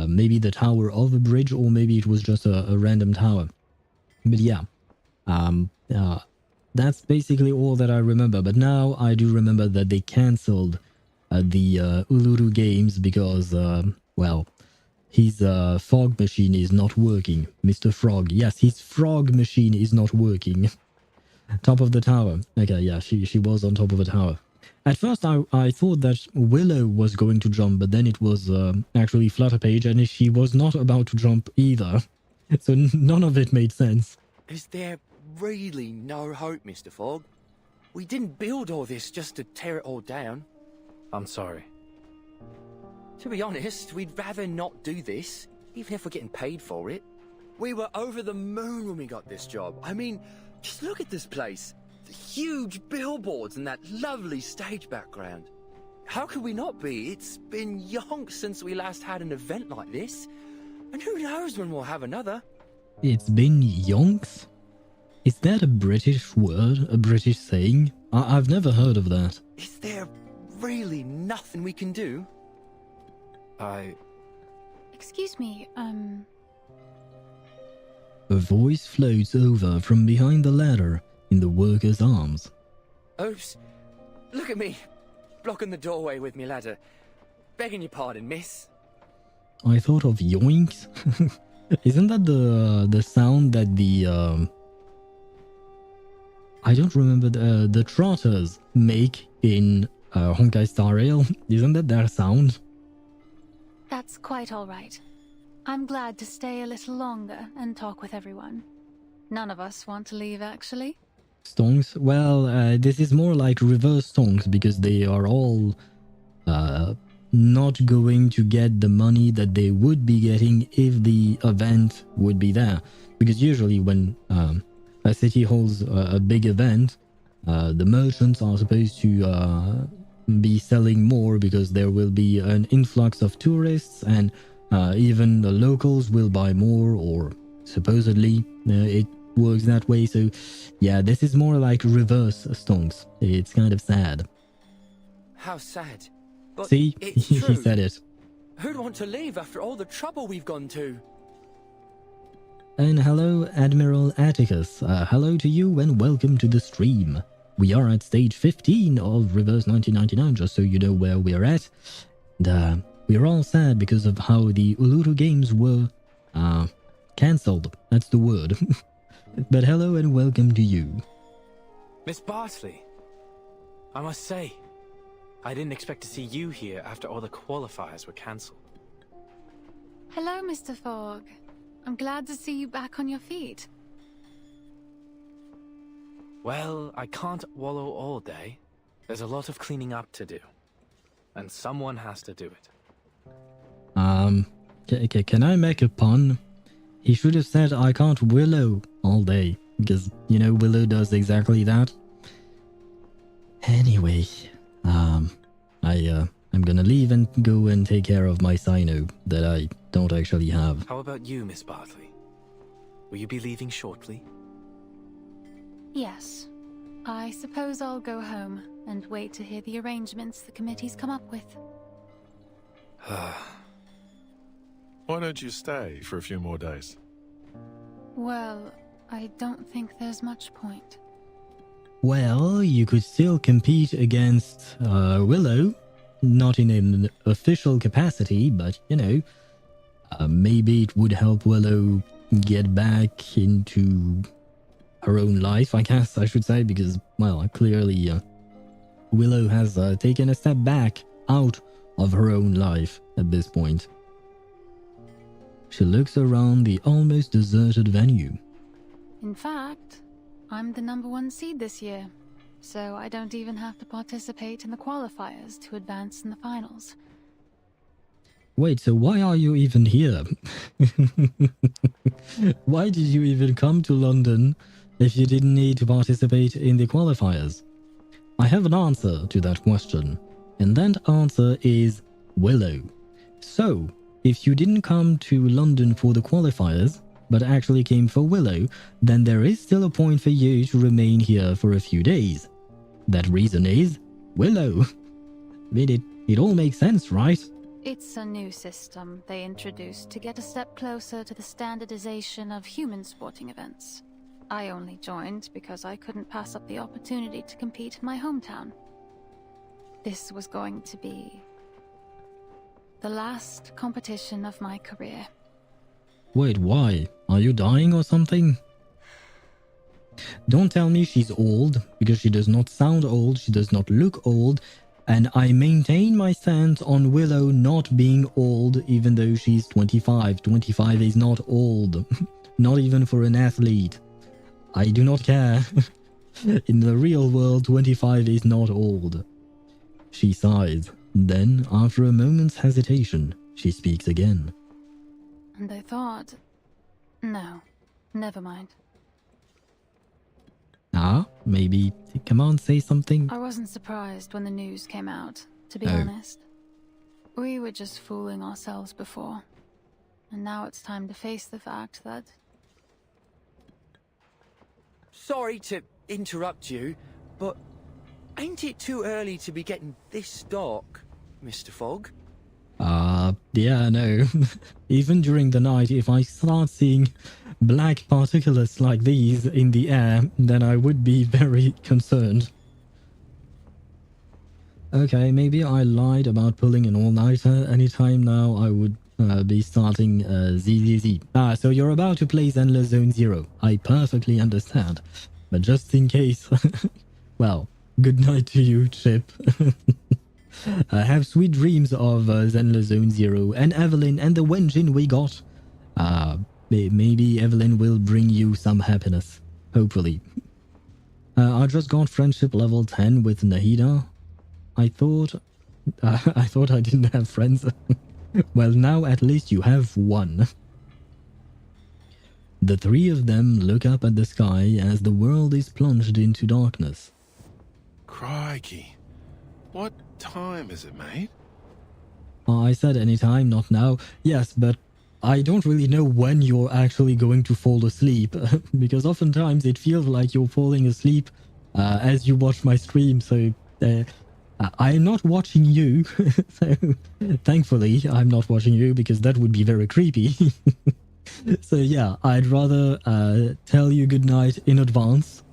Maybe the tower of a bridge, or maybe it was just a random tower. But yeah, that's basically all that I remember. But now I do remember that they cancelled the Uluru games because, well, his fog machine is not working. Mr. Frog. Yes, his frog machine is not working. Top of the tower. Okay, yeah, she was on top of a tower. At first, I thought that Willow was going to jump, but then it was actually Flutterpage, and she was not about to jump either. So none of it made sense. Is there really no hope, Mr. Fogg? We didn't build all this just to tear it all down. I'm sorry. To be honest, we'd rather not do this, even if we're getting paid for it. We were over the moon when we got this job. I mean, just look at this place. The huge billboards and that lovely stage background. How could we not be? It's been yonks since we last had an event like this. And who knows when we'll have another. It's been yonks? Is that a British word? A British saying? I've never heard of that. Is there really nothing we can do? Excuse me, A voice floats over from behind the ladder in the worker's arms. Oops. Look at me, blocking the doorway with me ladder. Begging your pardon, miss. I thought of yoinks. Isn't that the sound that the I don't remember the trotters make in Honkai Star Rail? Isn't that their sound? that's quite all right. I'm glad to stay a little longer and talk with everyone. None of us want to leave, actually. Stonks? Well, this is more like reverse stonks because they are all not going to get the money that they would be getting if the event would be there. Because usually when a city holds a big event, the merchants are supposed to be selling more because there will be an influx of tourists, and even the locals will buy more, or supposedly it works that way. So yeah, this is more like reverse stonks. It's kind of sad. How sad. But see, it's he true. said it. Who'd want to leave after all the trouble we've gone to? And hello, Admiral Atticus. Hello to you and welcome to the stream. We are at stage 15 of Reverse 1999, just so you know where we're at. And we're all sad because of how the Uluru games were cancelled. That's the word. But hello and welcome to you. Miss Bartley, I must say, I didn't expect to see you here after all the qualifiers were cancelled. Hello, Mr. Fogg. I'm glad to see you back on your feet. Well, I can't wallow all day. There's a lot of cleaning up to do. And someone has to do it. Can I make a pun? He should have said I can't willow all day, because, you know, Willow does exactly that. Anyway, I'm gonna leave and go and take care of my Sino that I don't actually have. How about you, Miss Bartley? Will you be leaving shortly? Yes. I suppose I'll go home and wait to hear the arrangements the committee's come up with. Why don't you stay for a few more days? Well, I don't think there's much point. Well, you could still compete against Willow, not in an official capacity, but, you know, maybe it would help Willow get back into her own life, I guess I should say, because, well, clearly Willow has taken a step back out of her own life at this point. She looks around the almost deserted venue. In fact, I'm the #1 seed this year, so I don't even have to participate in the qualifiers to advance in the finals. Wait, so why are you even here? Why did you even come to London if you didn't need to participate in the qualifiers? I have an answer to that question, and that answer is Willow. So, if you didn't come to London for the qualifiers, but actually came for Willow, then there is still a point for you to remain here for a few days. That reason is Willow. I mean, it all makes sense, right? It's a new system they introduced to get a step closer to the standardization of human sporting events. I only joined because I couldn't pass up the opportunity to compete in my hometown. This was going to be the last competition of my career. Wait, why? Are you dying or something? Don't tell me she's old, because she does not sound old, she does not look old, and I maintain my stance on Willow not being old even though she's 25. 25 is not old. Not even for an athlete. I do not care. In the real world, 25 is not old. She sighs. Then, after a moment's hesitation, she speaks again. And I thought... No, never mind. Maybe, come on, say something. I wasn't surprised when the news came out, to be honest. We were just fooling ourselves before. And now it's time to face the fact that... Sorry to interrupt you, but ain't it too early to be getting this dark, Mr. Fogg? Yeah, no. Even during the night, if I start seeing black particulates like these in the air, then I would be very concerned. Okay, maybe I lied about pulling an all-nighter. Anytime now, I would be starting ZZZ. So you're about to play Zenless Zone Zero. I perfectly understand. But just in case... well, good night to you, Chip. Have sweet dreams of Zenless Zone Zero and Evelyn and the wenjin we got. Maybe Evelyn will bring you some happiness. Hopefully. I just got friendship level 10 with Nahida. I thought I thought I didn't have friends. Well, now at least you have one. The three of them look up at the sky as the world is plunged into darkness. Crikey. What time is it, mate? I said anytime, not now. Yes, but I don't really know when you're actually going to fall asleep, because oftentimes it feels like you're falling asleep as you watch my stream, so I'm not watching you. So thankfully, I'm not watching you, because that would be very creepy. So yeah, I'd rather tell you good night in advance,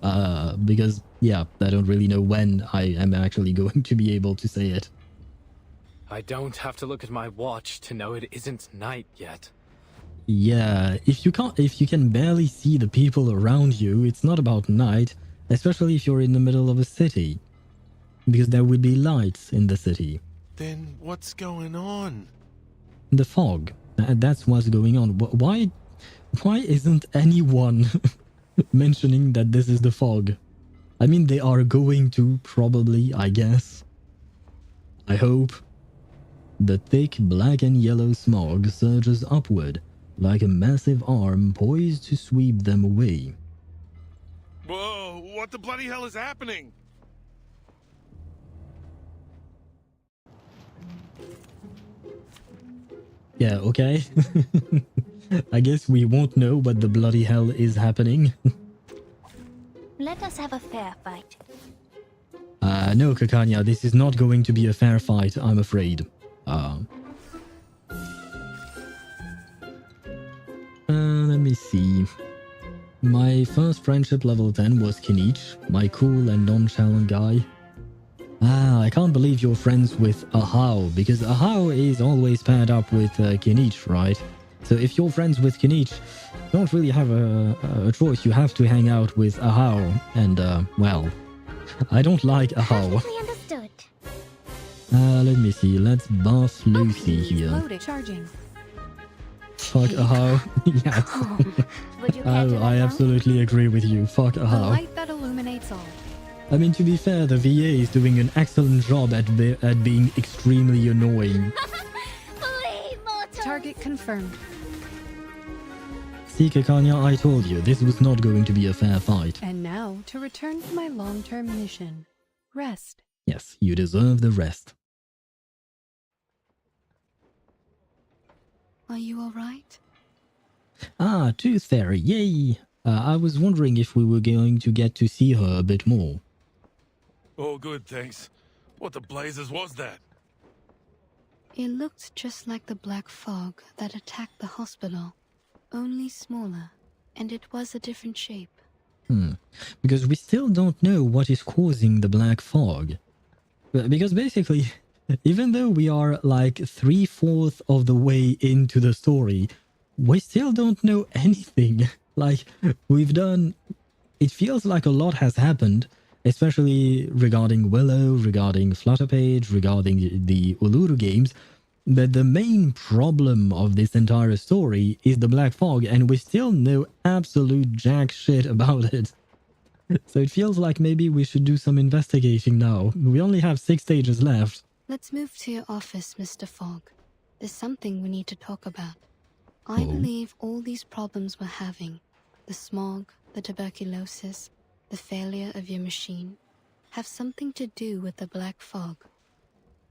because yeah, I don't really know when I am actually going to be able to say it. I don't have to look at my watch to know it isn't night yet. Yeah, if you can barely see the people around you, it's not about night, especially if you're in the middle of a city, because there will be lights in the city. Then what's going on? The fog. That's what's going on. Why isn't anyone mentioning that this is the fog? I mean, they are going to, probably, I guess. I hope. The thick black and yellow smog surges upward, like a massive arm poised to sweep them away. Whoa, what the bloody hell is happening? Yeah, okay. I guess we won't know what the bloody hell is happening. Let us have a fair fight. No, Kakanya, this is not going to be a fair fight, I'm afraid. Let me see. My first friendship level 10 was Kinich, my cool and nonchalant guy. I can't believe you're friends with Ahau, because Ahau is always paired up with Kinich, right? So if you're friends with Kinich, you don't really have a choice. You have to hang out with Ahau, and, well, I don't like Ahau. Perfectly understood. Let me see. Let's buff Lucy here. Loading. Charging. Fuck Ahau. Yes. Would you care to I let absolutely agree with you. Fuck The Ahau. light that illuminates all. I mean, to be fair, the VA is doing an excellent job at being extremely annoying. Flee, mortal! Target confirmed. See, Kakanya, I told you, this was not going to be a fair fight. And now, to return to my long-term mission. Rest. Yes, you deserve the rest. Are you alright? Ah, Tooth Fairy, yay! I was wondering if we were going to get to see her a bit more. All good, thanks. What the blazes was that? It looked just like the black fog that attacked the hospital, only smaller, and it was a different shape. Because we still don't know what is causing the black fog. Because basically, even though we are like 3/4 of the way into the story, we still don't know anything. Like, we've done... It feels like a lot has happened, especially regarding Willow, regarding Flutterpage, regarding the Uluru games, but the main problem of this entire story is the Black Fog, and we still know absolute jack shit about it. So it feels like maybe we should do some investigating now. We only have 6 stages left. Let's move to your office, Mr. Fogg. There's something we need to talk about. I believe all these problems we're having, the smog, the tuberculosis, the failure of your machine, have something to do with the Black Fog.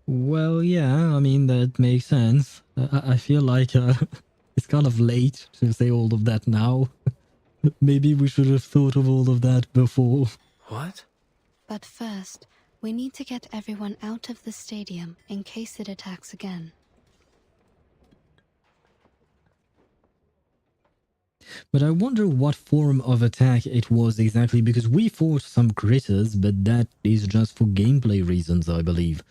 Well, yeah, I mean, that makes sense. I feel like it's kind of late to say all of that now. Maybe we should have thought of all of that before. What? But first, we need to get everyone out of the stadium in case it attacks again. But I wonder what form of attack it was exactly, because we fought some critters, but that is just for gameplay reasons, I believe.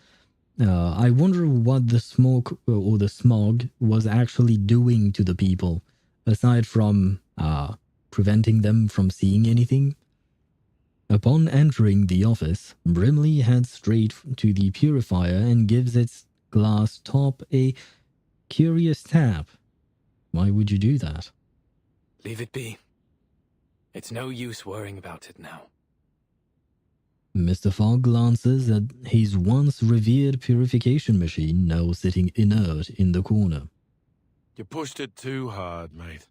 I wonder what the smoke or the smog was actually doing to the people, aside from preventing them from seeing anything. Upon entering the office, Brimley heads straight to the purifier and gives its glass top a curious tap. Why would you do that? Leave it be. It's no use worrying about it now. Mr. Fogg glances at his once revered purification machine now sitting inert in the corner. You pushed it too hard, mate.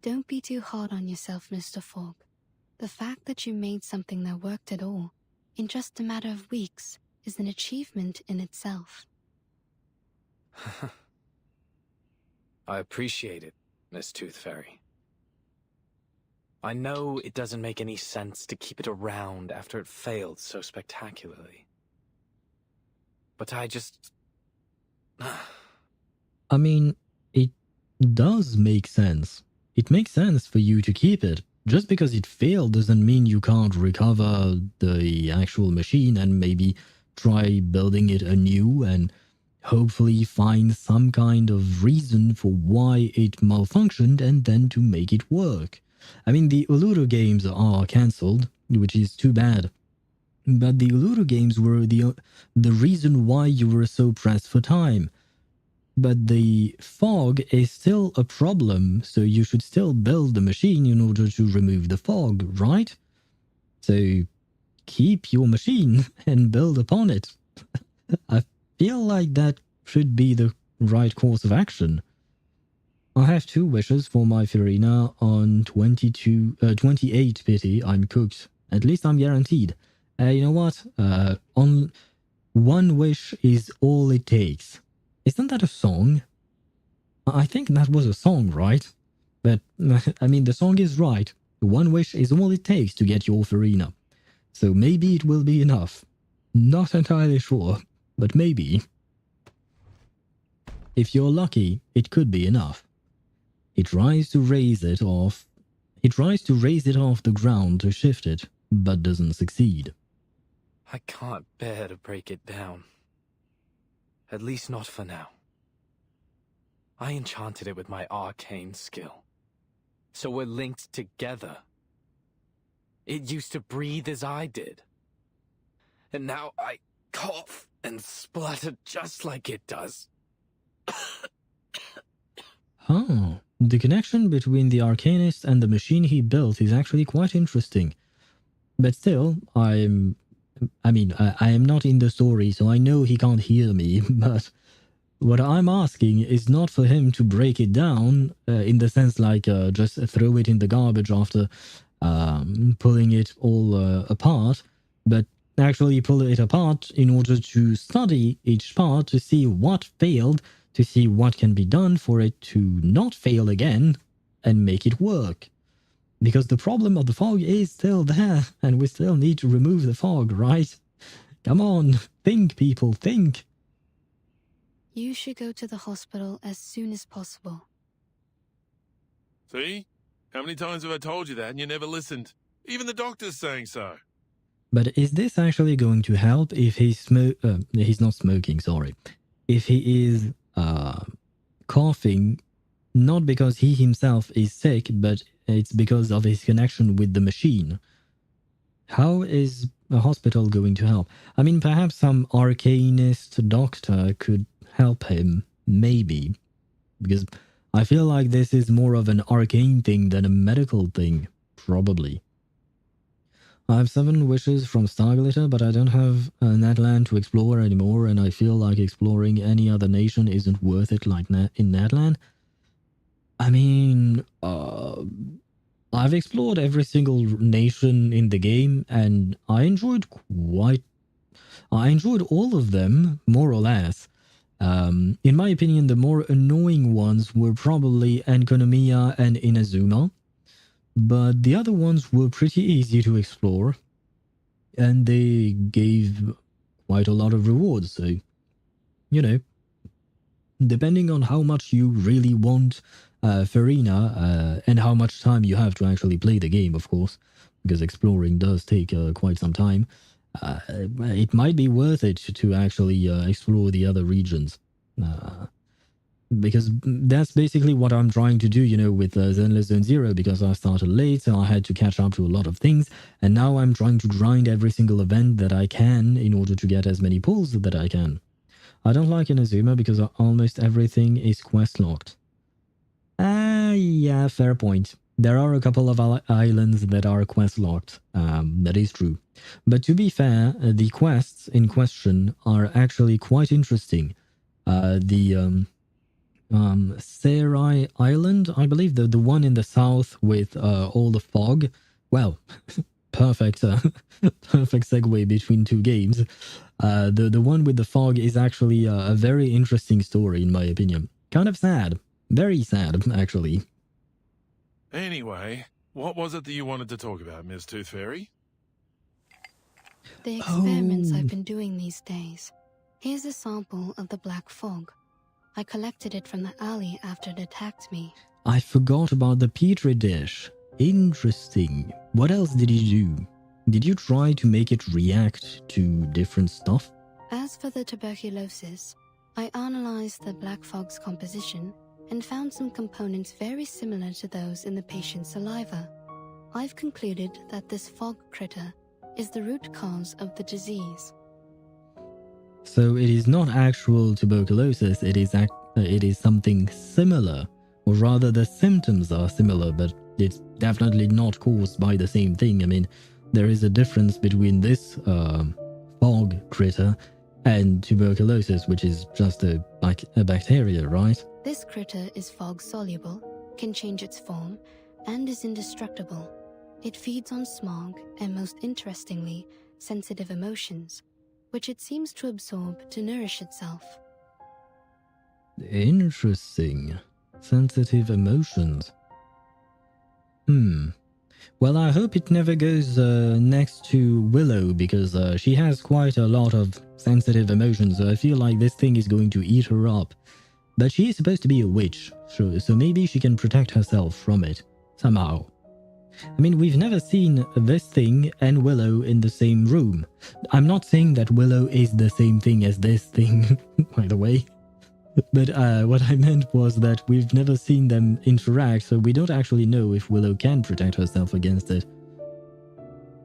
Don't be too hard on yourself, Mr. Fogg. The fact that you made something that worked at all, in just a matter of weeks, is an achievement in itself. I appreciate it, Miss Tooth Fairy. I know it doesn't make any sense to keep it around after it failed so spectacularly. But I just... I mean, it does make sense. It makes sense for you to keep it. Just because it failed doesn't mean you can't recover the actual machine and maybe try building it anew and hopefully find some kind of reason for why it malfunctioned and then to make it work. I mean, the Uluru games are cancelled, which is too bad. But the Uluru games were the reason why you were so pressed for time. But the fog is still a problem, so you should still build the machine in order to remove the fog, right? So keep your machine and build upon it. I feel like that should be the right course of action. I have 2 wishes for my Farina on 28 pity. I'm cooked. At least I'm guaranteed. You know what? On 1 wish is all it takes. Isn't that a song? I think that was a song, right? But, I mean, the song is right. 1 wish is all it takes to get your Farina. So maybe it will be enough. Not entirely sure, but maybe. If you're lucky, it could be enough. He tries to raise it off the ground to shift it, but doesn't succeed. I can't bear to break it down. At least not for now. I enchanted it with my arcane skill. So we're linked together. It used to breathe as I did. And now I cough and splutter just like it does. Huh. The connection between the arcanist and the machine he built is actually quite interesting. But still, I am not in the story, so I know he can't hear me, but what I'm asking is not for him to break it down, in the sense like just throw it in the garbage after pulling it all apart, but actually pull it apart in order to study each part to see what failed, to see what can be done for it to not fail again and make it work. Because the problem of the fog is still there, and we still need to remove the fog, right? Come on, think, people, think. You should go to the hospital as soon as possible. See? How many times have I told you that and you never listened? Even the doctor's saying so. But is this actually going to help if he's not smoking, sorry. If he is coughing, not because he himself is sick, but it's because of his connection with the machine. How is a hospital going to help? I mean, perhaps some arcanist doctor could help him, maybe. Because I feel like this is more of an arcane thing than a medical thing, probably. I have 7 wishes from Starglitter, but I don't have Natlan to explore anymore, and I feel like exploring any other nation isn't worth it like in Natlan. I mean, I've explored every single nation in the game, and I enjoyed all of them, more or less. In my opinion, the more annoying ones were probably Enkonomiya and Inazuma, but the other ones were pretty easy to explore, and they gave quite a lot of rewards, so, you know, depending on how much you really want Farina, and how much time you have to actually play the game, of course, because exploring does take quite some time, it might be worth it to actually explore the other regions. Because that's basically what I'm trying to do, you know, with Zenless Zone Zero, because I started late, so I had to catch up to a lot of things, and now I'm trying to grind every single event that I can in order to get as many pulls that I can. I don't like Inazuma because almost everything is quest locked. Yeah, fair point. there are a couple of islands that are quest locked. That is true. But to be fair, the quests in question are actually quite interesting. The Sarai Island, I believe, the one in the south with all the fog. Well, perfect perfect segue between two games. The one with the fog is actually a very interesting story, in my opinion. Kind of sad. Very sad, actually. Anyway, what was it that you wanted to talk about, Miss Tooth Fairy? The experiments I've been doing these days. Here's a sample of the black fog. I collected it from the alley after it attacked me. I forgot about the petri dish. Interesting. What else did you do? Did you try to make it react to different stuff? As for the tuberculosis, I analyzed the black fog's composition and found some components very similar to those in the patient's saliva. I've concluded that this fog critter is the root cause of the disease. So it is not actual tuberculosis, it is something similar. Or rather, the symptoms are similar, but it's definitely not caused by the same thing. I mean, there is a difference between this fog critter and tuberculosis, which is just a bacteria, right? This critter is fog-soluble, can change its form, and is indestructible. It feeds on smog and, most interestingly, sensitive emotions, which it seems to absorb to nourish itself. Interesting. Sensitive emotions. Well, I hope it never goes next to Willow, because she has quite a lot of sensitive emotions, so I feel like this thing is going to eat her up. But she is supposed to be a witch, so maybe she can protect herself from it, somehow. I mean, we've never seen this thing and Willow in the same room. I'm not saying that Willow is the same thing as this thing, by the way. But what I meant was that we've never seen them interact, so we don't actually know if Willow can protect herself against it.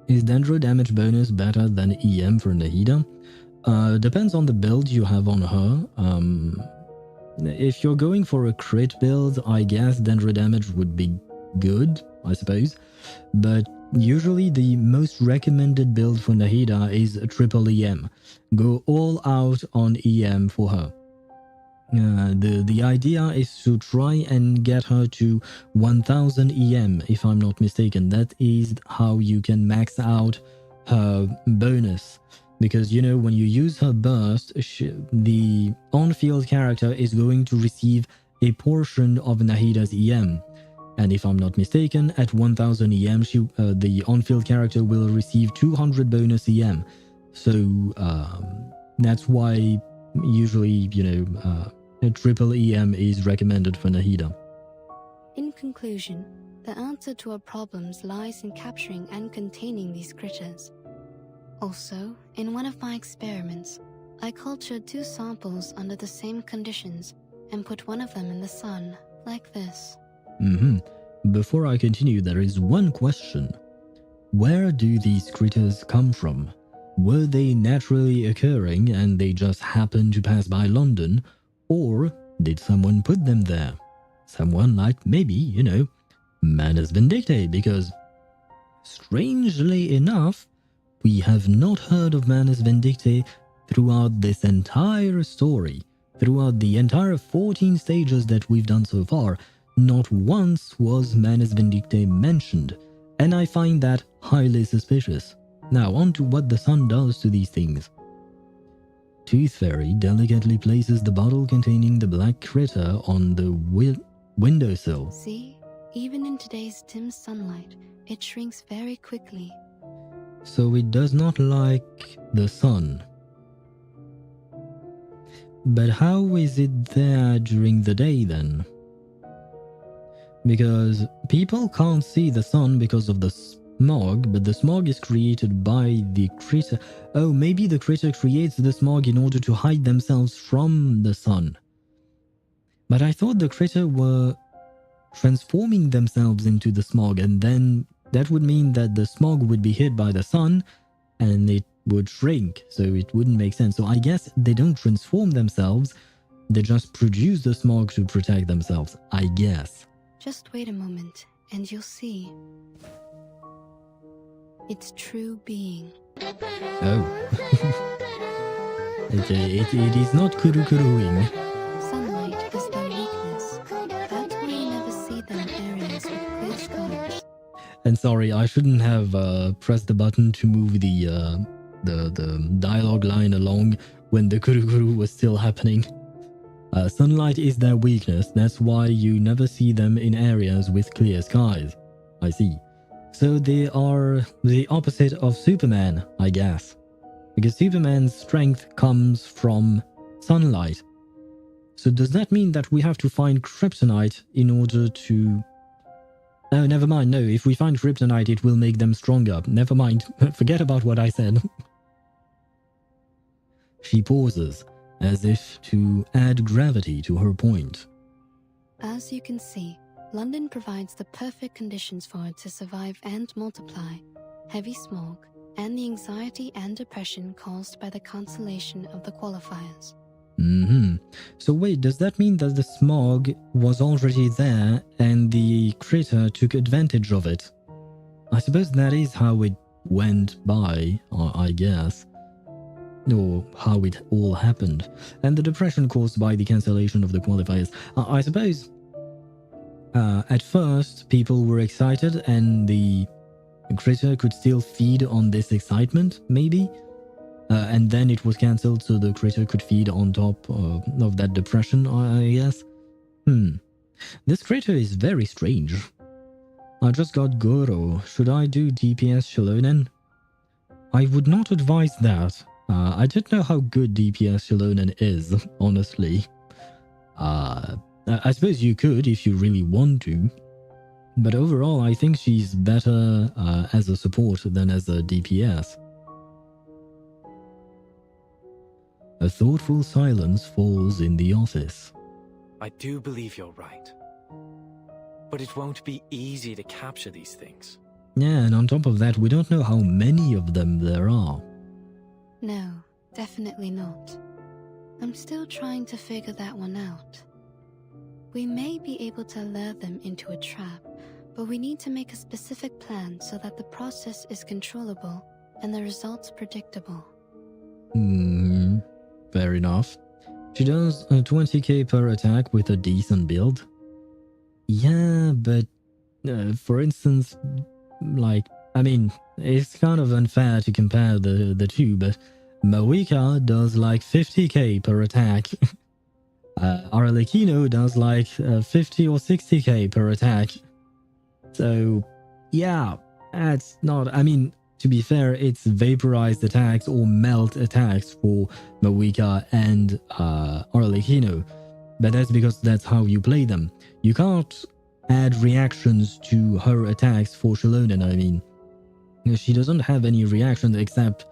Is Dendro damage bonus better than EM for Nahida? Depends on the build you have on her. If you're going for a crit build, I guess Dendro damage would be good, I suppose. But usually the most recommended build for Nahida is a triple EM. Go all out on EM for her. The idea is to try and get her to 1000 EM, if I'm not mistaken. That is how you can max out her bonus. Because, you know, when you use her burst, the on-field character is going to receive a portion of Nahida's EM. And if I'm not mistaken, at 1000 EM, the on-field character will receive 200 bonus EM. So that's why usually, you know, a triple EM is recommended for Nahida. In conclusion, the answer to our problems lies in capturing and containing these critters. Also, in one of my experiments, I cultured 2 samples under the same conditions and put one of them in the sun, like this. Before I continue, there is one question. Where do these critters come from? Were they naturally occurring and they just happened to pass by London? Or did someone put them there? Someone like maybe, you know, Manus Vindictae, because strangely enough, we have not heard of Manus Vindictae throughout this entire story. Throughout the entire 14 stages that we've done so far, not once was Manus Vindictae mentioned, and I find that highly suspicious. Now on to what the sun does to these things. Tooth Fairy delicately places the bottle containing the black critter on the windowsill. See, even in today's dim sunlight, it shrinks very quickly. So it does not like the sun. But how is it there during the day then? Because people can't see the sun because of the smog, but the smog is created by the critter. Oh, maybe the critter creates the smog in order to hide themselves from the sun. But I thought the critter were transforming themselves into the smog, and then that would mean that the smog would be hit by the sun and it would shrink, so it wouldn't make sense. So I guess they don't transform themselves, they just produce the smog to protect themselves, I guess. Just wait a moment, and you'll see its true being. Oh. Okay, it is not kuru-kuruing. Sunlight is their weakness. That's why you never see them in areas with clear skies. And sorry, I shouldn't have pressed the button to move the dialogue line along when the kuru-kuru was still happening. Sunlight is their weakness, that's why you never see them in areas with clear skies. I see. So they are the opposite of Superman, I guess. Because Superman's strength comes from sunlight. So does that mean that we have to find kryptonite in order to... Oh, never mind, no, if we find kryptonite it will make them stronger. Never mind, forget about what I said. She pauses, as if to add gravity to her point. As you can see, London provides the perfect conditions for it to survive and multiply. Heavy smog, and the anxiety and depression caused by the cancellation of the qualifiers. So wait, does that mean that the smog was already there and the critter took advantage of it? I suppose that is how it went by, I guess. Or how it all happened. And the depression caused by the cancellation of the qualifiers. I suppose at first people were excited and the critter could still feed on this excitement, maybe? And then it was cancelled so the critter could feed on top of that depression, I guess. This critter is very strange. I just got Goro. Should I do DPS Shilonen? I would not advise that. I don't know how good DPS Shilonen is, honestly. I suppose you could if you really want to. But overall, I think she's better as a support than as a DPS. A thoughtful silence falls in the office. I do believe you're right. But it won't be easy to capture these things. Yeah, and on top of that, we don't know how many of them there are. No, definitely not. I'm still trying to figure that one out. We may be able to lure them into a trap, but we need to make a specific plan so that the process is controllable and the results predictable. Fair enough. She does a 20k per attack with a decent build. Yeah, but for instance, like, I mean, it's kind of unfair to compare the two, but Moika does like 50k per attack. Arlecchino does like 50 or 60k per attack. So, yeah, that's not... I mean, to be fair, it's vaporized attacks or melt attacks for Moika and Arlecchino. But that's because that's how you play them. You can't add reactions to her attacks for Shilonen, I mean. She doesn't have any reactions except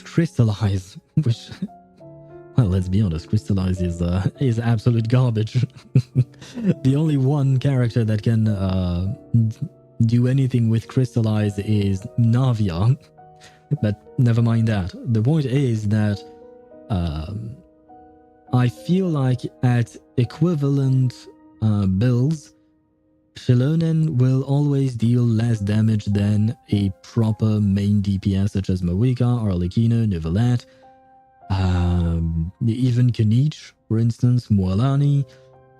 Crystallize, which... Well, let's be honest, Crystallize is absolute garbage. The only one character that can do anything with Crystallize is Navia. But never mind that. The point is that I feel like at equivalent builds, Shilonen will always deal less damage than a proper main DPS such as Moika, Arlecchino, Nivelette, even Kanich, for instance, Moalani.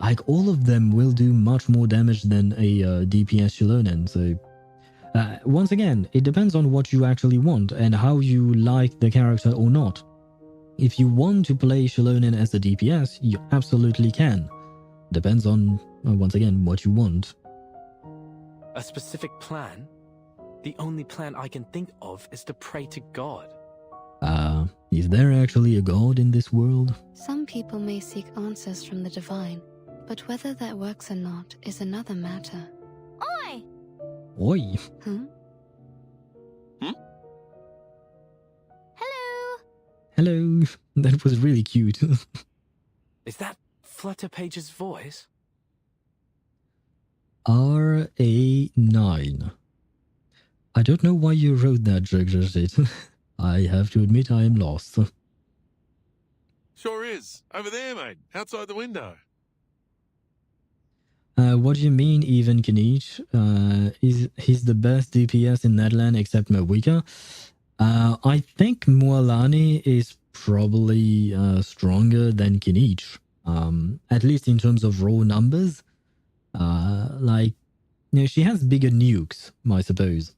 Like, all of them will do much more damage than a DPS Shilonen. So, once again, it depends on what you actually want and how you like the character or not. If you want to play Shilonen as a DPS, you absolutely can. Depends on, once again, what you want. A specific plan? The only plan I can think of is to pray to God. Is there actually a god in this world? Some people may seek answers from the divine, but whether that works or not is another matter. Oi! Oi! Hello! Hello! That was really cute. Is that Flutter Page's voice? RA9. I don't know why you wrote that, Jiggersit. I have to admit I am lost. Sure is. Over there, mate. Outside the window. What do you mean, even Kinich? He's the best DPS in Netland except Mawika. I think Mualani is probably stronger than Kinich. At least in terms of raw numbers. Like, you know, she has bigger nukes, I suppose.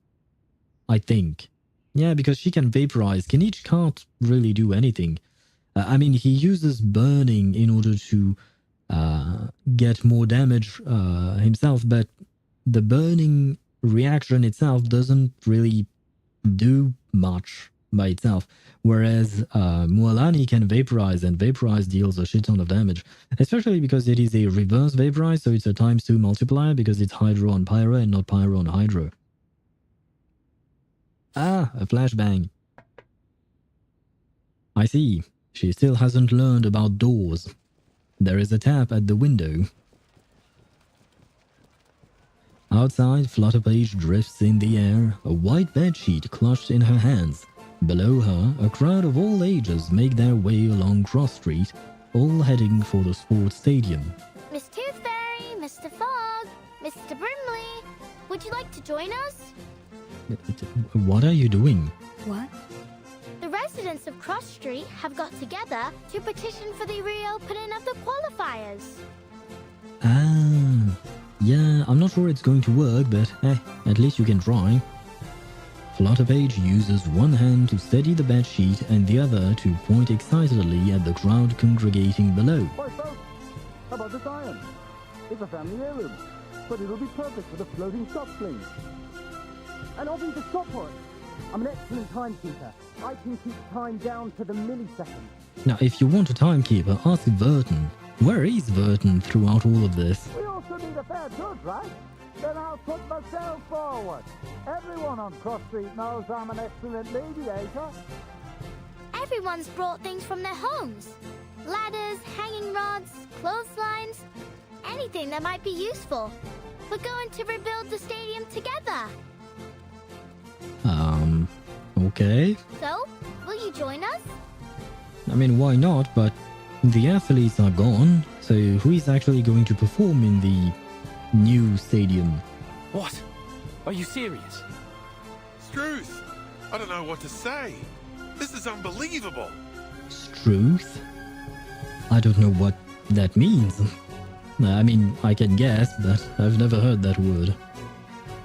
I think. Yeah, because she can vaporize. Kinich can't really do anything. I mean, he uses burning in order to get more damage himself, but the burning reaction itself doesn't really do much by itself. Whereas Mualani can vaporize, and vaporize deals a shit ton of damage, especially because it is a reverse vaporize, so it's a ×2 multiplier because it's hydro on pyro and not pyro on hydro. Ah, a flashbang. I see. She still hasn't learned about doors. There is a tap at the window. Outside, Flutterpage drifts in the air, a white bedsheet clutched in her hands. Below her, a crowd of all ages make their way along Cross Street, all heading for the sports stadium. Miss Tooth Fairy, Mr. Fogg, Mr. Brimley, would you like to join us? What are you doing? What? The residents of Cross Street have got together to petition for the reopening of the qualifiers. Ah, yeah, I'm not sure it's going to work, but at least you can try. Flutterpage uses one hand to steady the bedsheet and the other to point excitedly at the crowd congregating below. Why, folks, how about this iron? It's a family heirloom, but it'll be perfect for the floating shop sling. And I'll be the shop for it. I'm an excellent timekeeper. I can keep time down to the millisecond. Now, if you want a timekeeper, ask Vertin. Where is Vertin throughout all of this? We also need a fair judge, right? Then I'll put myself forward. Everyone on Cross Street knows I'm an excellent mediator. Everyone's brought things from their homes. Ladders, hanging rods, clotheslines, anything that might be useful. We're going to rebuild the stadium together. Okay. So, will you join us? I mean, why not? But the athletes are gone, so who is actually going to perform in the new stadium? What? Are you serious? Struth! I don't know what to say. This is unbelievable. Struth? I don't know what that means. I mean, I can guess, but I've never heard that word.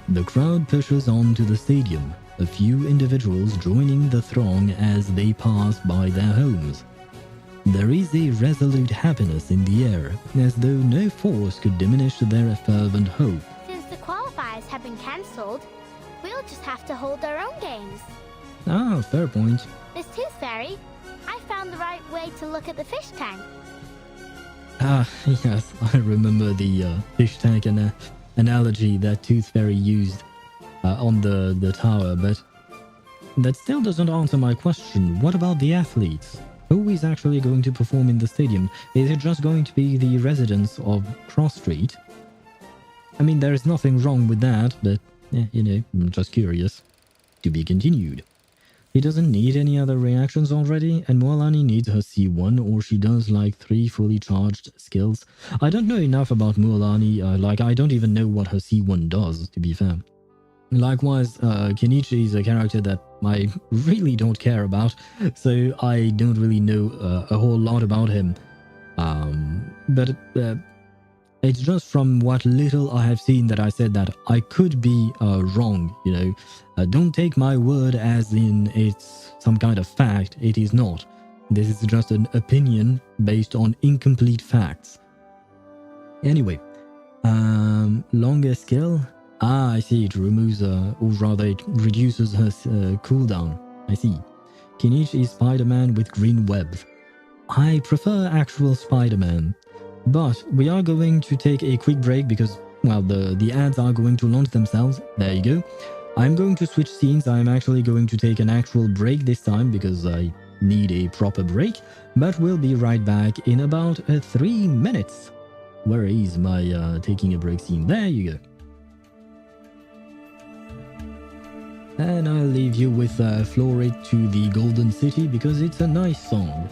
The crowd pushes on to the stadium, a few individuals joining the throng as they pass by their homes. There is a resolute happiness in the air, as though no force could diminish their fervent hope. Since the qualifiers have been cancelled, we'll just have to hold our own games. Ah, fair point. Miss Tooth Fairy, I found the right way to look at the fish tank. Ah, yes, I remember the fish tank analogy that Tooth Fairy used on the tower, but that still doesn't answer my question. What about the athletes? Who is actually going to perform in the stadium? Is it just going to be the residents of Cross Street? I mean, there is nothing wrong with that, but, you know, I'm just curious. To be continued. He doesn't need any other reactions already, and Mualani needs her C1, or she does like 3 fully charged skills. I don't know enough about Mualani, I don't even know what her C1 does, to be fair. Likewise, Kenichi is a character that I really don't care about, so I don't really know a whole lot about him. But it's just from what little I have seen that I said that I could be wrong, you know. Don't take my word as in it's some kind of fact. It is not. This is just an opinion based on incomplete facts. Anyway, longer skill. Ah, I see. It removes, or rather, it reduces her cooldown. I see. Kenichi is Spider-Man with green webs. I prefer actual Spider-Man. But we are going to take a quick break because, well, the ads are going to launch themselves. There you go. I'm going to switch scenes. I'm actually going to take an actual break this time because I need a proper break. But we'll be right back in about 3 minutes. Where is my taking a break scene? There you go. And I'll leave you with Florid to the Golden City because it's a nice song.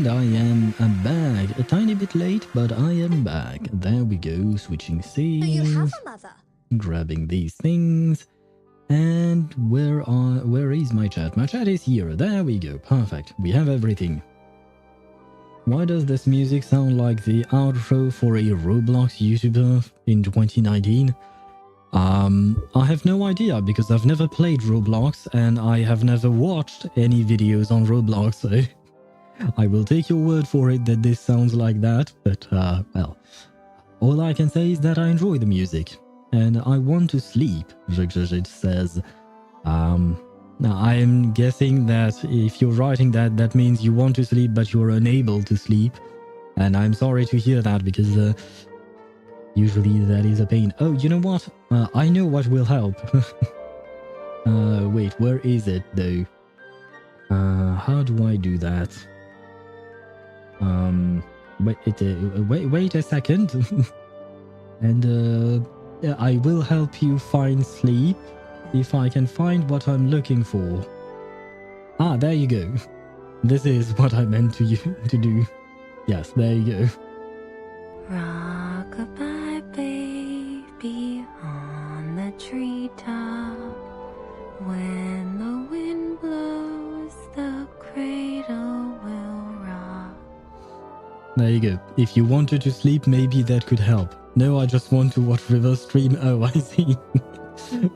And I am back. A tiny bit late, but I am back. There we go, switching scenes. You have a mother. Grabbing these things. And where is my chat? My chat is here. There we go. Perfect. We have everything. Why does this music sound like the outro for a Roblox YouTuber in 2019? I have no idea because I've never played Roblox and I have never watched any videos on Roblox, so I will take your word for it that this sounds like that, but well, all I can say is that I enjoy the music and I want to sleep, it says. Now I am guessing that if you're writing that, that means you want to sleep but you're unable to sleep, and I'm sorry to hear that because usually that is a pain. Oh, you know what? I know what will help. Wait, where is it though? How do I do that? Wait a second. And I will help you find sleep if I can find what I'm looking for. Ah, there you go. This is what I meant to do. Yes, there you go. Rock-a-bye, baby, on the treetop. When the wind blows, the cradle will rock. There you go. If you wanted to sleep, maybe that could help. No, I just want to watch River Stream. Oh, I see.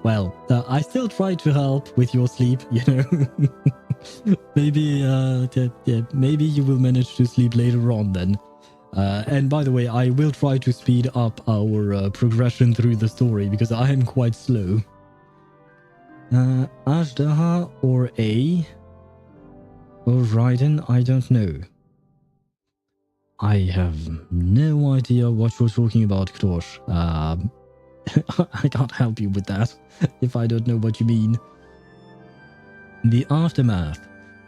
Well, I still try to help with your sleep, you know. Maybe, maybe you will manage to sleep later on then. And by the way, I will try to speed up our progression through the story because I am quite slow. Ashdaha or A? Or Raiden? I don't know. I have no idea what you're talking about, Ktosh. I can't help you with that, if I don't know what you mean. The aftermath.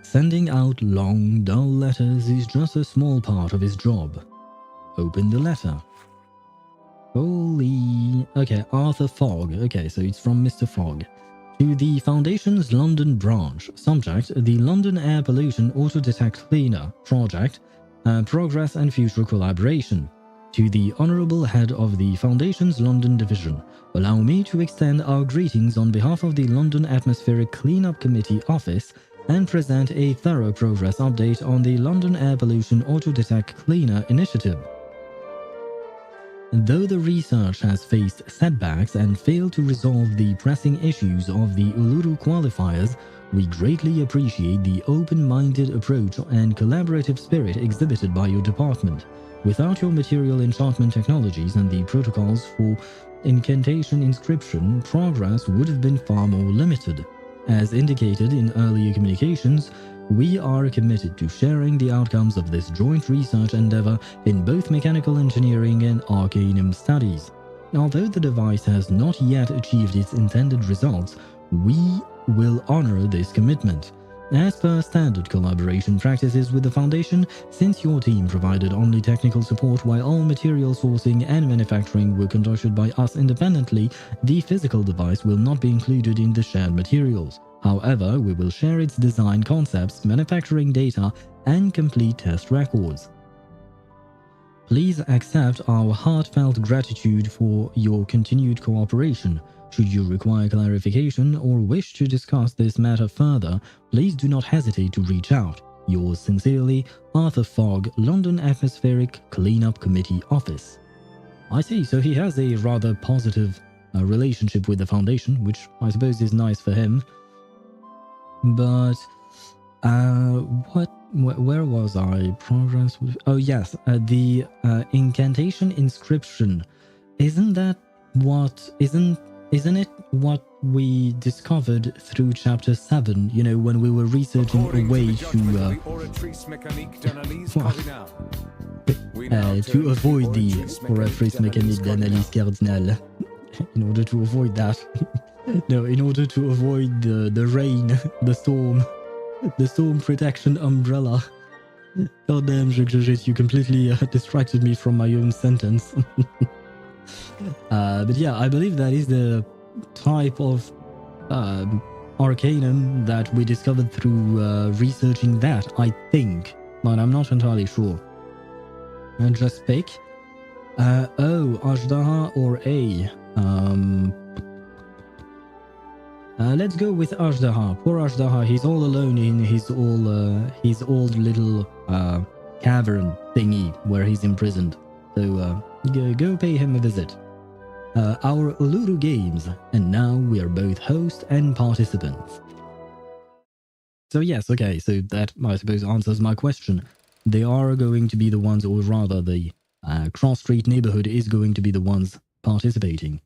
Sending out long, dull letters is just a small part of his job. Open the letter. Holy... Okay, Arthur Fogg. Okay, so it's from Mr. Fogg. To the Foundation's London branch. Subject, the London Air Pollution Auto-Detect Cleaner. Project, Progress and Future Collaboration. To the Honourable Head of the Foundation's London Division, allow me to extend our greetings on behalf of the London Atmospheric Cleanup Committee Office and present a thorough progress update on the London Air Pollution Auto-Detect Cleaner initiative. Though the research has faced setbacks and failed to resolve the pressing issues of the Uluru qualifiers, we greatly appreciate the open-minded approach and collaborative spirit exhibited by your department. Without your material enchantment technologies and the protocols for incantation inscription, progress would have been far more limited. As indicated in earlier communications, we are committed to sharing the outcomes of this joint research endeavor in both mechanical engineering and arcanum studies. Although the device has not yet achieved its intended results, we will honor this commitment. As per standard collaboration practices with the Foundation, since your team provided only technical support while all material sourcing and manufacturing were conducted by us independently, the physical device will not be included in the shared materials. However, we will share its design concepts, manufacturing data, and complete test records. Please accept our heartfelt gratitude for your continued cooperation. Should you require clarification or wish to discuss this matter further, please do not hesitate to reach out. Yours sincerely, Arthur Fogg, London Atmospheric Cleanup Committee Office. I see, so he has a rather positive relationship with the Foundation, which I suppose is nice for him. But, where was I? Progress? Oh yes, the incantation inscription. Isn't it what we discovered through chapter 7, you know, when we were researching a way to avoid the oratrice mécanique d'analyse cardinale. In order to avoid that. No, in order to avoid the rain, the storm protection umbrella. God damn, you completely distracted me from my own sentence. But yeah, I believe that is the type of arcanum that we discovered through researching that, I think. but I'm not entirely sure. And just pick. Ashdaha or A. Let's go with Ashdaha. Poor Ashdaha, he's all alone in his old little cavern thingy where he's imprisoned. So go pay him a visit. Our Uluru Games, and now we are both host and participants. So yes, okay, so that I suppose answers my question. They are going to be the ones, or rather the Cross Street neighborhood is going to be the ones participating.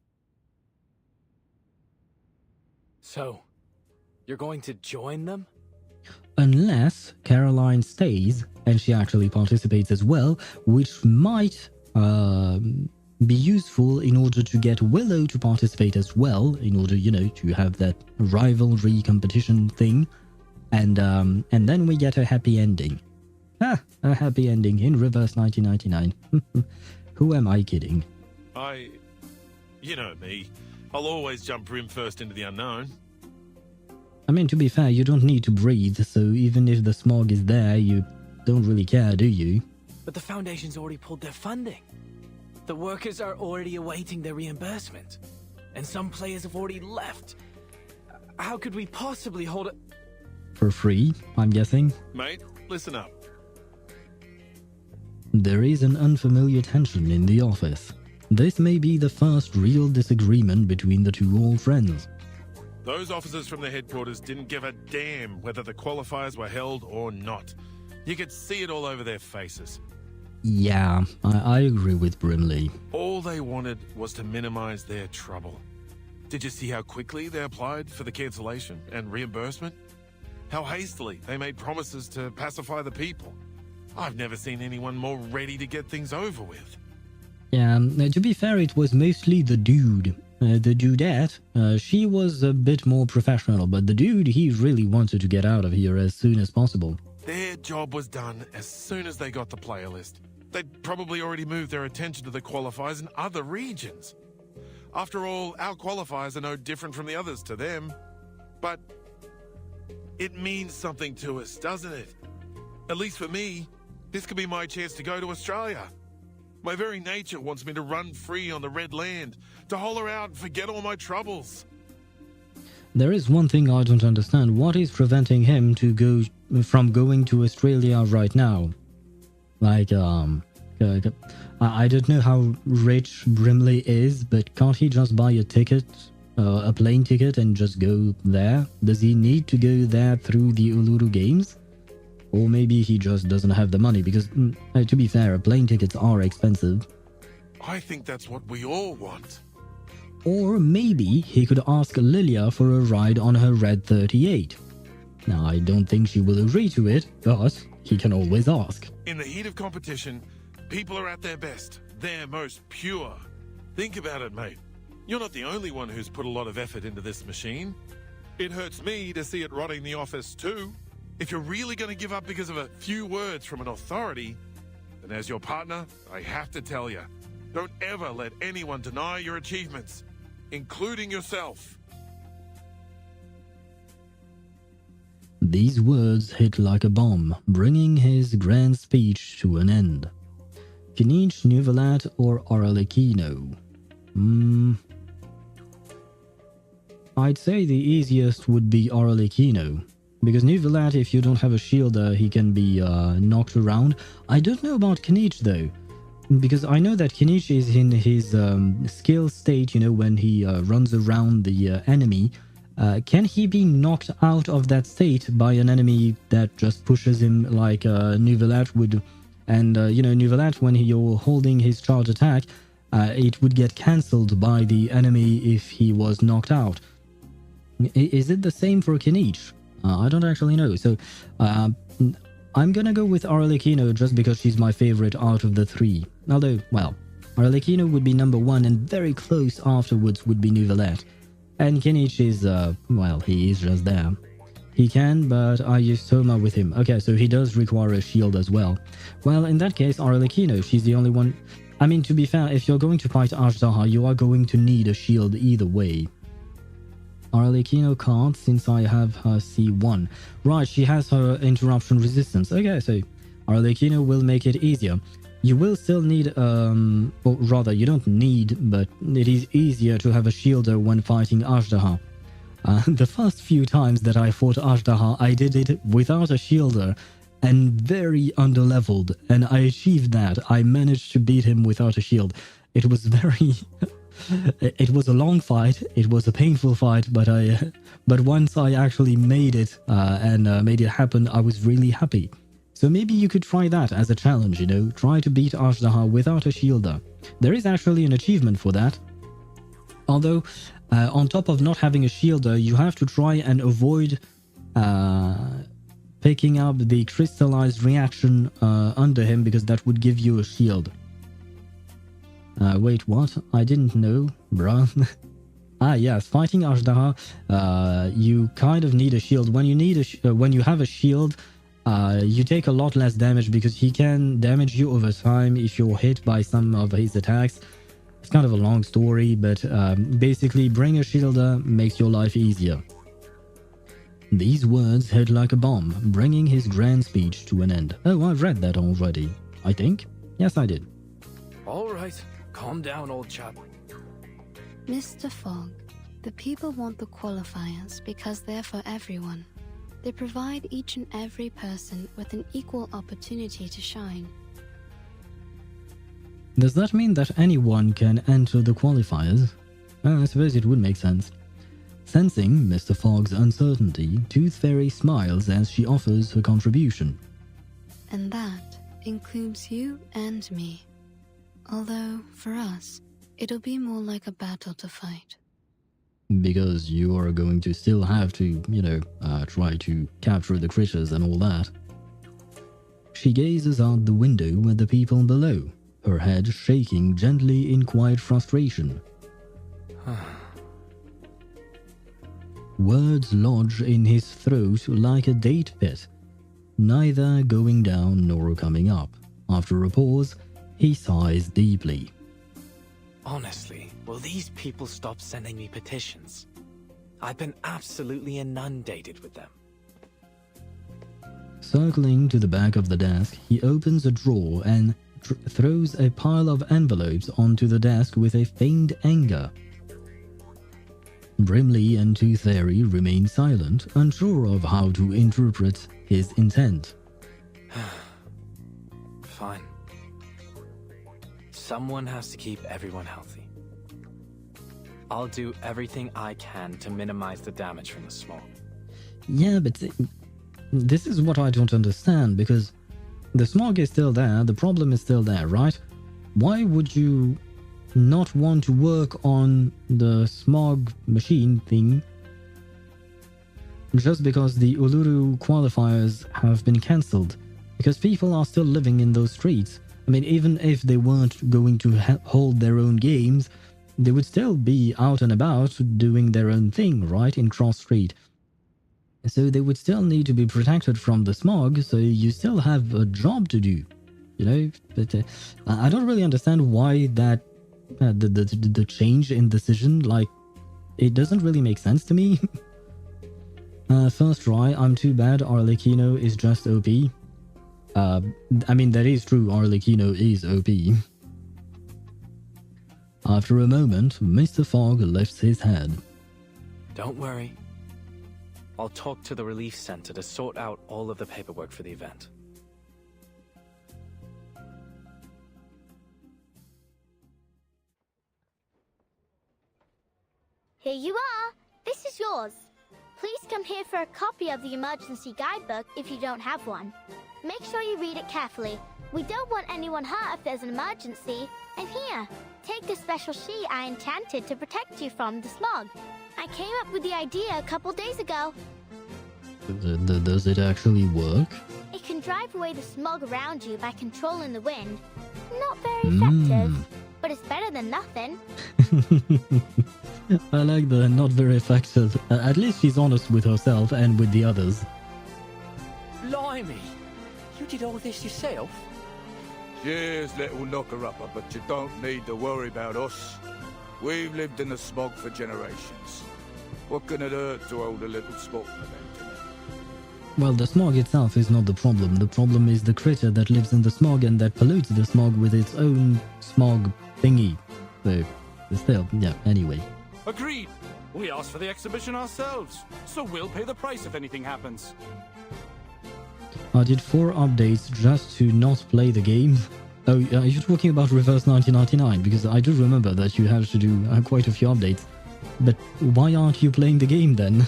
So, you're going to join them? Unless Caroline stays and she actually participates as well, which might be useful in order to get Willow to participate as well, in order, you know, to have that rivalry competition thing, and then we get a happy ending. A happy ending in reverse 1999. Who am I kidding? You know me. I'll always jump brim first into the unknown. I mean, to be fair, you don't need to breathe, so even if the smog is there, you don't really care, do you? But the Foundation's already pulled their funding. The workers are already awaiting their reimbursement. And some players have already left. How could we possibly hold it? For free, I'm guessing? Mate, listen up. There is an unfamiliar tension in the office. This may be the first real disagreement between the two old friends. Those officers from the headquarters didn't give a damn whether the qualifiers were held or not. You could see it all over their faces. Yeah, I agree with Brimley. All they wanted was to minimize their trouble. Did you see how quickly they applied for the cancellation and reimbursement? How hastily they made promises to pacify the people. I've never seen anyone more ready to get things over with. Yeah, to be fair, it was mostly the dude. The dudette, she was a bit more professional, but the dude, he really wanted to get out of here as soon as possible. Their job was done as soon as they got the player list. They'd probably already moved their attention to the qualifiers in other regions. After all, our qualifiers are no different from the others to them. But it means something to us, doesn't it? At least for me, this could be my chance to go to Australia. My very nature wants me to run free on the Red Land, to holler out and forget all my troubles. There is one thing I don't understand. What is preventing him from going to Australia right now? Like, I don't know how rich Brimley is, but can't he just buy a ticket, a plane ticket, and just go there? Does he need to go there through the Uluru Games? Or maybe he just doesn't have the money, because, to be fair, plane tickets are expensive. I think that's what we all want. Or maybe he could ask Lilia for a ride on her Red 38. Now, I don't think she will agree to it, but he can always ask. In the heat of competition, people are at their best, their most pure. Think about it, mate. You're not the only one who's put a lot of effort into this machine. It hurts me to see it rotting the office too. If you're really going to give up because of a few words from an authority, then as your partner, I have to tell you, don't ever let anyone deny your achievements, including yourself. These words hit like a bomb, bringing his grand speech to an end. Kinich, Nuvelat, or Arlecchino? I'd say the easiest would be Arlecchino. Because Nuvelat, if you don't have a shielder, he can be knocked around. I don't know about Kinich though. Because I know that Kinich is in his skill state, you know, when he runs around the enemy. Can he be knocked out of that state by an enemy that just pushes him like Nuvelat would? And, you know, Nuvelat, when you're holding his charge attack, it would get cancelled by the enemy if he was knocked out. Is it the same for Kinich? I don't actually know. So, I'm gonna go with Arlecchino just because she's my favorite out of the three. Although, well, Arlecchino would be number one, and very close afterwards would be Nuvelat. And Kinich is, well, he is just there. He can, but I used Toma with him. Okay, so he does require a shield as well. Well, in that case, Arlecchino, she's the only one. I mean, to be fair, if you're going to fight Ashdaha, you are going to need a shield either way. Arlecchino can't, since I have her C1. Right, she has her interruption resistance. Okay, so Arlecchino will make it easier. You will still need, or rather, you don't need, but it is easier to have a shielder when fighting Ashdaha. The first few times that I fought Ashdaha, I did it without a shielder and very underleveled, and I achieved that. I managed to beat him without a shield. It was very... it was a long fight, it was a painful fight, but once I actually made it and made it happen, I was really happy. So maybe you could try that as a challenge, you know, try to beat Ashdaha without a shielder. There is actually an achievement for that. Although, on top of not having a shielder, you have to try and avoid picking up the crystallized reaction under him, because that would give you a shield. Wait, what? I didn't know, bruh. Yes, fighting Ashdaha, you kind of need a shield. When you have a shield, you take a lot less damage because he can damage you over time if you're hit by some of his attacks. It's kind of a long story, but basically bring a shielder makes your life easier. These words hit like a bomb, bringing his grand speech to an end. Oh, I've read that already, I think. Yes, I did. All right, calm down, old chap. Mr. Fogg, the people want the qualifiers because they're for everyone. They provide each and every person with an equal opportunity to shine. Does that mean that anyone can enter the qualifiers? I suppose it would make sense. Sensing Mr. Fogg's uncertainty, Tooth Fairy smiles as she offers her contribution. And that includes you and me. Although, for us, it'll be more like a battle to fight. Because you are going to still have to, try to capture the critters and all that. She gazes out the window at the people below, her head shaking gently in quiet frustration. Words lodge in his throat like a date pit, neither going down nor coming up. After a pause, he sighs deeply. Honestly, will these people stop sending me petitions? I've been absolutely inundated with them. Circling to the back of the desk, he opens a drawer and throws a pile of envelopes onto the desk with a feigned anger. Brimley and Tooth Fairy remain silent, unsure of how to interpret his intent. Fine. Someone has to keep everyone healthy. I'll do everything I can to minimize the damage from the smog. Yeah, but this is what I don't understand, because the smog is still there, the problem is still there, right? Why would you not want to work on the smog machine thing just because the Uluru qualifiers have been cancelled? Because people are still living in those streets. I mean, even if they weren't going to hold their own games, they would still be out and about doing their own thing, right, in Cross Street. So they would still need to be protected from the smog, so you still have a job to do, you know? But I don't really understand why that, the change in decision, like, it doesn't really make sense to me. First try, I'm too bad, Arlecchino is just OP. I mean, that is true, Arlecchino is OP. After a moment, Mr. Fogg lifts his head. Don't worry. I'll talk to the relief center to sort out all of the paperwork for the event. Here you are. This is yours. Please come here for a copy of the emergency guidebook if you don't have one. Make sure you read it carefully. We don't want anyone hurt if there's an emergency. And here, take the special sheet I enchanted to protect you from the smog. I came up with the idea a couple days ago. Does it actually work? It can drive away the smog around you by controlling the wind. Not very effective, but it's better than nothing. I like the not very effective. At least she's honest with herself and with the others. Blimey! You did all this yourself? Cheers, little knocker-upper, but you don't need to worry about us. We've lived in the smog for generations. What can it hurt to hold a little sporting event in it? Well, the smog itself is not the problem. The problem is the critter that lives in the smog and that pollutes the smog with its own smog thingy. So, still, yeah, anyway. Agreed. We asked for the exhibition ourselves, so we'll pay the price if anything happens. I did 4 updates just to not play the game. Oh, are you talking about Reverse 1999? Because I do remember that you had to do quite a few updates. But why aren't you playing the game then?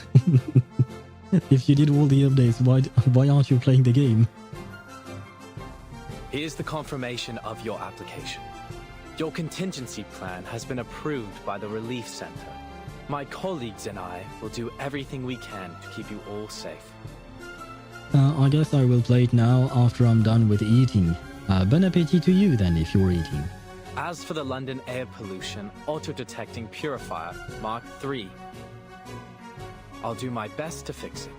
If you did all the updates, why aren't you playing the game? Here's the confirmation of your application. Your contingency plan has been approved by the Relief Center. My colleagues and I will do everything we can to keep you all safe. I guess I will play it now after I'm done with eating. Bon appetit to you then, if you're eating. As for the London air pollution auto-detecting purifier Mark III, I'll do my best to fix it.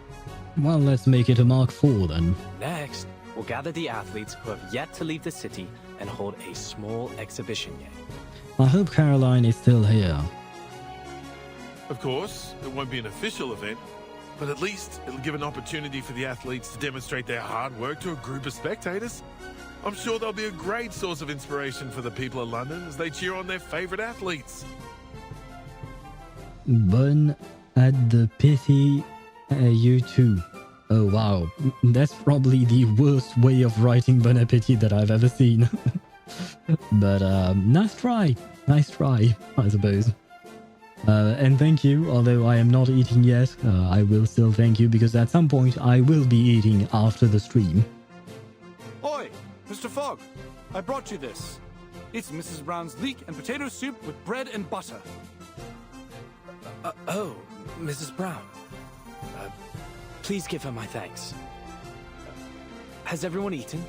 Well, let's make it a Mark IV then. Next, we'll gather the athletes who have yet to leave the city and hold a small exhibition game. I hope Caroline is still here. Of course, it won't be an official event, but at least it'll give an opportunity for the athletes to demonstrate their hard work to a group of spectators. I'm sure they'll be a great source of inspiration for the people of London as they cheer on their favourite athletes. Bon at the pithy you too. Oh wow, that's probably the worst way of writing Bon appetit that I've ever seen. But nice try, I suppose. And thank you, although I am not eating yet, I will still thank you because at some point I will be eating after the stream. Oi, Mr. Fogg, I brought you this. It's Mrs. Brown's leek and potato soup with bread and butter. Oh, Mrs. Brown. Please give her my thanks. Has everyone eaten?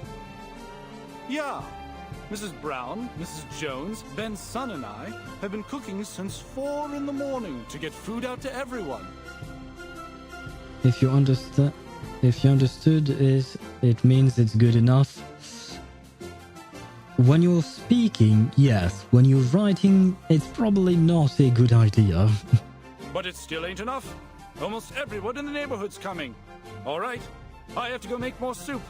Yeah. Mrs. Brown, Mrs. Jones, Ben's son and I have been cooking since 4 in the morning to get food out to everyone. If you understood it means it's good enough. When you're speaking, yes. When you're writing, it's probably not a good idea. But it still ain't enough. Almost everyone in the neighborhood's coming. All right, I have to go make more soup.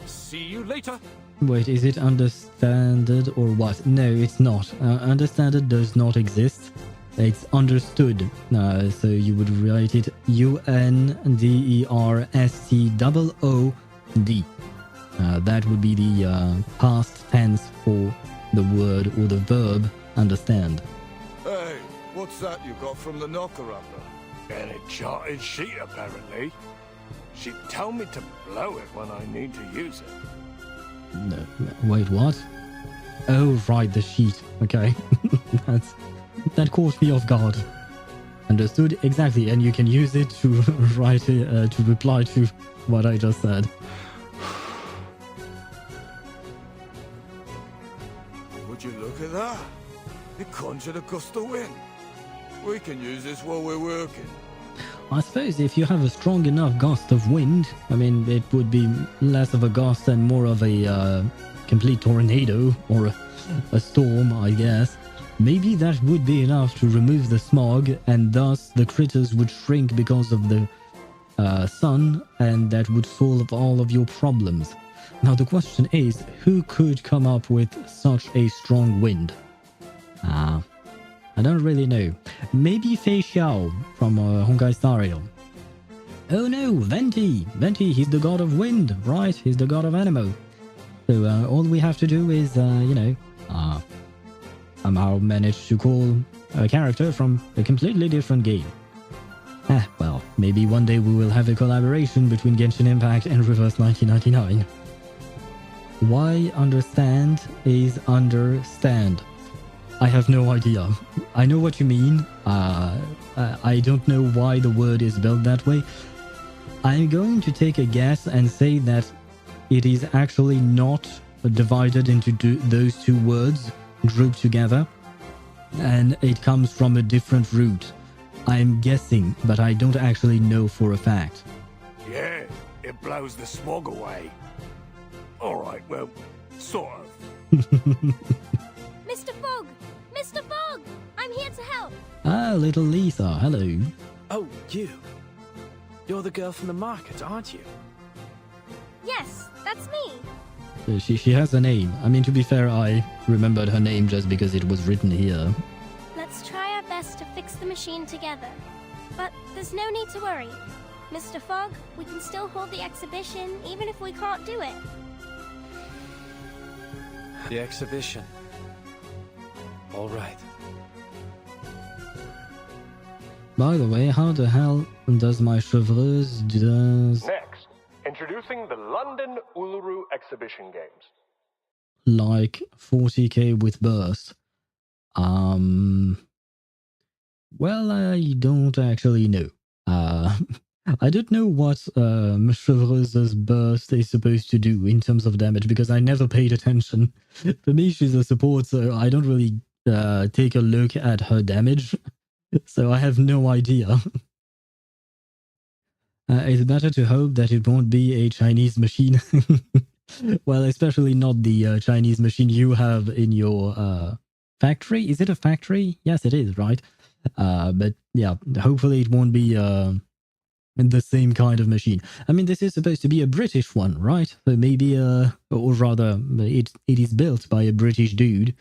See you later. Wait, is it understanded or what? No, it's not. Understanded does not exist. It's understood. So you would write it UNDERSTOOD. That would be the past tense for the word or the verb understand. Hey, what's that you got from the knocker-upper? An enchanted sheet, apparently. She'd tell me to blow it when I need to use it. No, wait, what? Oh, right, the sheet. Okay. That caught me off guard. Understood, exactly, and you can use it to write to reply to what I just said. Would you look at that? It conjured a gust of wind. We can use this while we're working. I suppose if you have a strong enough gust of wind, I mean, it would be less of a gust and more of a complete tornado or a storm, I guess. Maybe that would be enough to remove the smog, and thus the critters would shrink because of the sun, and that would solve all of your problems. Now the question is, who could come up with such a strong wind? I don't really know. Maybe Fei Xiao from Honkai Star Rail. Oh no, Venti! Venti, he's the god of wind, right? He's the god of Anemo. So all we have to do is, somehow manage to call a character from a completely different game. Well, maybe one day we will have a collaboration between Genshin Impact and Reverse 1999. Why understand is understand? I have no idea. I know what you mean. I don't know why the word is spelled that way. I'm going to take a guess and say that it is actually not divided into those two words grouped together, and it comes from a different root. I'm guessing, but I don't actually know for a fact. Yeah, it blows the smog away. Alright, well, sort of. Mr. Fogg! Mr. Fogg! I'm here to help! Ah, little Lisa, hello. Oh, you. You're the girl from the market, aren't you? Yes, that's me. She has a name. I mean, to be fair, I remembered her name just because it was written here. Let's try our best to fix the machine together. But there's no need to worry. Mr. Fogg, we can still hold the exhibition even if we can't do it. The exhibition. All right. By the way, how the hell does my chevreuse does... Next, introducing the London Uluru Exhibition Games. Like 40k with burst. Well, I don't actually know. I don't know what Chevreuse's burst is supposed to do in terms of damage because I never paid attention. For me, she's a support, so I don't really take a look at her damage. So I have no idea. It's better to hope that it won't be a Chinese machine. Well, especially not the Chinese machine you have in your factory. Is it a factory? Yes, it is, right? But yeah, hopefully it won't be the same kind of machine. I mean, this is supposed to be a British one, right? So maybe, or rather, it is built by a British dude.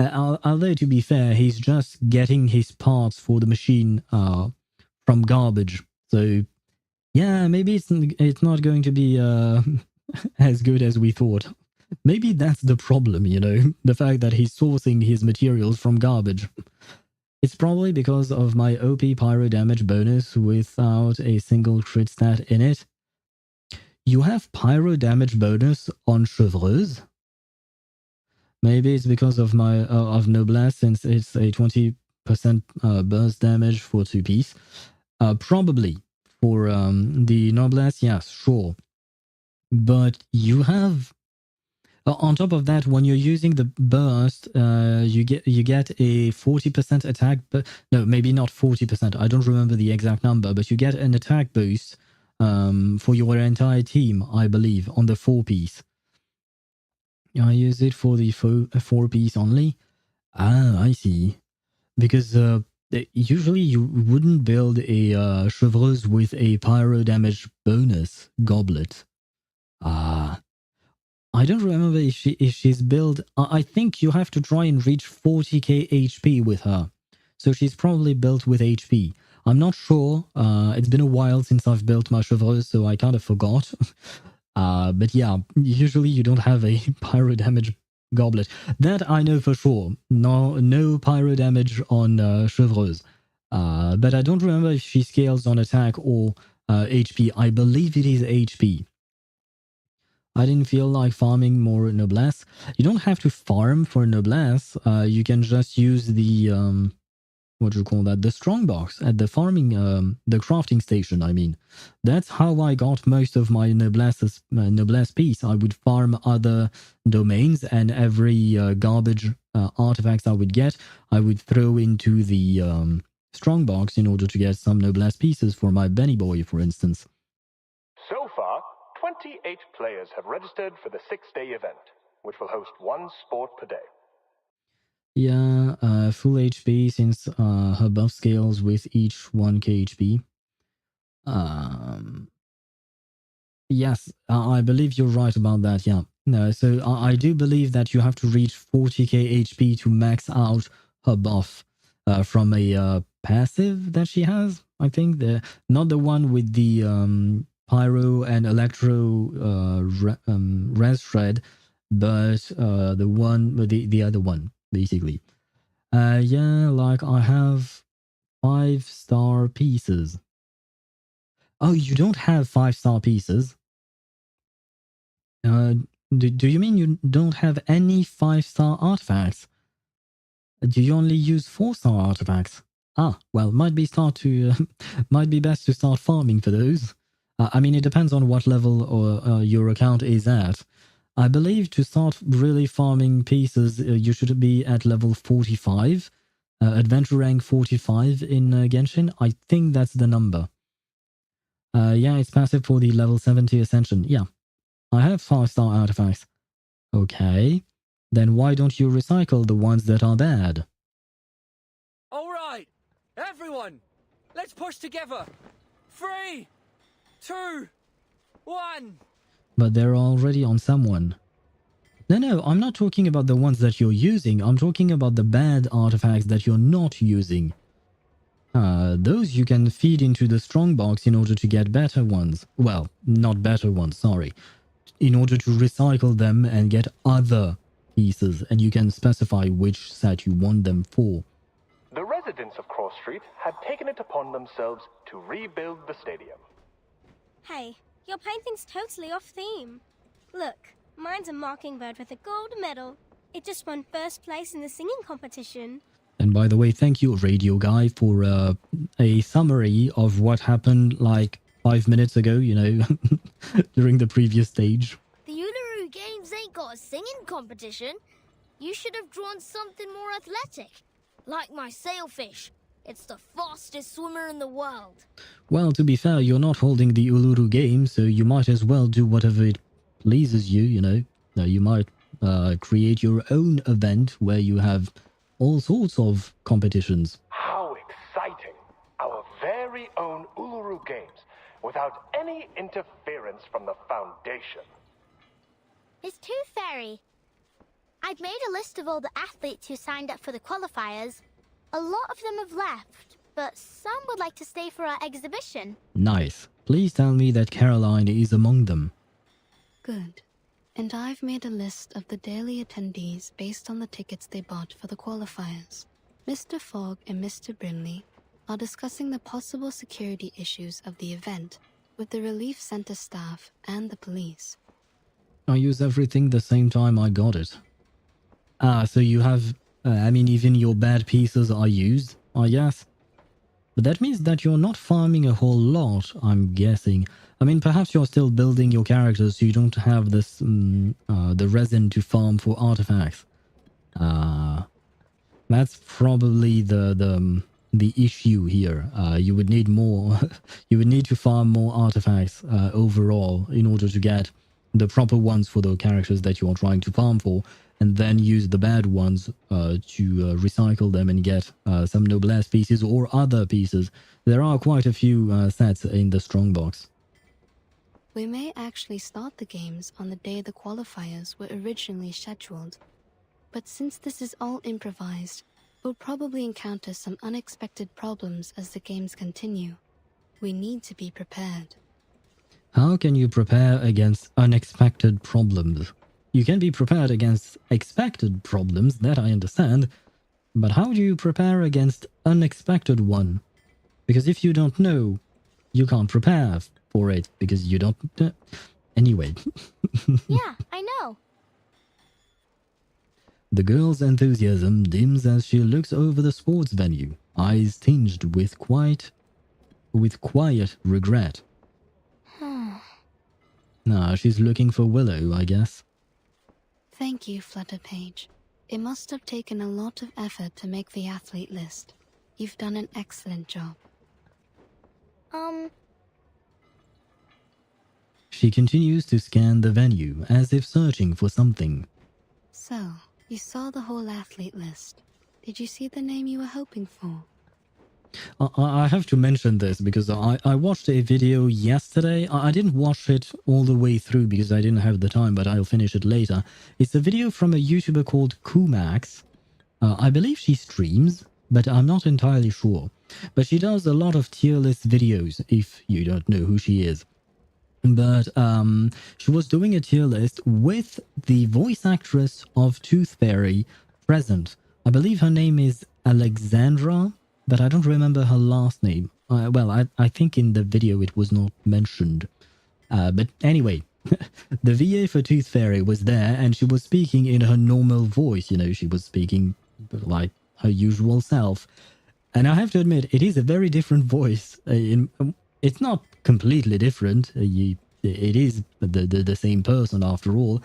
Although, to be fair, he's just getting his parts for the machine from garbage. So, yeah, maybe it's not going to be as good as we thought. Maybe that's the problem, you know? The fact that he's sourcing his materials from garbage. It's probably because of my OP pyro damage bonus without a single crit stat in it. You have pyro damage bonus on Chevreuse? Maybe it's because of my of Noblesse, since it's a 20% burst damage for 2-piece. Probably. For the Noblesse, yes, sure. But you have... on top of that, when you're using the burst, you get a 40% attack... no, maybe not 40%. I don't remember the exact number, but you get an attack boost for your entire team, I believe, on the 4-piece. I use it for the 4-piece only. Ah, I see. Because usually you wouldn't build a Chevreuse with a pyro damage bonus goblet. Ah. I don't remember if she's built... I think you have to try and reach 40k HP with her. So she's probably built with HP. I'm not sure. It's been a while since I've built my Chevreuse, so I kind of forgot. But yeah, usually you don't have a pyro damage goblet. That I know for sure. No pyro damage on Chevreuse. But I don't remember if she scales on attack or HP. I believe it is HP. I didn't feel like farming more Noblesse. You don't have to farm for Noblesse. You can just use the... what do you call that? The strongbox at the farming... the crafting station, I mean. That's how I got most of my Noblesse piece. I would farm other domains, and every garbage artifacts I would get, I would throw into the strongbox in order to get some Noblesse pieces for my Benny Boy, for instance. So far, 28 players have registered for the 6-day event, which will host one sport per day. Yeah, full HP since her buff scales with each 1k HP. Yes, I believe you're right about that, yeah. No, so I do believe that you have to reach 40k HP to max out her buff from a passive that she has, I think. Not the one with the Pyro and Electro Res Shred, but the one, the other one, basically. Yeah, like I have 5-star pieces. Oh, you don't have 5-star pieces? Do you mean you don't have any 5-star artifacts? Do you only use 4-star artifacts? Ah, well, might be best to start farming for those. I mean, it depends on what level or your account is at. I believe to start really farming pieces, you should be at level 45. Adventure rank 45 in Genshin. I think that's the number. Yeah, it's passive for the level 70 Ascension. Yeah, I have 5-star artifacts. Okay, then why don't you recycle the ones that are bad? All right, everyone, let's push together. 3, 2, 1. but they're already on someone. No, I'm not talking about the ones that you're using. I'm talking about the bad artifacts that you're not using. Those you can feed into the strongbox in order to get better ones. Well, not better ones, sorry. In order to recycle them and get other pieces, and you can specify which set you want them for. The residents of Cross Street had taken it upon themselves to rebuild the stadium. Hey, your painting's totally off theme. Look, mine's a mockingbird with a gold medal. It just won first place in the singing competition. And by the way, thank you, Radio Guy, for a summary of what happened like 5 minutes ago, you know, during the previous stage. The Uluru Games ain't got a singing competition. You should have drawn something more athletic. Like my sailfish. It's the fastest swimmer in the world. Well, to be fair, you're not holding the Uluru Games, so you might as well do whatever it pleases you, you know. You might create your own event where you have all sorts of competitions. How exciting! Our very own Uluru Games, without any interference from the Foundation. It's Tooth Fairy. I've made a list of all the athletes who signed up for the qualifiers. A lot of them have left, but some would like to stay for our exhibition. Nice. Please tell me that Caroline is among them. Good. And I've made a list of the daily attendees based on the tickets they bought for the qualifiers. Mr. Fogg and Mr. Brinley are discussing the possible security issues of the event with the Relief Center staff and the police. I use everything the same time I got it. So you have... I mean, even your bad pieces are used, I guess. But that means that you're not farming a whole lot, I'm guessing. I mean, perhaps you're still building your characters so you don't have this, the resin to farm for artifacts. That's probably the issue here. You would need more, you would need to farm more artifacts overall in order to get the proper ones for the characters that you are trying to farm for, and then use the bad ones to recycle them and get some noblesse pieces or other pieces. There are quite a few sets in the strongbox. We may actually start the games on the day the qualifiers were originally scheduled. But since this is all improvised, we'll probably encounter some unexpected problems as the games continue. We need to be prepared. How can you prepare against unexpected problems? You can be prepared against expected problems, that I understand, but how do you prepare against unexpected one? Because if you don't know, you can't prepare for it, because you don't... Anyway. Yeah, I know. The girl's enthusiasm dims as she looks over the sports venue, eyes tinged with quiet regret. She's looking for Willow, I guess. Thank you, Flutterpage. It must have taken a lot of effort to make the athlete list. You've done an excellent job. She continues to scan the venue, as if searching for something. So, you saw the whole athlete list. Did you see the name you were hoping for? I have to mention this because I watched a video yesterday. I didn't watch it all the way through because I didn't have the time, but I'll finish it later. It's a video from a YouTuber called Kumax. I believe she streams, but I'm not entirely sure. But she does a lot of tier list videos, if you don't know who she is. But she was doing a tier list with the voice actress of Tooth Fairy present. I believe her name is Alexandra, but I don't remember her last name. I think in the video it was not mentioned. But anyway, the VA for Tooth Fairy was there, and she was speaking in her normal voice. You know, she was speaking like her usual self. And I have to admit, it is a very different voice. It's not completely different. It is the same person after all.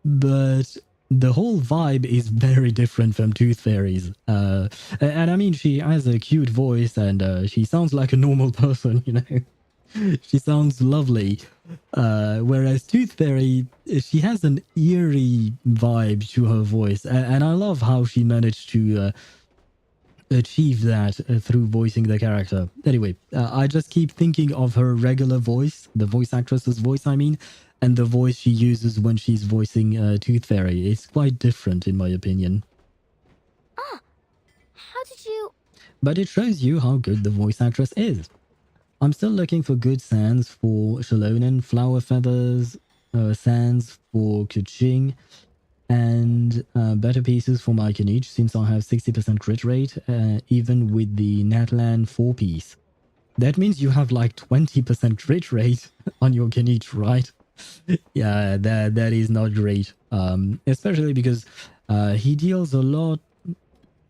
But the whole vibe is very different from Tooth Fairy's. And I mean, she has a cute voice and she sounds like a normal person, you know. She sounds lovely. Whereas Tooth Fairy, she has an eerie vibe to her voice. And I love how she managed to achieve that through voicing the character. Anyway, I just keep thinking of her regular voice, the voice actress's voice, I mean, and the voice she uses when she's voicing Tooth Fairy. It's quite different, in my opinion. Ah, how did you... But it shows you how good the voice actress is. I'm still looking for good sands for Shalonen, Flower Feathers, sands for Kuching, and better pieces for my Kenichi since I have 60% crit rate, even with the Natlan 4-piece. That means you have like 20% crit rate on your Kenichi, right? Yeah, that is not great. Especially because he deals a lot,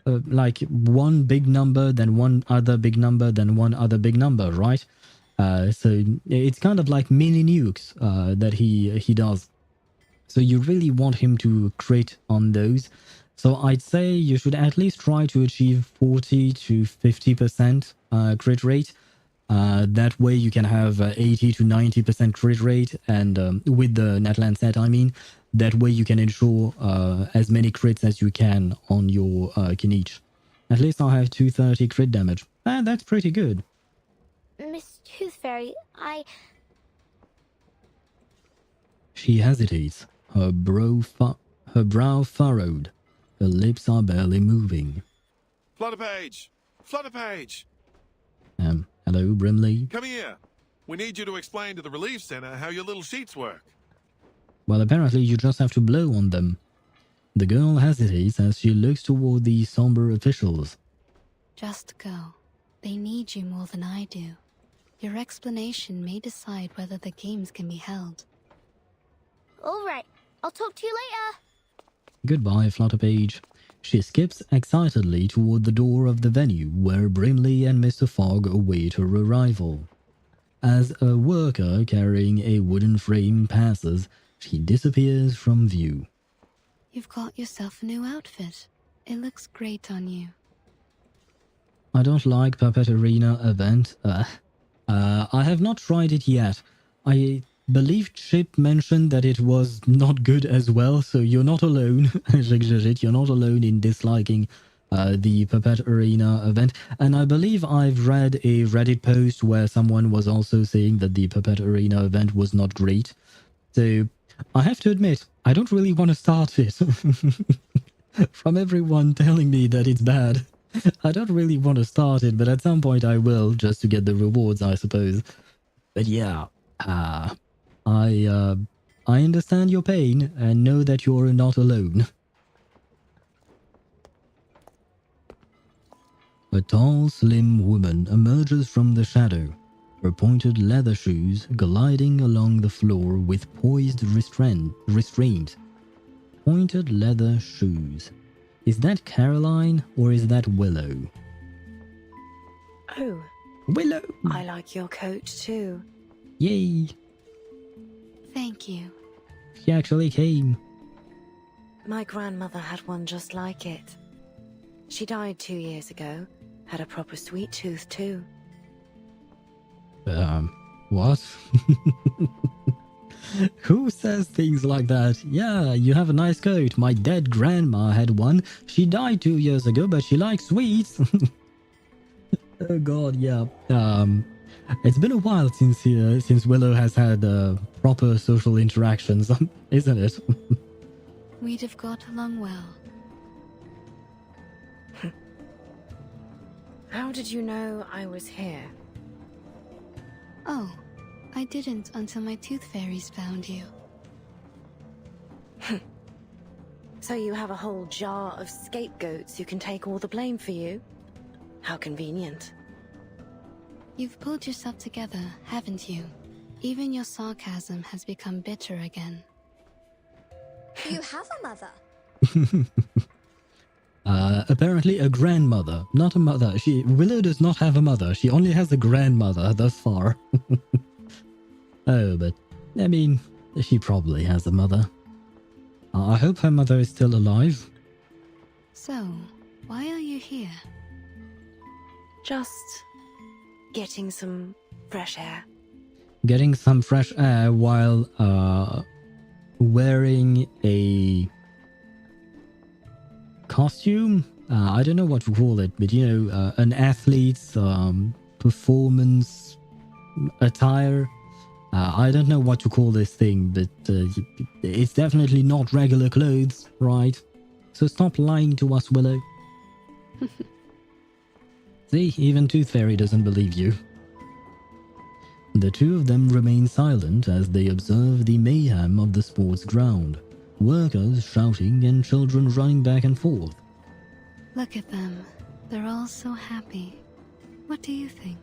like one big number, then one other big number, then one other big number, right? So it's kind of like mini nukes that he does. So you really want him to crit on those. So I'd say you should at least try to achieve 40 to 50% crit rate. That way you can have 80 to 90% crit rate, and with the Natlan set, I mean, that way you can ensure as many crits as you can on your Kenichi. At least I have 230 crit damage. And that's pretty good. Miss Tooth Fairy, She hesitates, her brow furrowed, her lips are barely moving. Flutterpage! Flutterpage! Hello, Brimley? Come here. We need you to explain to the relief center how your little sheets work. Well, apparently you just have to blow on them. The girl hesitates as she looks toward the somber officials. Just go. They need you more than I do. Your explanation may decide whether the games can be held. all right. I'll talk to you later. Goodbye, Flutterpage. She skips excitedly toward the door of the venue where Brimley and Mr. Fogg await her arrival. As a worker carrying a wooden frame passes, she disappears from view. You've got yourself a new outfit. It looks great on you. I don't like Puppet Arena event. I have not tried it yet. I believe Chip mentioned that it was not good as well, so you're not alone. You're not alone in disliking the Puppet Arena event. And I believe I've read a Reddit post where someone was also saying that the Puppet Arena event was not great. So I have to admit, I don't really want to start it. From everyone telling me that it's bad, I don't really want to start it, but at some point I will, just to get the rewards, I suppose. But yeah, I understand your pain and know that you're not alone. A tall, slim woman emerges from the shadow, her pointed leather shoes gliding along the floor with poised restraint. Pointed leather shoes. Is that Caroline or is that Willow? Oh. Willow! I like your coat too. Yay! Thank you. She actually came. My grandmother had one just like it. She died 2 years ago. Had a proper sweet tooth too. What? Who says things like that? Yeah, you have a nice coat. My dead grandma had one. She died 2 years ago, but she likes sweets. Oh god, yeah. It's been a while since Willow has had proper social interactions, isn't it? We'd have got along well. How did you know I was here? Oh, I didn't until my tooth fairies found you. So you have a whole jar of scapegoats who can take all the blame for you? How convenient. You've pulled yourself together, haven't you? Even your sarcasm has become bitter again. You have a mother. Apparently a grandmother, not a mother. Willow does not have a mother. She only has a grandmother thus far. Oh, but, I mean, she probably has a mother. I hope her mother is still alive. So, why are you here? Just getting some fresh air. Getting some fresh air while wearing a costume. I don't know what to call it, but you know, an athlete's performance attire. I don't know what to call this thing, but it's definitely not regular clothes, right? So stop lying to us, Willow. See, even Tooth Fairy doesn't believe you. The two of them remain silent as they observe the mayhem of the sports ground. Workers shouting and children running back and forth. Look at them. They're all so happy. What do you think?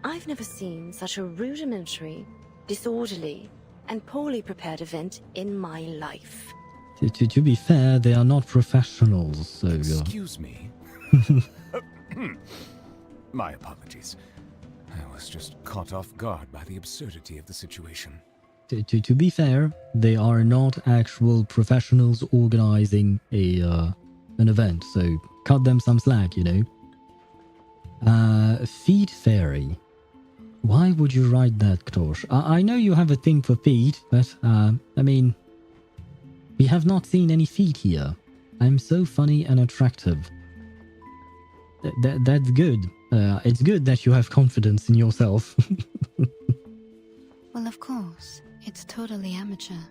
I've never seen such a rudimentary, disorderly, and poorly prepared event in my life. To be fair, they are not professionals, so... Excuse me. My apologies. I was just caught off guard by the absurdity of the situation. To be fair, they are not actual professionals organizing an event, so cut them some slack, you know. Feet Fairy. Why would you write that, Ktosh? I know you have a thing for feet, but, I mean... We have not seen any feet here. I'm so funny and attractive. That's good. It's good that you have confidence in yourself. Well, of course, it's totally amateur.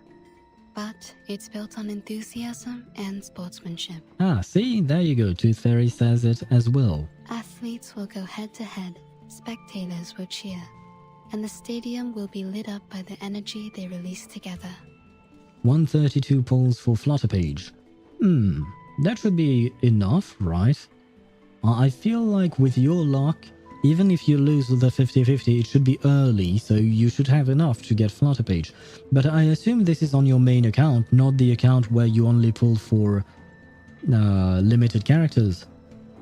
But it's built on enthusiasm and sportsmanship. Ah, see? There you go. Tooth Fairy says it as well. Athletes will go head-to-head, spectators will cheer, and the stadium will be lit up by the energy they release together. 132 polls for Flutterpage. That should be enough, right? I feel like with your luck, even if you lose the 50-50, it should be early, so you should have enough to get Flutterpage. But I assume this is on your main account, not the account where you only pull for limited characters.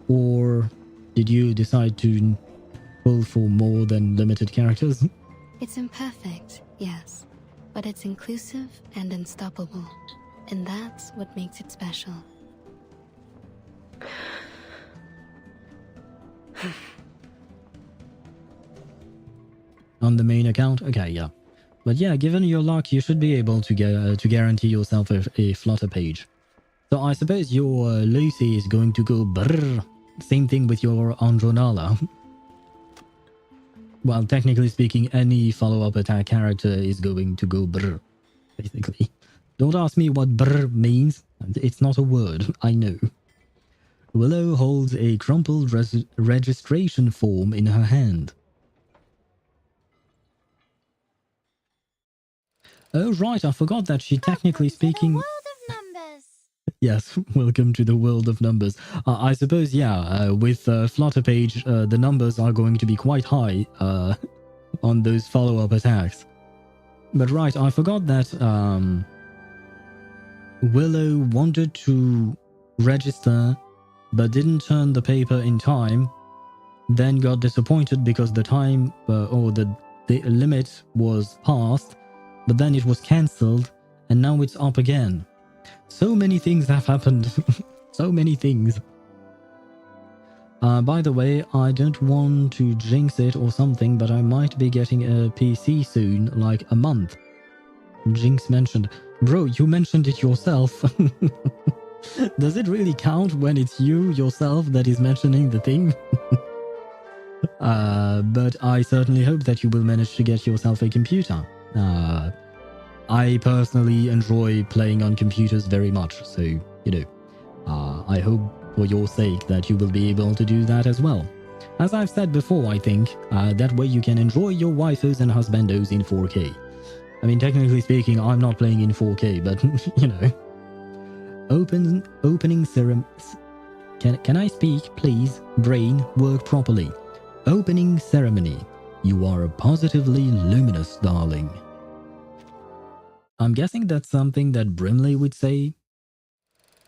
Or did you decide to pull for more than limited characters? It's imperfect, yes, but it's inclusive and unstoppable, and that's what makes it special. On the main account? Okay, yeah. But yeah, given your luck, you should be able to get to guarantee yourself a Flutter page. So I suppose your Lucy is going to go brrr. Same thing with your Andronala. Well, technically speaking, any follow-up attack character is going to go brrr, basically. Don't ask me what brrr means. It's not a word, I know. Willow holds a crumpled registration form in her hand. Oh, right, I forgot that she technically speaking... World of numbers. Yes, welcome to the world of numbers. I suppose, yeah, with Flutterpage, the numbers are going to be quite high on those follow-up attacks. But right, I forgot that Willow wanted to register but didn't turn the paper in time, then got disappointed because the time or the limit was passed, but then it was cancelled and now it's up again. So many things have happened. So many things. By the way, I don't want to jinx it or something, but I might be getting a PC soon, like a month. Jinx mentioned. Bro, you mentioned it yourself. Does it really count when it's you yourself that is mentioning the thing? But I certainly hope that you will manage to get yourself a computer. I personally enjoy playing on computers very much, so, you know, I hope for your sake that you will be able to do that as well. As I've said before, I think, that way you can enjoy your waifus and husbandos in 4K. I mean, technically speaking, I'm not playing in 4K, but, you know. Opening ceremony. Can I speak, please? Brain, work properly. Opening ceremony. You are positively luminous, darling. I'm guessing that's something that Brimley would say.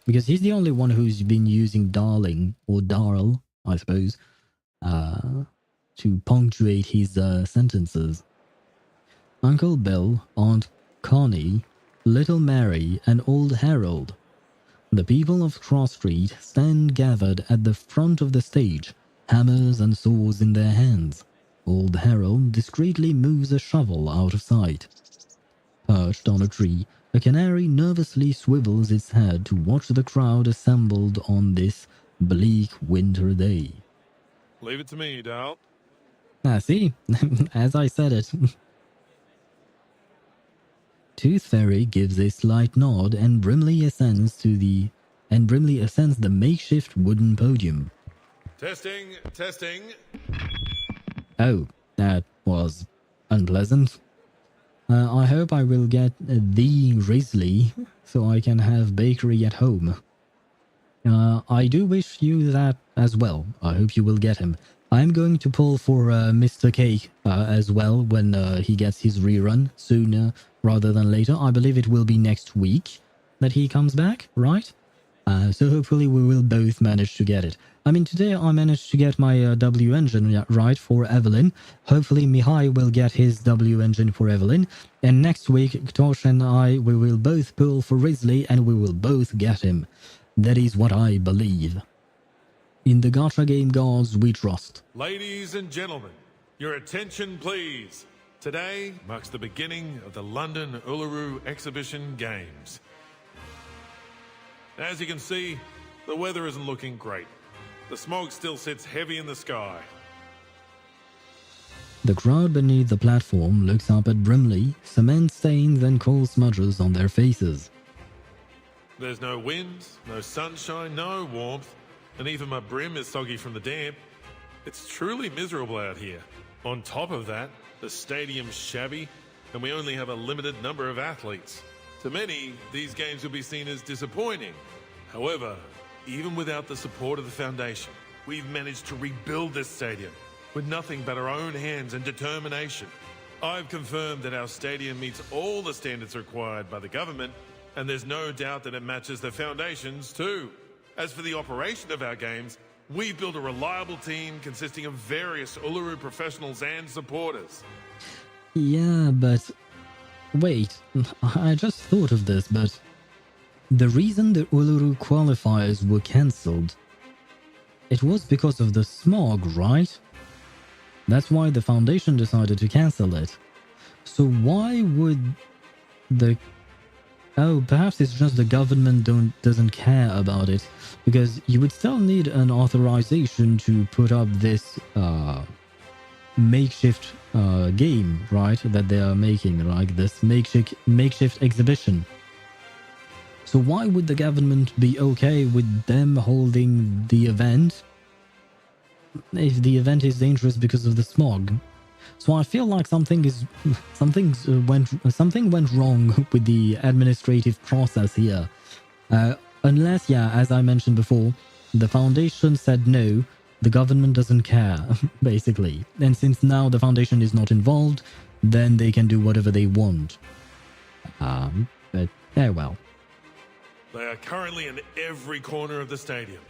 Because he's the only one who's been using darling, or darl, I suppose, to punctuate his sentences. Uncle Bill, Aunt Connie, Little Mary, and Old Harold. The people of Cross Street stand gathered at the front of the stage, hammers and saws in their hands. Old Harold discreetly moves a shovel out of sight. Perched on a tree, A canary nervously swivels its head to watch the crowd assembled on this bleak winter day. Leave it to me, Dal. Ah, see? As I said it. Tooth Fairy gives a slight nod and Brimley ascends the makeshift wooden podium. Testing. Oh, that was unpleasant. I hope I will get the Risley so I can have bakery at home. I do wish you that as well. I hope you will get him. I'm going to pull for Mr. Cake as well when he gets his rerun sooner rather than later. I believe it will be next week that he comes back, right? So hopefully we will both manage to get it. I mean, today I managed to get my W engine right for Evelyn. Hopefully Mihai will get his W engine for Evelyn. And next week, Tosh and we will both pull for Risley and we will both get him. That is what I believe. In the gacha game gods we trust. Ladies and gentlemen, your attention please. Today marks the beginning of the London Uluru Exhibition Games. As you can see, the weather isn't looking great. The smog still sits heavy in the sky. The crowd beneath the platform looks up at Brimley, cement stains and coal smudges on their faces. There's no wind, no sunshine, no warmth, and even my brim is soggy from the damp. It's truly miserable out here. On top of that, the stadium's shabby, and we only have a limited number of athletes. To many, these games will be seen as disappointing. However, even without the support of the Foundation, we've managed to rebuild this stadium with nothing but our own hands and determination. I've confirmed that our stadium meets all the standards required by the government, and there's no doubt that it matches the Foundation's too. As for the operation of our games, we've built a reliable team consisting of various Uluru professionals and supporters. Yeah, but... wait, I just thought of this, but... the reason the Uluru qualifiers were cancelled, it was because of the smog, right? That's why the Foundation decided to cancel it. So why would the... oh, perhaps it's just the government doesn't care about it, because you would still need an authorization to put up this makeshift game, right? That they are making, like this makeshift exhibition. So why would the government be okay with them holding the event if the event is dangerous because of the smog? So I feel like something went wrong with the administrative process here. Unless, yeah, as I mentioned before, the Foundation said no, the government doesn't care, basically. And since now the Foundation is not involved, then they can do whatever they want. But, oh well. They are currently in every corner of the stadium,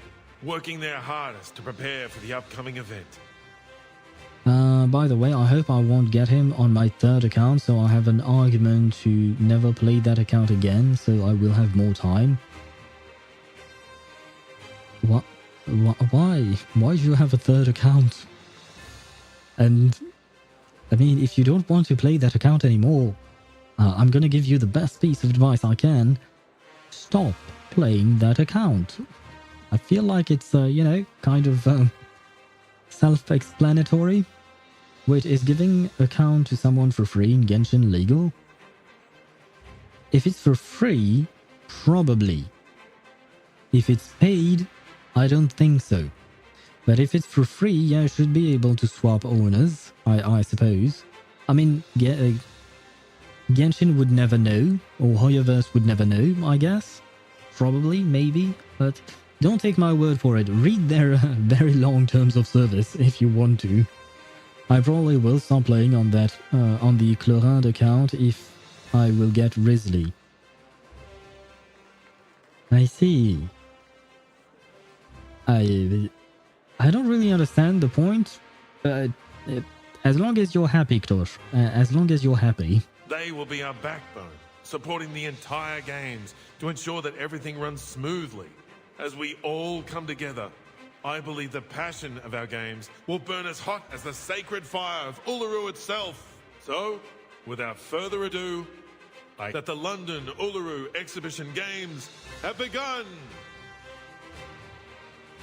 working their hardest to prepare for the upcoming event. By the way, I hope I won't get him on my third account, so I have an argument to never play that account again, so I will have more time. What? Why? Why do you have a third account? And, I mean, if you don't want to play that account anymore, I'm gonna give you the best piece of advice I can. Stop playing that account. I feel like it's, you know, kind of self-explanatory. Wait, is giving account to someone for free in Genshin legal? If it's for free, probably. If it's paid, I don't think so. But if it's for free, yeah, I should be able to swap owners, I suppose. I mean, Genshin would never know, or Hoyoverse would never know, I guess. Probably, maybe, but don't take my word for it. Read their very long terms of service if you want to. I probably will stop playing on that, on the Chlorinde account if I will get Risley. I see. I don't really understand the point. As long as you're happy, Ktosh. As long as you're happy. They will be our backbone, supporting the entire games to ensure that everything runs smoothly. As we all come together, I believe the passion of our games will burn as hot as the sacred fire of Uluru itself. So, without further ado, that the London Uluru Exhibition Games have begun.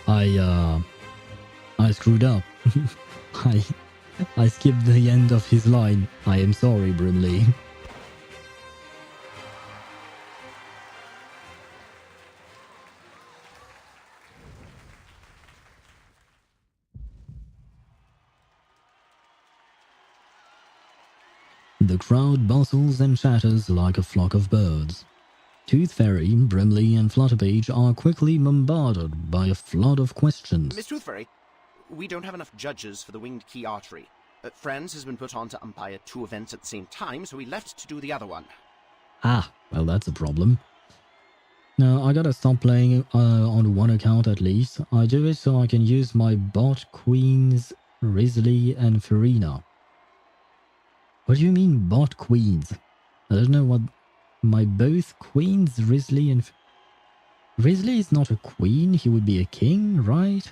I screwed up. I skipped the end of his line. I am sorry, Brimley. The crowd bustles and chatters like a flock of birds. Tooth Fairy, Brimley, and Flutterpage are quickly bombarded by a flood of questions. Miss Tooth Fairy, we don't have enough judges for the Winged Key Archery. Friends has been put on to umpire 2 events at the same time, so we left to do the other one. Ah, well that's a problem. Now, I gotta stop playing on one account at least. I do it so I can use my bot queens, Risley and Farina. What do you mean bot queens? I don't know what... My both queens, Risley and... Risley is not a queen, he would be a king, right?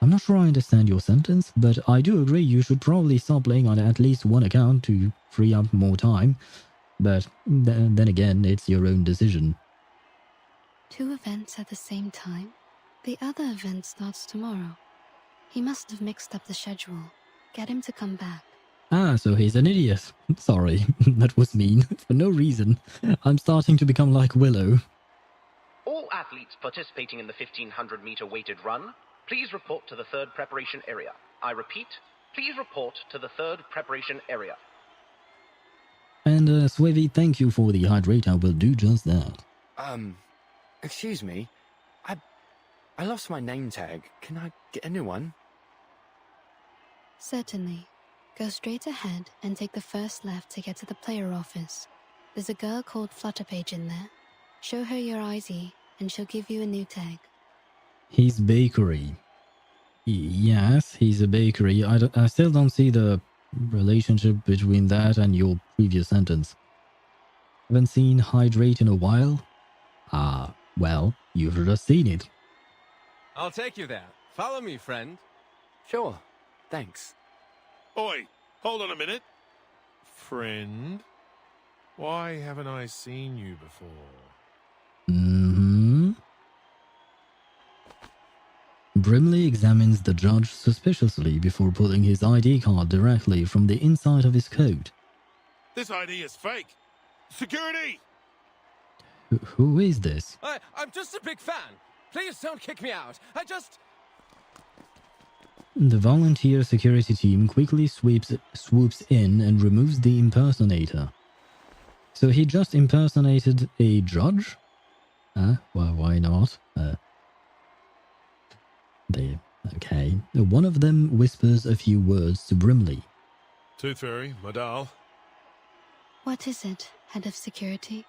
I'm not sure I understand your sentence, but I do agree you should probably stop playing on at least one account to free up more time. But then again, it's your own decision. 2 events at the same time? The other event starts tomorrow. He must have mixed up the schedule. Get him to come back. Ah, so he's an idiot. Sorry, that was mean. For no reason. I'm starting to become like Willow. All athletes participating in the 1500-meter weighted run, please report to the 3rd preparation area. I repeat, please report to the 3rd preparation area. And, Swivy, thank you for the hydrate. I will do just that. Excuse me. I lost my name tag. Can I get a new one? Certainly. Go straight ahead and take the first left to get to the player office. There's a girl called Flutterpage in there. Show her your ID and she'll give you a new tag. He's bakery. Yes, he's a bakery. I still don't see the relationship between that and your previous sentence. Haven't seen Hydrate in a while? Ah, well, you should have seen it. I'll take you there. Follow me, friend. Sure, thanks. Oi, hold on a minute. Friend, why haven't I seen you before? Mm-hmm. Brimley examines the judge suspiciously before pulling his ID card directly from the inside of his coat. This ID is fake. Security! Who is this? I'm just a big fan. Please don't kick me out. The volunteer security team quickly swoops in and removes the impersonator. So he just impersonated a judge? Well, why not? Okay. One of them whispers a few words to Brimley. Tooth Fairy, my doll. What is it, head of security?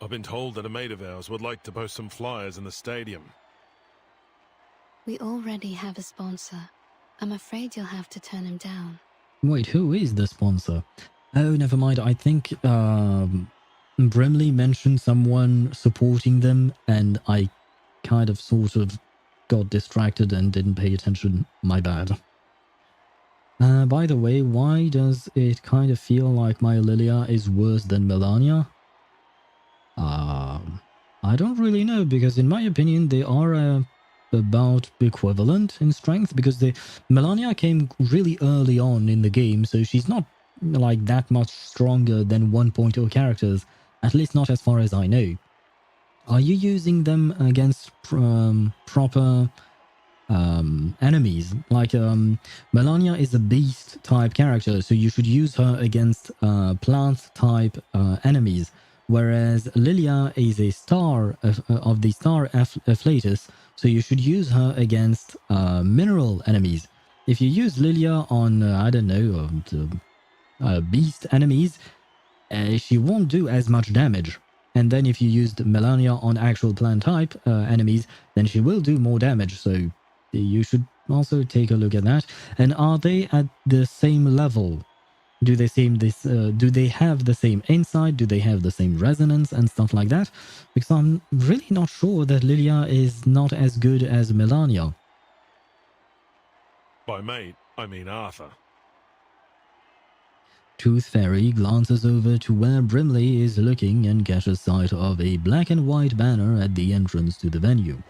I've been told that a mate of ours would like to post some flyers in the stadium. We already have a sponsor. I'm afraid you'll have to turn him down. Wait, who is the sponsor? Oh, never mind. I think Brimley mentioned someone supporting them, and I kind of sort of got distracted and didn't pay attention. My bad. By the way, why does it kind of feel like my Lilia is worse than Melania? I don't really know, because in my opinion they are about equivalent in strength, because Melania came really early on in the game, so she's not like that much stronger than 1.0 characters, at least not as far as I know. Are you using them against proper enemies? Like Melania is a beast type character, so you should use her against plant type enemies, whereas Lilia is a star of the star afflatus, so you should use her against mineral enemies. If you use Lilia on I don't know, beast enemies, she won't do as much damage. And then if you used Melania on actual plant type enemies, then she will do more damage. So you should also take a look at that. And are they at the same level? Do they do they have the same insight? Do they have the same resonance and stuff like that? Because I'm really not sure that Lilia is not as good as Melania. By mate, I mean Arthur. Tooth Fairy glances over to where Brimley is looking and catches sight of a black and white banner at the entrance to the venue.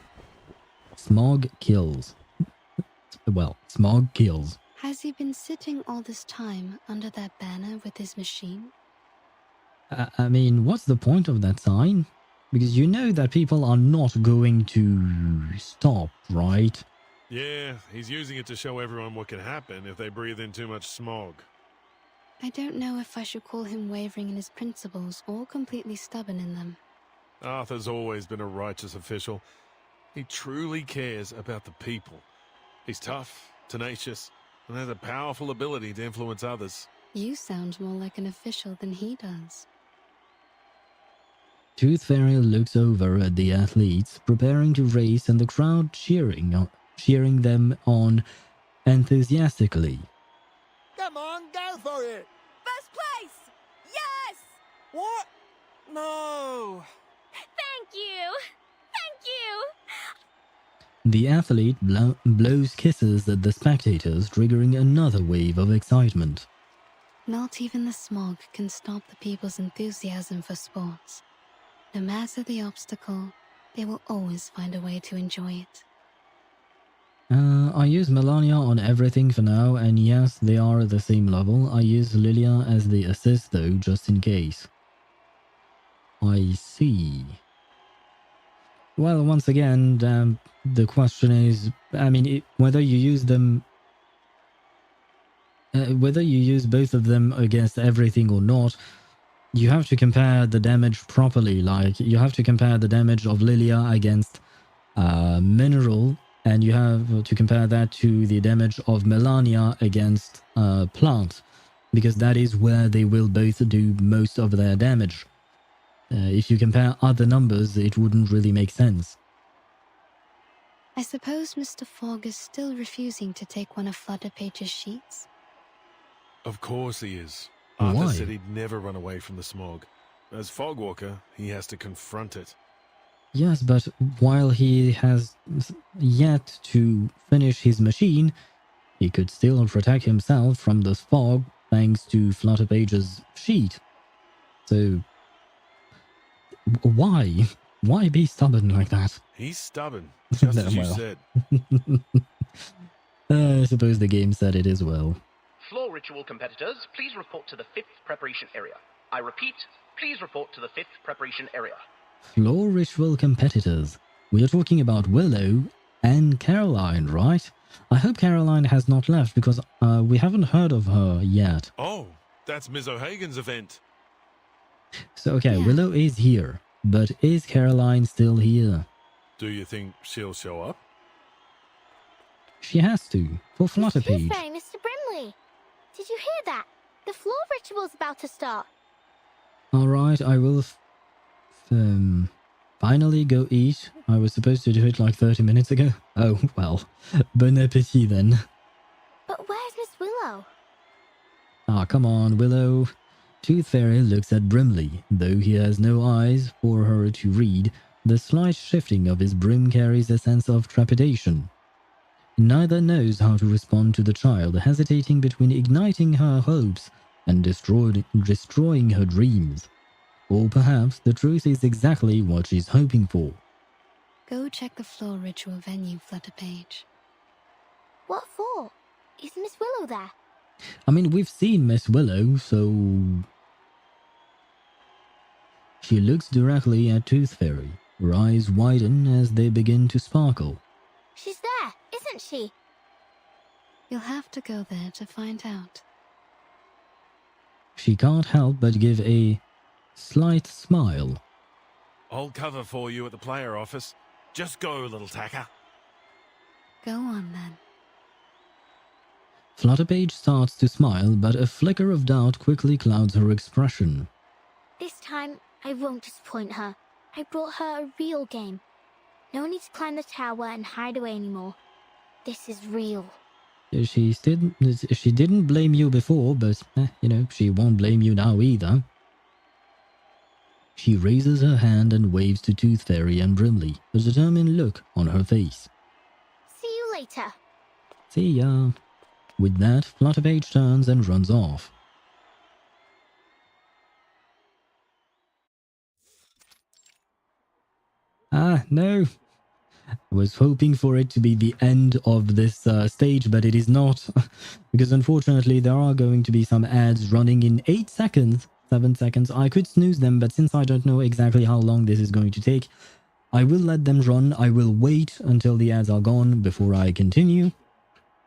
Smog kills. Well, Smog kills. Has he been sitting all this time under that banner with his machine? I mean, what's the point of that sign? Because you know that people are not going to stop, right? Yeah, he's using it to show everyone what can happen if they breathe in too much smog. I don't know if I should call him wavering in his principles or completely stubborn in them. Arthur's always been a righteous official. He truly cares about the people. He's tough, tenacious, and has a powerful ability to influence others. You sound more like an official than he does. Tooth Fairy looks over at the athletes preparing to race and the crowd cheering them on enthusiastically. Come on, go for it! First place! Yes! What? No! Thank you! Thank you! The athlete blows kisses at the spectators, triggering another wave of excitement. Not even the smog can stop the people's enthusiasm for sports. No matter the obstacle, they will always find a way to enjoy it. I use Melania on everything for now, and yes, they are at the same level. I use Lilia as the assist though, just in case. I see. Well, once again, the question is, I mean, whether you use them... whether you use both of them against everything or not, you have to compare the damage properly. Like, you have to compare the damage of Lilia against Mineral, and you have to compare that to the damage of Melania against Plant, because that is where they will both do most of their damage. If you compare other numbers, it wouldn't really make sense. I suppose Mr. Fogg is still refusing to take one of Flutterpage's sheets? Of course he is. Why? Arthur said he'd never run away from the smog. As Fogwalker, he has to confront it. Yes, but while he has yet to finish his machine, he could still protect himself from the fog thanks to Flutterpage's sheet. So, why? Why be stubborn like that? He's stubborn, just as you said. I suppose the game said it as well. Floor ritual competitors, please report to the 5th preparation area. I repeat, please report to the 5th preparation area. Floor ritual competitors. We are talking about Willow and Caroline, right? I hope Caroline has not left because we haven't heard of her yet. Oh, that's Ms. O'Hagan's event. So, okay, yeah. Willow is here, but is Caroline still here? Do you think she'll show up? She has to, for Flutterpage. Mr. Brimley, did you hear that? The floor ritual's about to start. Alright, I will finally go eat. I was supposed to do it like 30 minutes ago. Oh, well. Bon appétit then. But where's Miss Willow? Ah, come on, Willow. Tooth Fairy looks at Brimley. Though he has no eyes for her to read, the slight shifting of his brim carries a sense of trepidation. Neither knows how to respond to the child, hesitating between igniting her hopes and destroying her dreams. Or perhaps the truth is exactly what she's hoping for. Go check the floor ritual venue, Flutterpage. What for? Is Miss Willow there? I mean, we've seen Miss Willow, so... She looks directly at Tooth Fairy. Her eyes widen as they begin to sparkle. She's there, isn't she? You'll have to go there to find out. She can't help but give a slight smile. I'll cover for you at the player office. Just go, little tacker. Go on then. Flutterpage starts to smile, but a flicker of doubt quickly clouds her expression. This time, I won't disappoint her. I brought her a real game. No need to climb the tower and hide away anymore. This is real. She didn't blame you before, but, you know, she won't blame you now either. She raises her hand and waves to Tooth Fairy and Brimley, a determined look on her face. See you later. See ya. With that, Flutterpage turns and runs off. No. I was hoping for it to be the end of this stage, but it is not. Because unfortunately, there are going to be some ads running in 8 seconds, 7 seconds. I could snooze them, but since I don't know exactly how long this is going to take, I will let them run. I will wait until the ads are gone before I continue.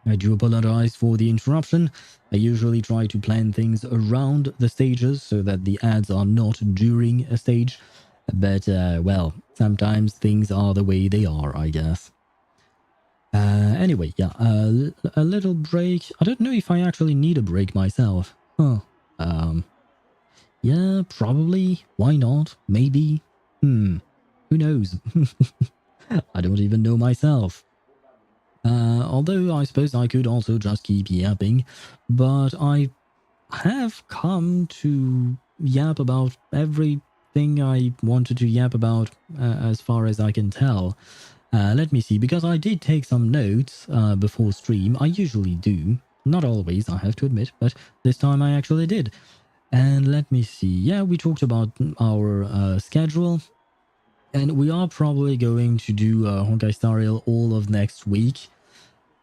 I do apologize for the interruption. I usually try to plan things around the stages so that the ads are not during a stage. But, well, sometimes things are the way they are, I guess. Anyway, yeah, a little break. I don't know if I actually need a break myself. Huh. Yeah, probably. Why not? Maybe. Who knows? I don't even know myself. Although I suppose I could also just keep yapping, but I have come to yap about everything I wanted to yap about as far as I can tell. Let me see, because I did take some notes before stream. I usually do. Not always, I have to admit, but this time I actually did. And let me see. Yeah, we talked about our schedule. And we are probably going to do Honkai Star Rail all of next week.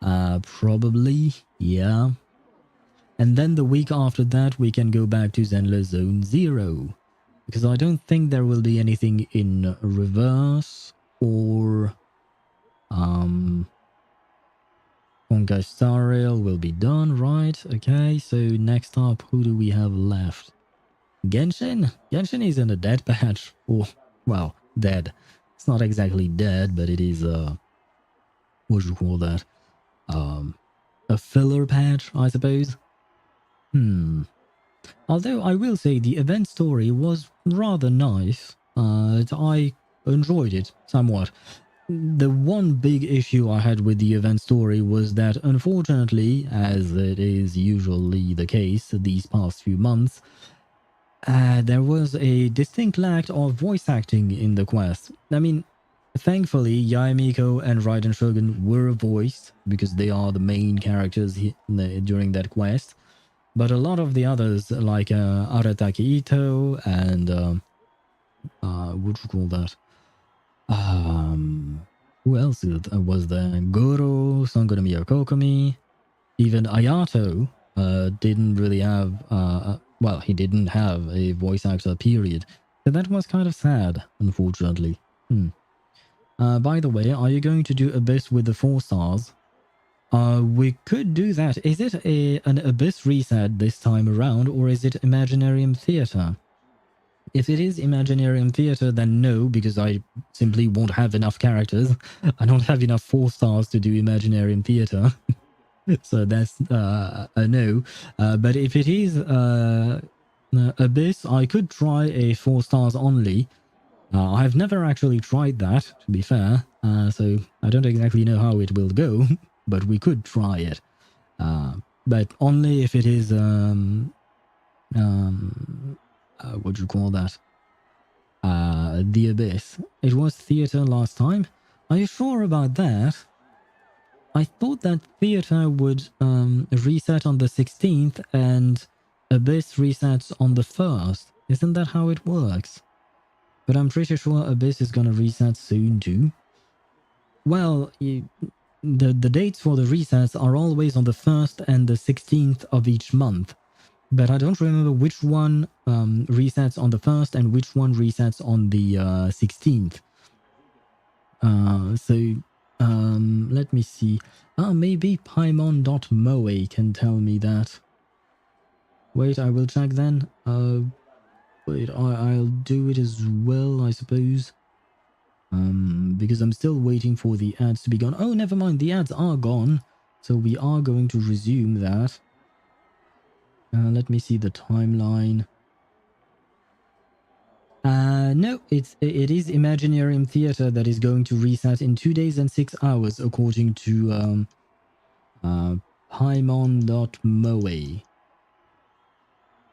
Probably, yeah. And then the week after that, we can go back to Zenless Zone Zero. Because I don't think there will be anything in reverse or... Honkai Star Rail will be done, right? Okay, so next up, who do we have left? Genshin? Genshin is in a dead patch. Oh, well, dead. It's not exactly dead, but it is, what do you call that? A filler patch, I suppose. Although I will say the event story was rather nice. I enjoyed it somewhat. The one big issue I had with the event story was that, unfortunately, as it is usually the case these past few months, there was a distinct lack of voice acting in the quest. I mean, thankfully, Yaemiko and Raiden Shogun were voiced because they are the main characters during that quest. But a lot of the others, like Arataki Ito and what do you call that? Who else was there? Goro, Sangonomiya Kokomi, even Ayato didn't really have, well, he didn't have a voice actor, period. So that was kind of sad, unfortunately. By the way, are you going to do Abyss with the 4 stars? We could do that. Is it an Abyss reset this time around, or is it Imaginarium Theatre? If it is Imaginarium Theatre, then no, because I simply won't have enough characters. I don't have enough 4 stars to do Imaginarium Theatre. So that's a no. But if it is Abyss, I could try a 4 stars only. I've never actually tried that, to be fair. So I don't exactly know how it will go, but we could try it. But only if it is what do you call that? The Abyss. It was theater last time. Are you sure about that? I thought that theater would reset on the 16th and Abyss resets on the 1st. Isn't that how it works? But I'm pretty sure Abyss is gonna reset soon too. Well, the dates for the resets are always on the 1st and the 16th of each month. But I don't remember which one resets on the 1st and which one resets on the 16th. Let me see. Maybe Paimon.moe can tell me that. Wait, I will check then. Wait, I'll do it as well, I suppose. Because I'm still waiting for the ads to be gone. Oh, never mind, the ads are gone. So we are going to resume that. Let me see the timeline. No, it is Imaginarium Theatre that is going to reset in 2 days and 6 hours, according to Paimon.moe.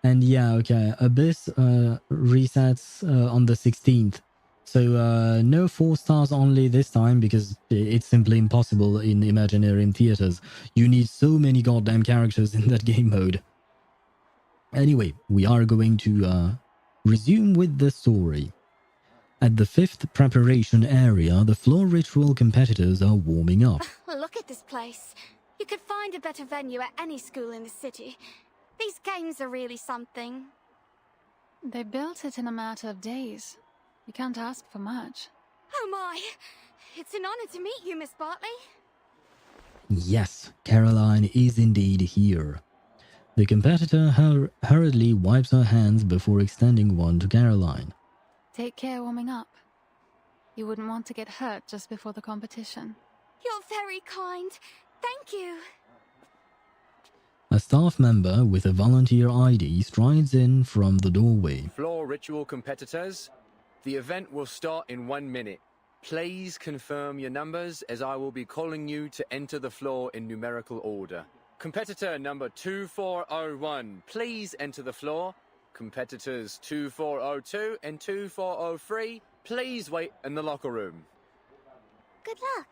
And yeah, okay, Abyss resets on the 16th. So no 4 stars only this time, because it's simply impossible in Imaginarium Theatres. You need so many goddamn characters in that game mode. Anyway, we are going to resume with the story. At the 5th preparation area, the floor ritual competitors are warming up. Look at this place. You could find a better venue at any school in the city. These games are really something. They built it in a matter of days. You can't ask for much. Oh my! It's an honor to meet you, Miss Bartley. Yes, Caroline is indeed here. The competitor hurriedly wipes her hands before extending one to Caroline. Take care warming up. You wouldn't want to get hurt just before the competition. You're very kind. Thank you. A staff member with a volunteer ID strides in from the doorway. Floor ritual competitors, the event will start in 1 minute. Please confirm your numbers as I will be calling you to enter the floor in numerical order. Competitor number 2401, please enter the floor. Competitors 2402 and 2403, please wait in the locker room. Good luck.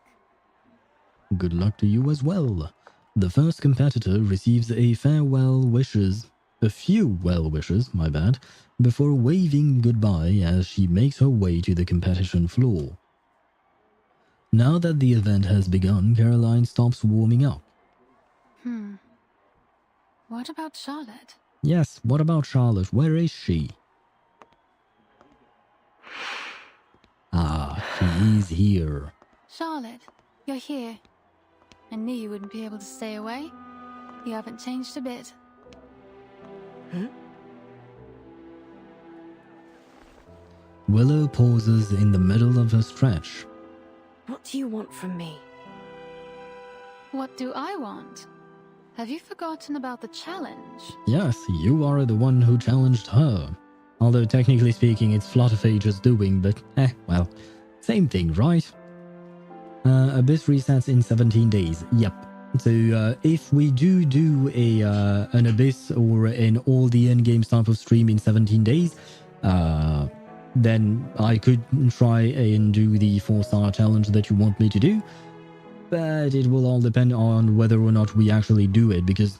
Good luck to you as well. The first competitor receives a few well wishes, my bad, before waving goodbye as she makes her way to the competition floor. Now that the event has begun, Caroline stops warming up. What about Charlotte? Yes, what about Charlotte? Where is she? Ah, she is here. Charlotte, you're here. I knew you wouldn't be able to stay away. You haven't changed a bit. Willow pauses in the middle of her stretch. What do you want from me? What do I want? Have you forgotten about the challenge? Yes, you are the one who challenged her. Although technically speaking it's Flutterphage's doing, but well, same thing, right? Abyss resets in 17 days, yep. So if we do an Abyss or an all the endgames type of stream in 17 days, then I could try and do the 4-star challenge that you want me to do. But it will all depend on whether or not we actually do it, because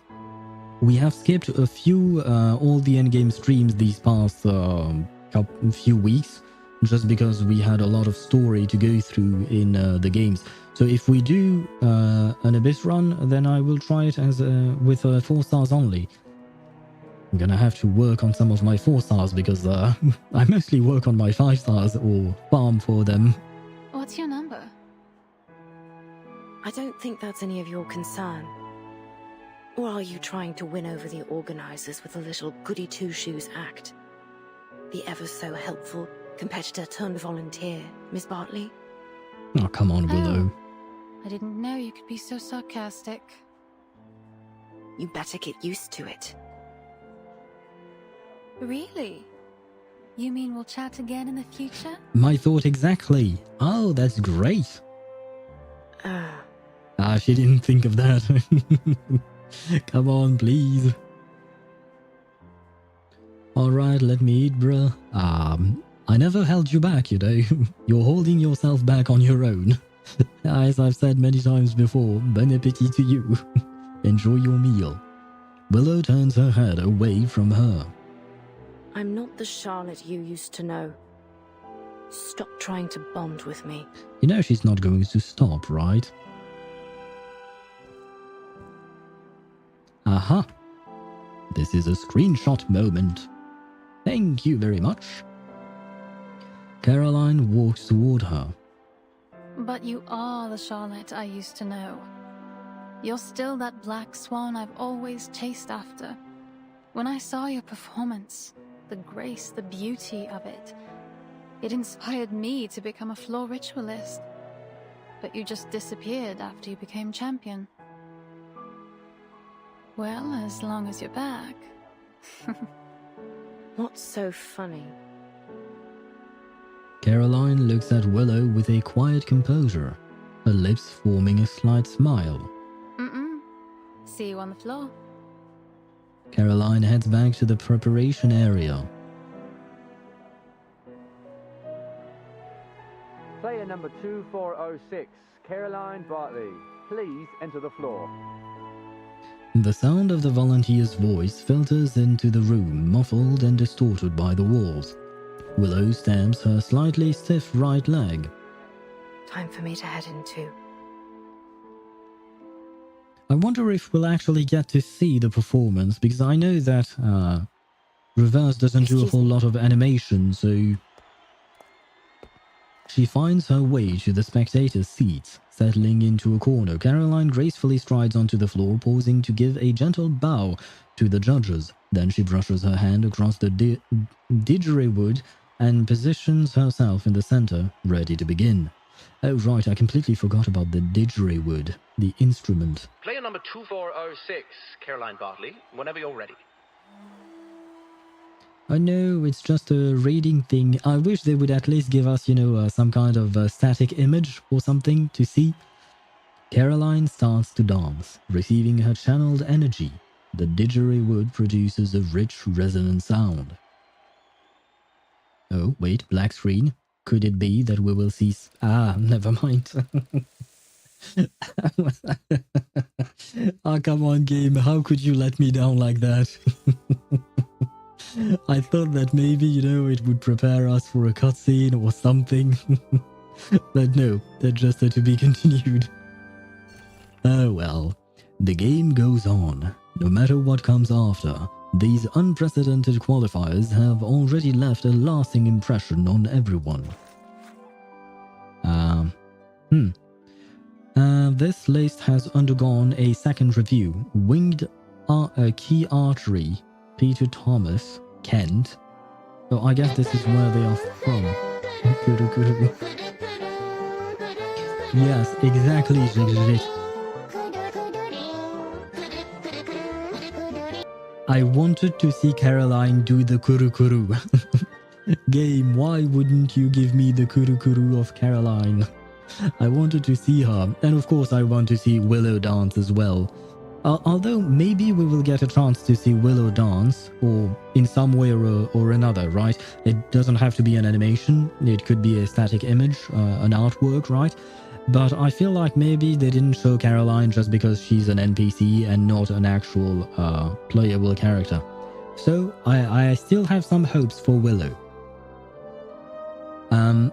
we have skipped a few all the endgame streams these past few weeks, just because we had a lot of story to go through in the games. So if we do an Abyss run, then I will try it as with 4 stars only. I'm gonna have to work on some of my 4 stars because I mostly work on my 5 stars or farm for them. What's your number? I don't think that's any of your concern. Or are you trying to win over the organizers with a little goody two-shoes act? The ever so helpful competitor turned volunteer, Miss Bartley? Oh, come on, Willow. I didn't know you could be so sarcastic. You better get used to it. Really? You mean we'll chat again in the future? My thought exactly. Oh, that's great. She didn't think of that. Come on, please. Alright, let me eat, bruh. I never held you back, you know. You're holding yourself back on your own. As I've said many times before, bon appetit to you. Enjoy your meal. Willow turns her head away from her. I'm not the Charlotte you used to know. Stop trying to bond with me. You know she's not going to stop, right? Aha! This is a screenshot moment. Thank you very much. Caroline walks toward her. But you are the Charlotte I used to know. You're still that black swan I've always chased after. When I saw your performance, the grace, the beauty of it, it inspired me to become a floor ritualist. But you just disappeared after you became champion. Well, as long as you're back. What's so funny? Caroline looks at Willow with a quiet composure, her lips forming a slight smile. See you on the floor. Caroline heads back to the preparation area. Player number 2406, Caroline Bartley. Please enter the floor. The sound of the volunteer's voice filters into the room, muffled and distorted by the walls. Willow stamps her slightly stiff right leg. Time for me to head in too. I wonder if we'll actually get to see the performance, because I know that Reverse doesn't do a whole lot of animation, so... She finds her way to the spectator's seats, settling into a corner. Caroline gracefully strides onto the floor, pausing to give a gentle bow to the judges. Then she brushes her hand across the didgeridoo and positions herself in the center, ready to begin. Oh right, I completely forgot about the didgeridoo, the instrument. Player number 2406, Caroline Bartley, whenever you're ready. I know, it's just a reading thing. I wish they would at least give us, some kind of static image or something to see. Caroline starts to dance, receiving her channeled energy. The didgeridoo produces a rich, resonant sound. Oh, wait, black screen. Could it be that we will see... never mind. Oh, come on, game. How could you let me down like that? I thought that maybe, it would prepare us for a cutscene or something. But no, that just had to be continued. Oh well. The game goes on. No matter what comes after, these unprecedented qualifiers have already left a lasting impression on everyone. This list has undergone a second review. Winged Key Archery, Peter Thomas, Kent. Oh, I guess this is where they are from. Yes, exactly. I wanted to see Caroline do the kuru-kuru. Game, why wouldn't you give me the kuru-kuru of Caroline? I wanted to see her, and of course I want to see Willow dance as well. Although maybe we will get a chance to see Willow dance, or in some way or another, right? It doesn't have to be an animation, it could be a static image, an artwork, right? But I feel like maybe they didn't show Caroline just because she's an NPC and not an actual playable character. So I still have some hopes for Willow.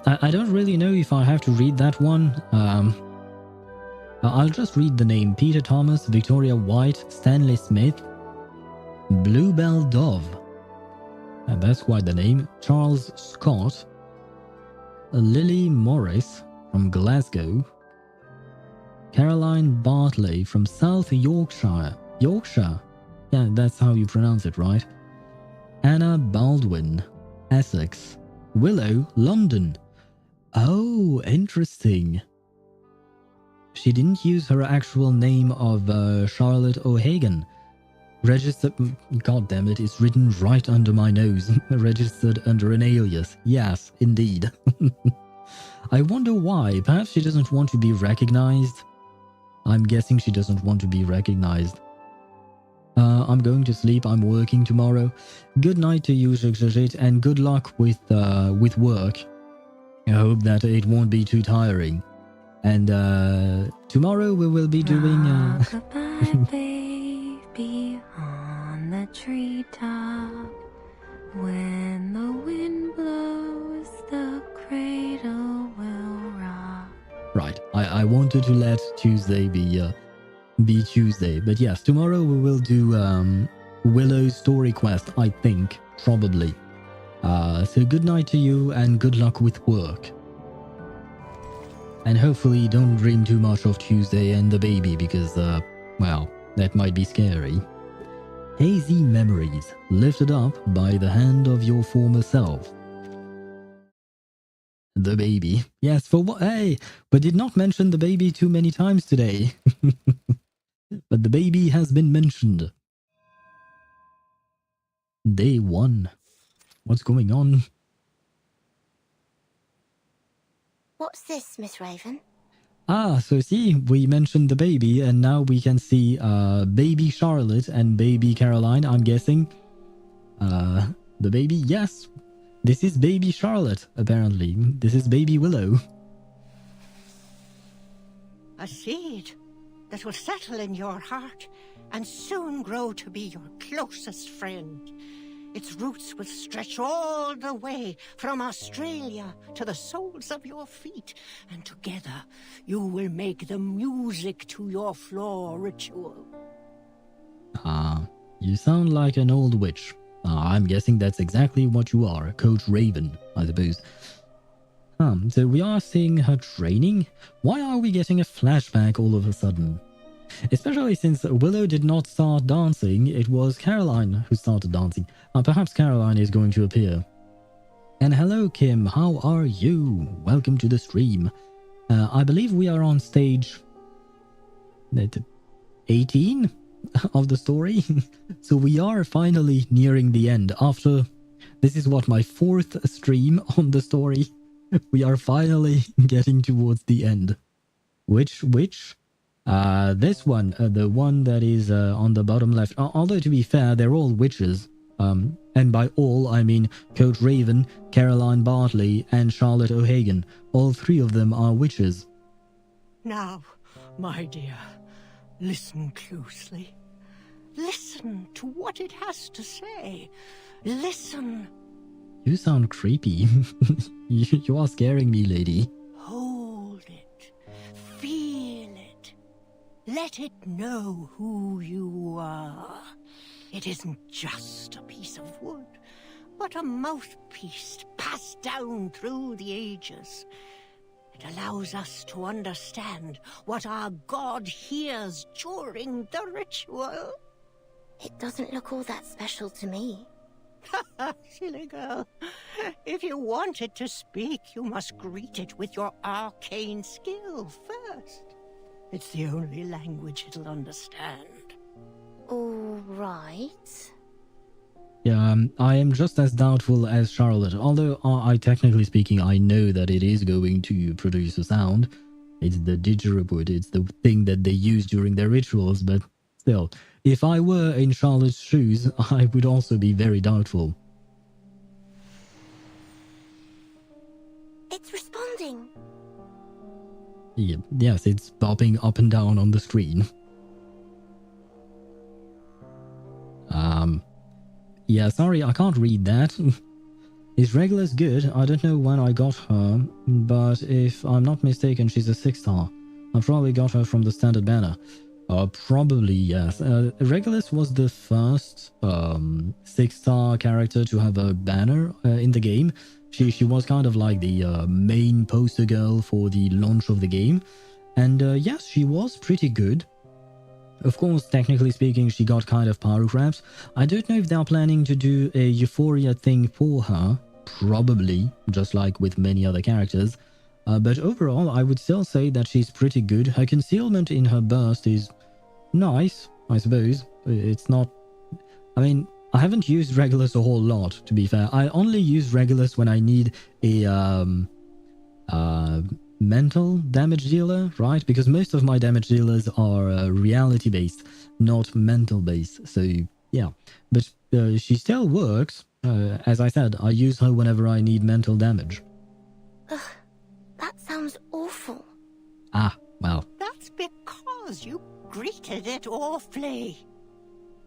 I don't really know if I have to read that one. I'll just read the name. Peter Thomas, Victoria White, Stanley Smith, Bluebell Dove. And that's quite the name. Charles Scott, Lily Morris from Glasgow, Caroline Bartley from South Yorkshire. Yorkshire? Yeah, that's how you pronounce it, right? Anna Baldwin, Essex. Willow, London. Oh, interesting. She didn't use her actual name of Charlotte O'Hagan. Registered... God damn it, it's written right under my nose. Registered under an alias. Yes, indeed. I wonder why. Perhaps she doesn't want to be recognized. I'm guessing she doesn't want to be recognized. I'm going to sleep. I'm working tomorrow. Good night to you, Jigjit, and good luck with work. I hope that it won't be too tiring. And tomorrow we will be doing... Goodbye, baby, on the treetop. When the wind blows, the cradle will rock. Right, I wanted to let Tuesday be Tuesday, but yes, tomorrow we will do Willow's story quest, I think, probably. So good night to you and good luck with work. And hopefully don't dream too much of Tuesday and the baby because, well, that might be scary. Hazy memories lifted up by the hand of your former self. The baby. Yes, for what? Hey, but did not mention the baby too many times today. But the baby has been mentioned. Day 1. What's going on? What's this, Miss Raven? So see, we mentioned the baby, and now we can see baby Charlotte and baby Caroline, I'm guessing. The baby, yes. This is baby Charlotte, apparently. This is baby Willow. A seed that will settle in your heart and soon grow to be your closest friend. Its roots will stretch all the way from Australia to the soles of your feet, and together you will make the music to your floor ritual. You sound like an old witch. I'm guessing that's exactly what you are, Coach Raven, I suppose. So we are seeing her training? Why are we getting a flashback all of a sudden? Especially since Willow did not start dancing, it was Caroline who started dancing. Perhaps Caroline is going to appear. And hello Kim, how are you? Welcome to the stream. I believe we are on stage 18 of the story. So we are finally nearing the end. After, this is what, my 4th stream on the story. We are finally getting towards the end. Which? This one, the one that is on the bottom left. Although to be fair, they're all witches. And by all, I mean Coach Raven, Caroline Bartley, and Charlotte O'Hagan. All 3 of them are witches. Now, my dear, listen closely. Listen to what it has to say. Listen. You sound creepy. You are scaring me, lady. Hold it. Feel it. Let it know who you are. It isn't just a piece of wood, but a mouthpiece passed down through the ages. It allows us to understand what our god hears during the ritual. It doesn't look all that special to me. Silly girl. If you want it to speak, you must greet it with your arcane skill first. It's the only language it'll understand. All right. Yeah, I am just as doubtful as Charlotte. Although, I technically speaking, I know that it is going to produce a sound. It's the didgeridoo, it's the thing that they use during their rituals, but still. If I were in Charlotte's shoes, I would also be very doubtful. It's responding. Yeah, yes, it's bopping up and down on the screen. Yeah, sorry, I can't read that. Is Regulus good? I don't know when I got her, but if I'm not mistaken, she's a 6-star. I probably got her from the standard banner. Probably, yes. Regulus was the first 6-star character to have a banner in the game. She was kind of like the main poster girl for the launch of the game. And yes, she was pretty good. Of course, technically speaking, she got kind of power grabs. I don't know if they're planning to do a Euphoria thing for her. Probably, just like with many other characters. But overall, I would still say that she's pretty good. Her concealment in her burst is nice, I suppose. It's not... I mean, I haven't used Regulus a whole lot, to be fair. I only use Regulus when I need a mental damage dealer, right? Because most of my damage dealers are reality-based, not mental-based. So, yeah. But she still works. As I said, I use her whenever I need mental damage. Ugh, that sounds awful. Ah, well. That's because you greeted it awfully.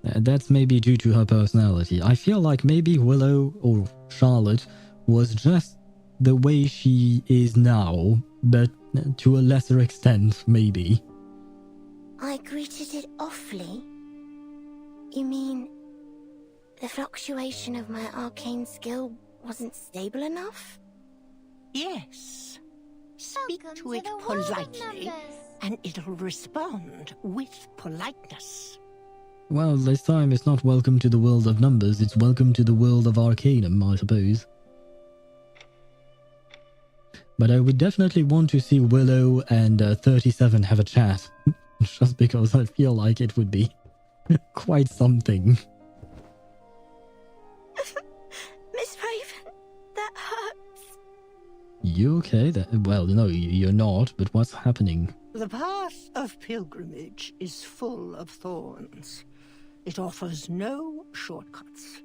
That's maybe due to her personality. I feel like maybe Willow or Charlotte was just the way she is now, but to a lesser extent, maybe. I greeted it awfully? You mean the fluctuation of my arcane skill wasn't stable enough? Yes. Speak to it politely, and it'll respond with politeness. Well, this time it's not welcome to the world of numbers, it's welcome to the world of Arcanum, I suppose. But I would definitely want to see Willow and 37 have a chat, just because I feel like it would be quite something. Miss Raven, that hurts. You okay? Well, no, you're not, but what's happening? The path of pilgrimage is full of thorns. It offers no shortcuts.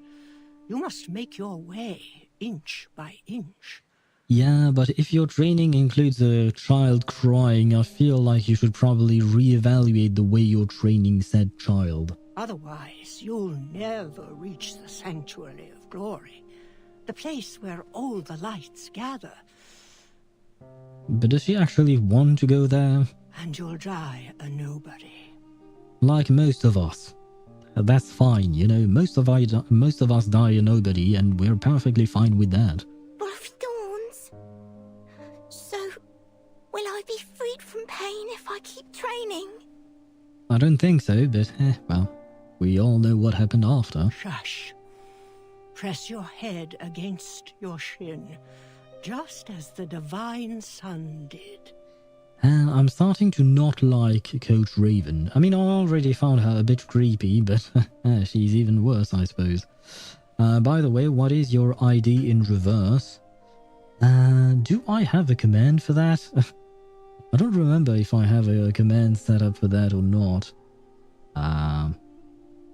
You must make your way inch by inch. Yeah, but if your training includes a child crying, I feel like you should probably reevaluate the way you're training said child. Otherwise, you'll never reach the Sanctuary of Glory, the place where all the lights gather. But does she actually want to go there? And you'll die a nobody. Like most of us. That's fine, you know, most of us die a nobody, and we're perfectly fine with that. Rough Dawns. So, will I be freed from pain if I keep training? I don't think so, but, well, we all know what happened after. Shush. Press your head against your shin, just as the Divine Sun did. I'm starting to not like Coach Raven. I mean, I already found her a bit creepy, but she's even worse, I suppose. By the way, what is your ID in reverse? Do I have a command for that? I don't remember if I have a command set up for that or not.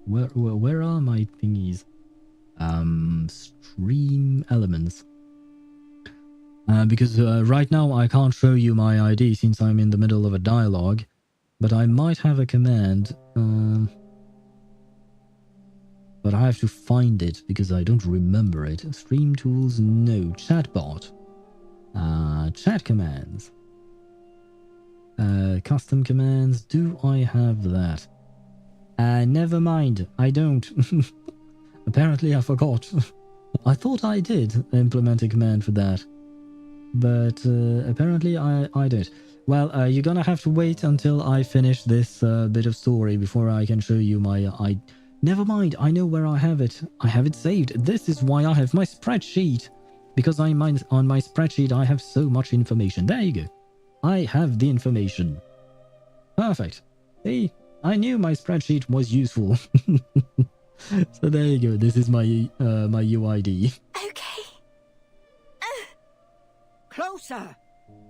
Where are my thingies? Stream elements. Because right now I can't show you my ID since I'm in the middle of a dialogue, but I might have a command, but I have to find it because I don't remember it. Stream tools, no. Chatbot. Chat commands. Custom commands, do I have that? Never mind, I don't. Apparently I forgot. I thought I did implement a command for that. But apparently I don't. Well, you're gonna have to wait until I finish this bit of story before I can show you my... Never mind, I know where I have it. I have it saved. This is why I have my spreadsheet. Because on my spreadsheet I have so much information. There you go. I have the information. Perfect. See, I knew my spreadsheet was useful. So there you go. This is my my UID. Okay. Closer!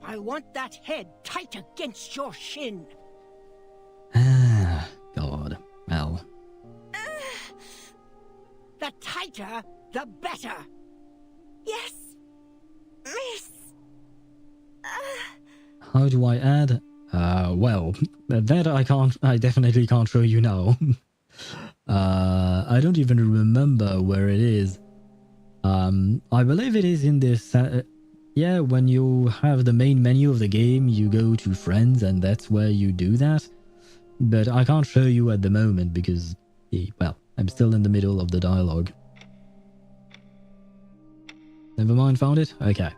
I want that head tight against your shin. God. Well. The tighter, the better. Yes, miss. How do I add? Well, that I definitely can't show you now. I don't even remember where it is. I believe it is in this... yeah, when you have the main menu of the game, you go to friends and that's where you do that. But I can't show you at the moment because, well, I'm still in the middle of the dialogue. Never mind, found it? Okay.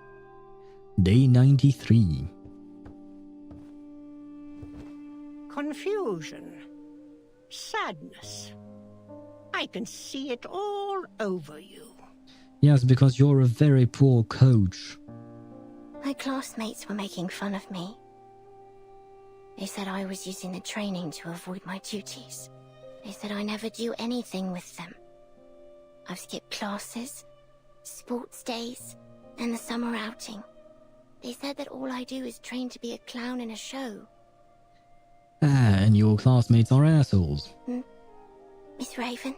Day 93. Confusion. Sadness. I can see it all over you. Yes, because you're a very poor coach. My classmates were making fun of me. They said I was using the training to avoid my duties. They said I never do anything with them. I've skipped classes, sports days, and the summer outing. They said that all I do is train to be a clown in a show. And your classmates are assholes. Miss Raven?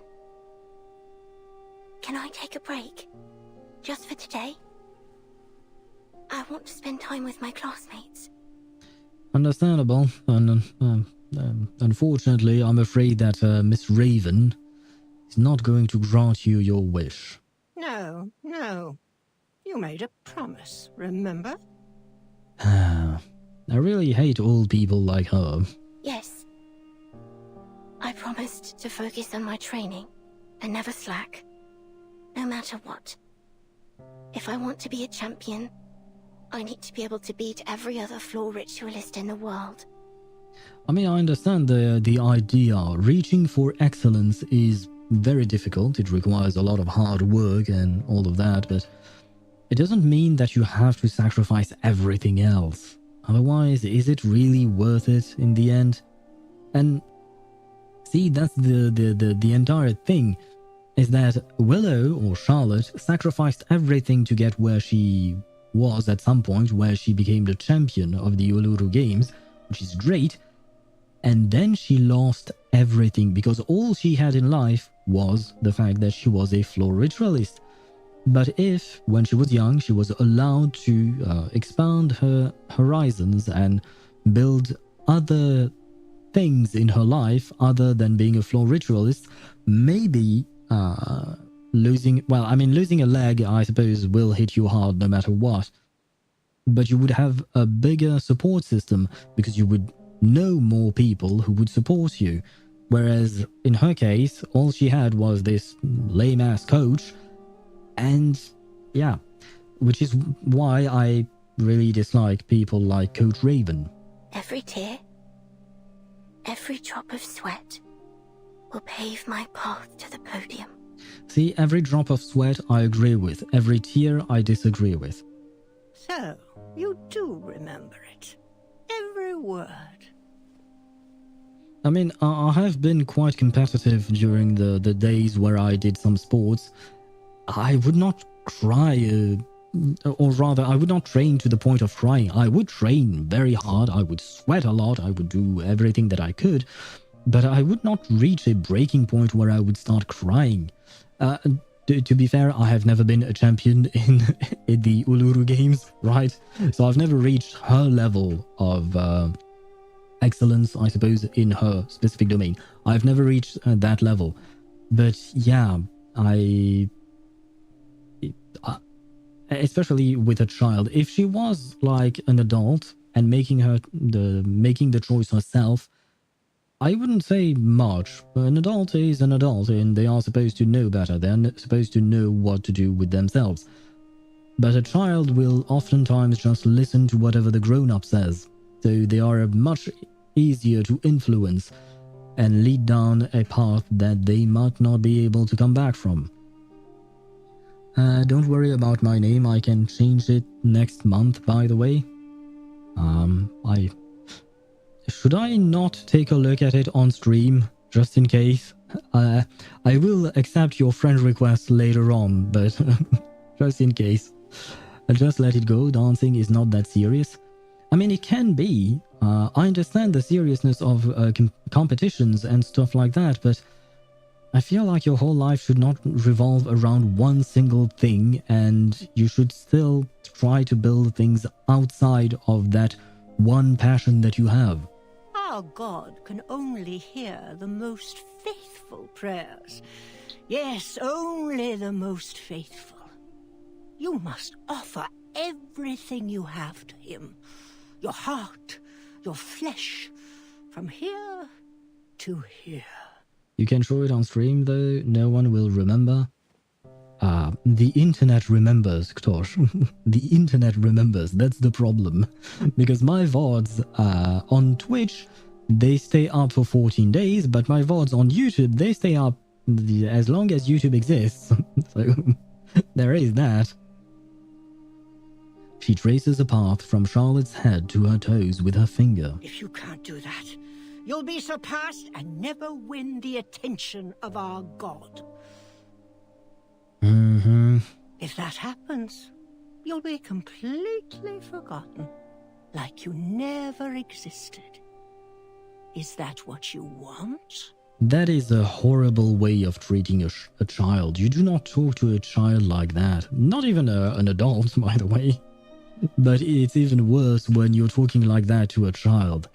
Can I take a break? Just for today? I want to spend time with my classmates. Understandable. Unfortunately, I'm afraid that Miss Raven is not going to grant you your wish. No. You made a promise, remember? I really hate old people like her. Yes. I promised to focus on my training and never slack, no matter what. If I want to be a champion, I need to be able to beat every other floor ritualist in the world. I mean, I understand the idea. Reaching for excellence is very difficult. It requires a lot of hard work and all of that, but it doesn't mean that you have to sacrifice everything else. Otherwise, is it really worth it in the end? And see, that's the entire thing, is that Willow, or Charlotte, sacrificed everything to get where she was at some point, where she became the champion of the Uluru Games, which is great, and then she lost everything because all she had in life was the fact that she was a floor ritualist. But if, when she was young, she was allowed to expand her horizons and build other things in her life other than being a floor ritualist. Maybe losing a leg, I suppose, will hit you hard no matter what. But you would have a bigger support system because you would know more people who would support you. Whereas in her case, all she had was this lame-ass coach. And yeah, which is why I really dislike people like Coach Raven. Every tear, every drop of sweat will pave my path to the podium. See, every drop of sweat I agree with, every tear I disagree with. So, you do remember it. Every word. I mean, I have been quite competitive during the days where I did some sports. I would not cry, or rather, I would not train to the point of crying. I would train very hard, I would sweat a lot, I would do everything that I could, but I would not reach a breaking point where I would start crying. To be fair, I have never been a champion in the Uluru games, right? So I've never reached her level of excellence, I suppose, in her specific domain. I've never reached that level. But yeah, especially with a child, if she was like an adult and making the choice herself, I wouldn't say much. An adult is an adult and they are supposed to know better. They're supposed to know what to do with themselves. But a child will oftentimes just listen to whatever the grown-up says. So they are much easier to influence and lead down a path that they might not be able to come back from. Don't worry about my name. I can change it next month, by the way. Should I not take a look at it on stream, just in case? I will accept your friend request later on, but just in case. Just let it go. Dancing is not that serious. I mean, it can be. I understand the seriousness of competitions and stuff like that, but I feel like your whole life should not revolve around one single thing, and you should still try to build things outside of that one passion that you have. Our God can only hear the most faithful prayers. Yes, only the most faithful. You must offer everything you have to him. Your heart, your flesh, from here to here. You can show it on stream, though. No one will remember. The internet remembers, Ktosh. The internet remembers. That's the problem. Because my VODs on Twitch, they stay up for 14 days, but my VODs on YouTube, they stay up as long as YouTube exists. So, there is that. She traces a path from Charlotte's head to her toes with her finger. If you can't do that, you'll be surpassed and never win the attention of our God. If that happens, you'll be completely forgotten, like you never existed. Is that what you want? That is a horrible way of treating a child. You do not talk to a child like that. Not even an adult, by the way. But it's even worse when you're talking like that to a child.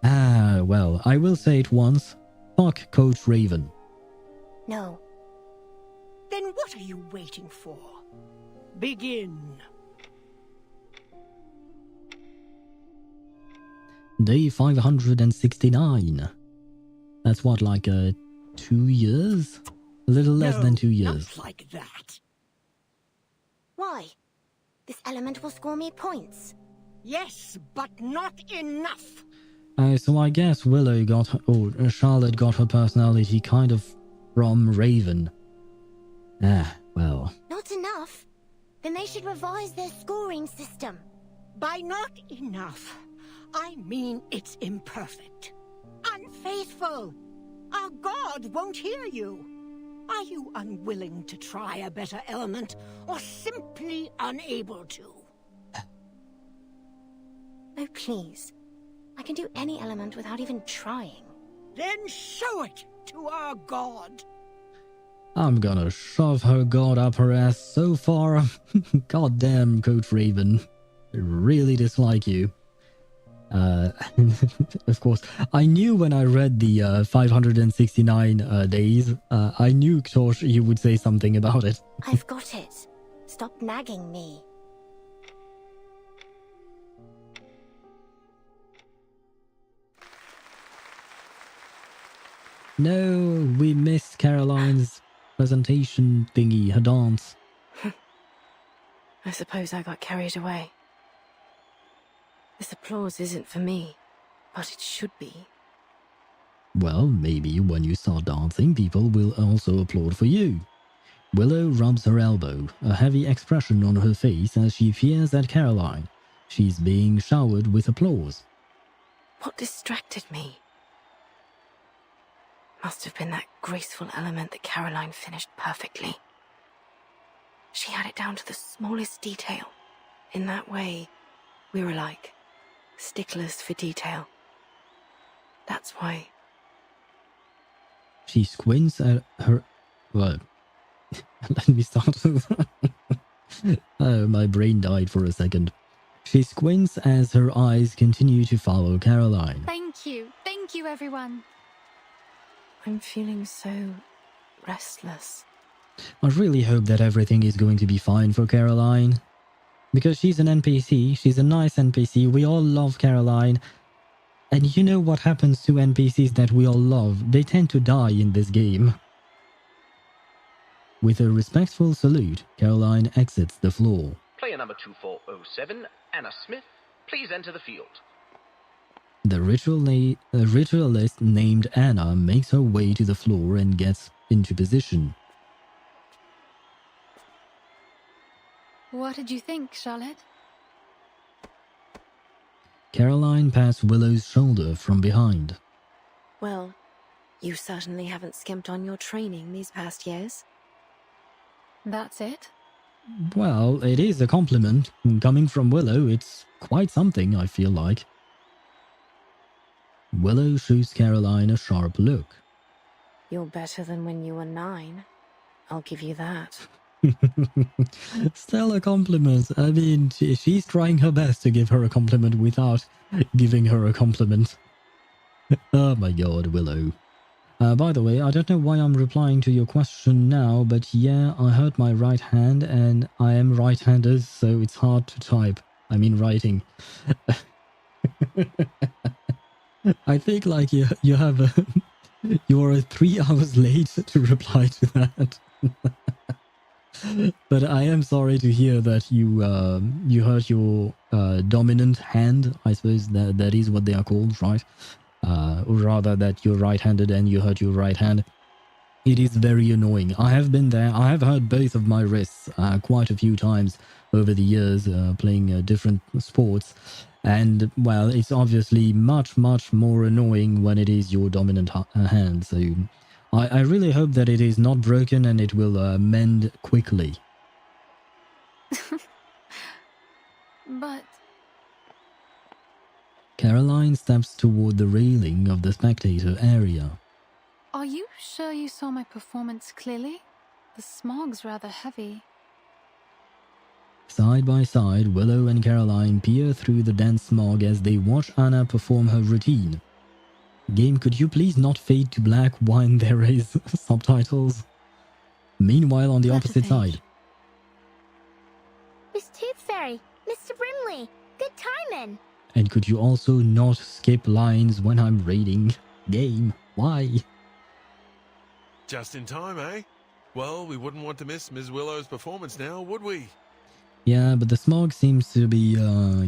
Well, I will say it once. Fuck Coach Raven. No. Then what are you waiting for? Begin. Day 569. That's what, like 2 years? A little less than 2 years. Not like that. Why? This element will score me points. Yes, but not enough. So I guess Charlotte got her personality kind of from Raven. Well. Not enough? Then they should revise their scoring system. By not enough, I mean it's imperfect. Unfaithful. Our God won't hear you. Are you unwilling to try a better element, or simply unable to? Oh, please. I can do any element without even trying. Then show it to our God. I'm gonna shove her god up her ass so far. Goddamn, Coach Raven. I really dislike you. Of course, I knew when I read the 569 days, I knew, Tosh, you would say something about it. I've got it. Stop nagging me. No, we missed Caroline's presentation thingy, her dance. I suppose I got carried away. This applause isn't for me, but it should be. Well, maybe when you start dancing, people will also applaud for you. Willow rubs her elbow, a heavy expression on her face as she peers at Caroline. She's being showered with applause. What distracted me? Must have been that graceful element that Caroline finished perfectly. She had it down to the smallest detail. In that way, we were like sticklers for detail. That's why. She squints at her... Well, let me start. Oh, my brain died for a second. She squints as her eyes continue to follow Caroline. Thank you everyone. I'm feeling so restless. I really hope that everything is going to be fine for Caroline. Because she's an NPC, she's a nice NPC, we all love Caroline. And you know what happens to NPCs that we all love? They tend to die in this game. With a respectful salute, Caroline exits the floor. Player number 2407, Anna Smith, please enter the field. The ritualist named Anna makes her way to the floor and gets into position. What did you think, Charlotte? Caroline pats Willow's shoulder from behind. Well, you certainly haven't skimped on your training these past years. That's it? Well, it is a compliment. Coming from Willow, it's quite something, I feel like. Willow shoots Caroline a sharp look. You're better than when you were 9. I'll give you that. Still a compliment. I mean, she's trying her best to give her a compliment without giving her a compliment. Oh my god, Willow. By the way, I don't know why I'm replying to your question now, but yeah, I hurt my right hand and I am right-handed, so it's hard to type. I mean writing. I think like you have a, you're 3 hours late to reply to that. But I am sorry to hear that you hurt your dominant hand. I suppose that is what they are called, right? Or rather that you're right-handed and you hurt your right hand. It is very annoying. I have been there. I have hurt both of my wrists quite a few times over the years playing different sports. And, well, it's obviously much, much more annoying when it is your dominant hand. So I really hope that it is not broken and it will mend quickly. But... Caroline steps toward the railing of the spectator area. Are you sure you saw my performance clearly? The smog's rather heavy. Side by side, Willow and Caroline peer through the dense smog as they watch Anna perform her routine. Game, could you please not fade to black when there is subtitles? Meanwhile, on the opposite side. Miss Tooth Fairy, Mr. Brimley, good timing. And could you also not skip lines when I'm raiding? Game, why? Just in time, eh? Well, we wouldn't want to miss Ms. Willow's performance now, would we? Yeah, but the smog seems to be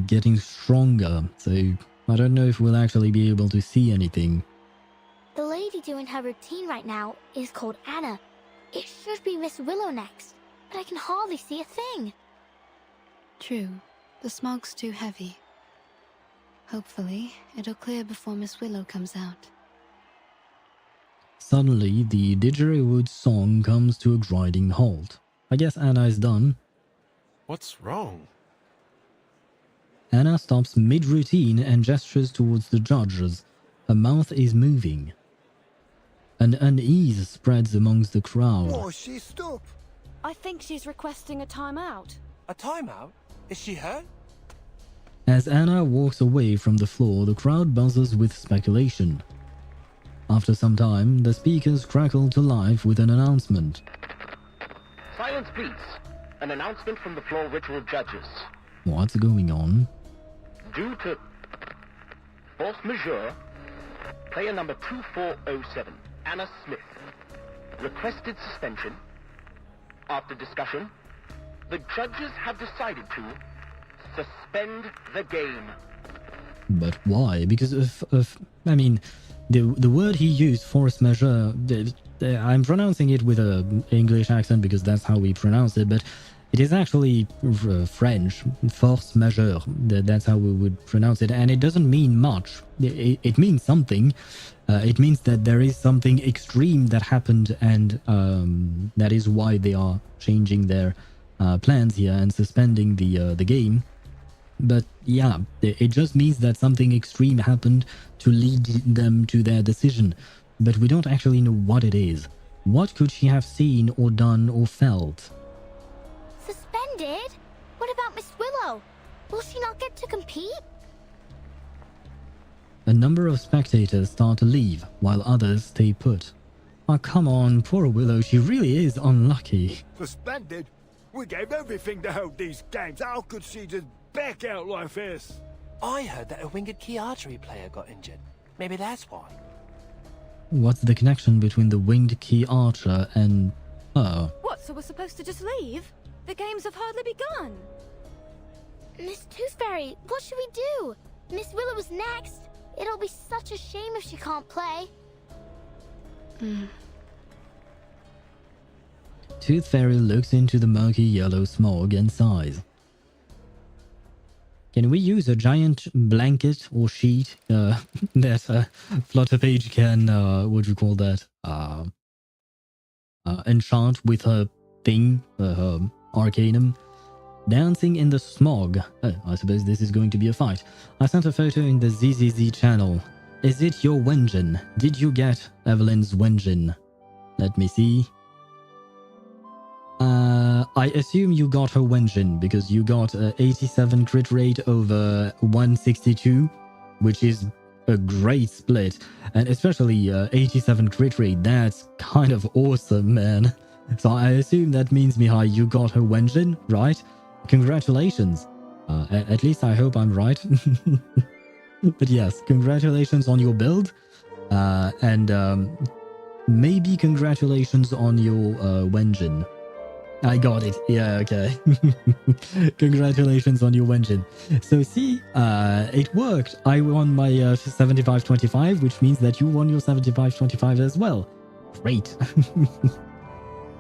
getting stronger, so I don't know if we'll actually be able to see anything. The lady doing her routine right now is called Anna. It should be Miss Willow next, but I can hardly see a thing. True, the smog's too heavy. Hopefully, it'll clear before Miss Willow comes out. Suddenly, the didgeridoo song comes to a grinding halt. I guess Anna is done. What's wrong? Anna stops mid-routine and gestures towards the judges. Her mouth is moving. An unease spreads amongst the crowd. Oh, she stop. I think she's requesting a timeout. A timeout? Is she hurt? As Anna walks away from the floor, the crowd buzzes with speculation. After some time, the speakers crackle to life with an announcement. Silence, please. An announcement from the floor ritual judges. What's going on? Due to force majeure, player number 2407, Anna Smith, requested suspension. After discussion, the judges have decided to suspend the game. But why? Because I mean, the word he used, force majeure, I'm pronouncing it with an English accent because that's how we pronounce it, but it is actually French, force majeure. That's how we would pronounce it, and it doesn't mean much. It means something. It means that there is something extreme that happened, and that is why they are changing their plans here and suspending the game. But yeah, it just means that something extreme happened to lead them to their decision. But we don't actually know what it is. What could she have seen or done or felt? Suspended? What about Miss Willow? Will she not get to compete? A number of spectators start to leave, while others stay put. Oh, come on, poor Willow, she really is unlucky. Suspended? We gave everything to hold these games. How could she just back out like this? I heard that a winged key archery player got injured. Maybe that's why. What's the connection between the winged key archer and her? What, so we're supposed to just leave? The games have hardly begun. Miss Tooth Fairy, what should we do? Miss Willow was next. It'll be such a shame if she can't play. Tooth Fairy looks into the murky yellow smog and sighs. Can we use a giant blanket or sheet that Flutterpage can, what do you call that, enchant with her thing, her arcanum? Dancing in the smog. Oh, I suppose this is going to be a fight. I sent a photo in the ZZZ channel. Is it your Wenjin? Did you get Evelyn's Wenjin? Let me see. I assume you got her Wenjin because you got 87 crit rate over 162, which is a great split. And especially 87 crit rate, that's kind of awesome, man. So I assume that means, Mihai, you got her Wenjin, right? Congratulations. At least I hope I'm right. But yes, congratulations on your build. And maybe congratulations on your Wenjin. I got it. Yeah, okay. Congratulations on your Wenjin. So see, it worked. I won my 75-25, which means that you won your 75-25 as well. Great.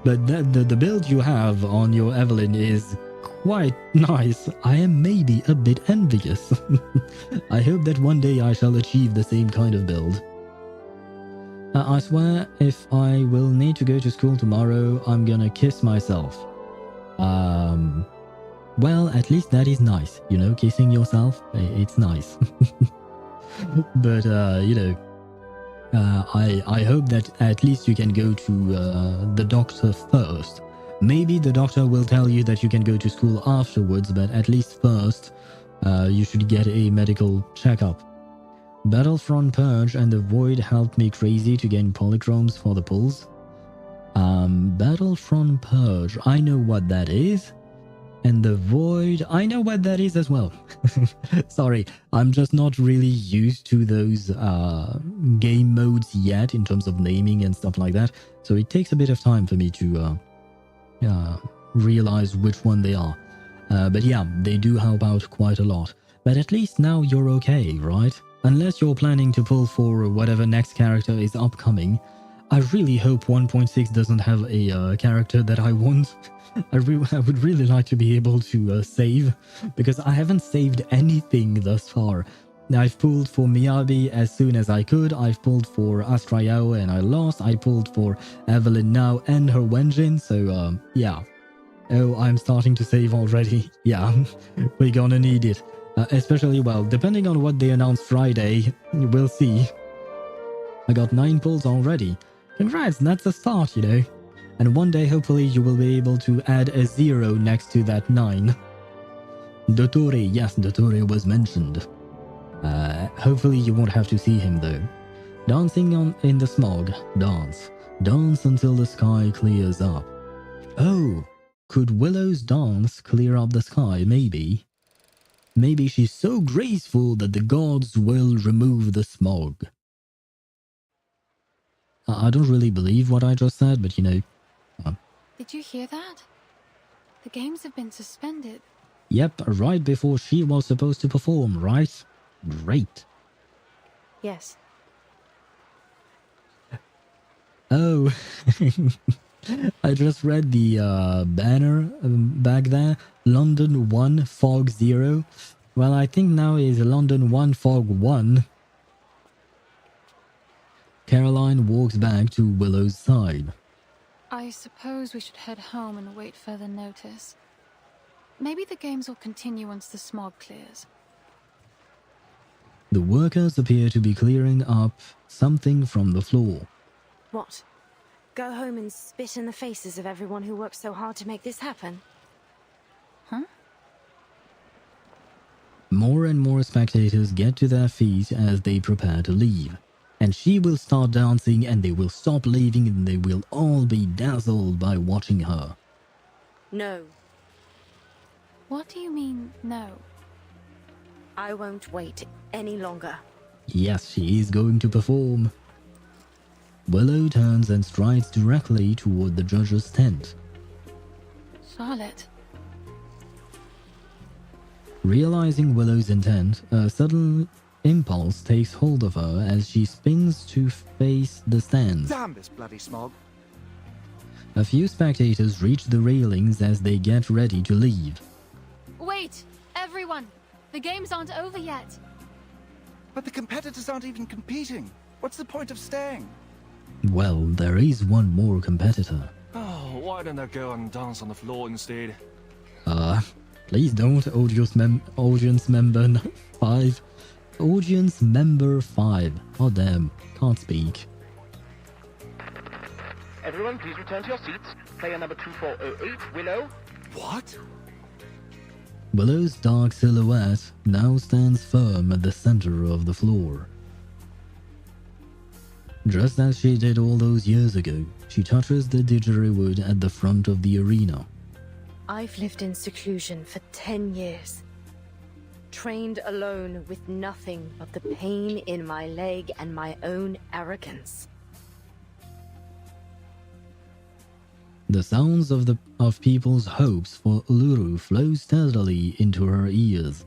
But the build you have on your Evelyn is quite nice. I am maybe a bit envious. I hope that one day I shall achieve the same kind of build. I swear, if I will need to go to school tomorrow, I'm gonna kiss myself. Well, at least that is nice, you know, kissing yourself, it's nice. But, you know, I hope that at least you can go to the doctor first. Maybe the doctor will tell you that you can go to school afterwards, but at least first, you should get a medical checkup. Battlefront Purge and the Void helped me crazy to gain polychromes for the pulls. Battlefront Purge, I know what that is. And the Void, I know what that is as well. Sorry, I'm just not really used to those game modes yet in terms of naming and stuff like that. So it takes a bit of time for me to realize which one they are. But yeah, they do help out quite a lot. But at least now you're okay, right? Unless you're planning to pull for whatever next character is upcoming. I really hope 1.6 doesn't have a character that I want. I would really like to be able to save, because I haven't saved anything thus far. I've pulled for Miyabi as soon as I could, I've pulled for Astrayao and I lost, I pulled for Evelyn now and her Wenjin, so yeah. Oh, I'm starting to save already. Yeah, we're gonna need it. Especially, well, depending on what they announce Friday, we'll see. I got 9 pulls already. Congrats, that's a start, you know. And one day, hopefully, you will be able to add a 0 next to that 9. Dottore, yes, Dottore was mentioned. Hopefully you won't have to see him though. Dancing in the smog. Dance. Dance until the sky clears up. Oh, could Willow's dance clear up the sky? Maybe. Maybe she's so graceful that the gods will remove the smog. I don't really believe what I just said, but you know. Did you hear that? The games have been suspended. Yep, right before she was supposed to perform, right? Great. Yes. Oh, I just read the banner back there. London 1 Fog 0. Well, I think now is London 1 Fog 1. Caroline walks back to Willow's side. I suppose we should head home and wait further notice. Maybe the games will continue once the smog clears. The workers appear to be clearing up something from the floor. What? Go home and spit in the faces of everyone who worked so hard to make this happen? Huh? More and more spectators get to their feet as they prepare to leave. And she will start dancing and they will stop leaving and they will all be dazzled by watching her. No. What do you mean, no? I won't wait any longer. Yes, she is going to perform. Willow turns and strides directly toward the judge's tent. Charlotte. Realizing Willow's intent, a sudden impulse takes hold of her as she spins to face the stands. Damn this bloody smog. A few spectators reach the railings as they get ready to leave. Wait, everyone! The games aren't over yet. But the competitors aren't even competing. What's the point of staying? Well, there is one more competitor. Oh, why don't I go and dance on the floor instead? Please don't, audience member 5. Audience member 5. Oh damn, can't speak. Everyone, please return to your seats. Player number 2408, Willow. What? Willow's dark silhouette now stands firm at the center of the floor. Just as she did all those years ago, she touches the didgeridoo at the front of the arena. I've lived in seclusion for 10 years. Trained alone with nothing but the pain in my leg and my own arrogance. The sounds of people's hopes for Uluru flow steadily into her ears.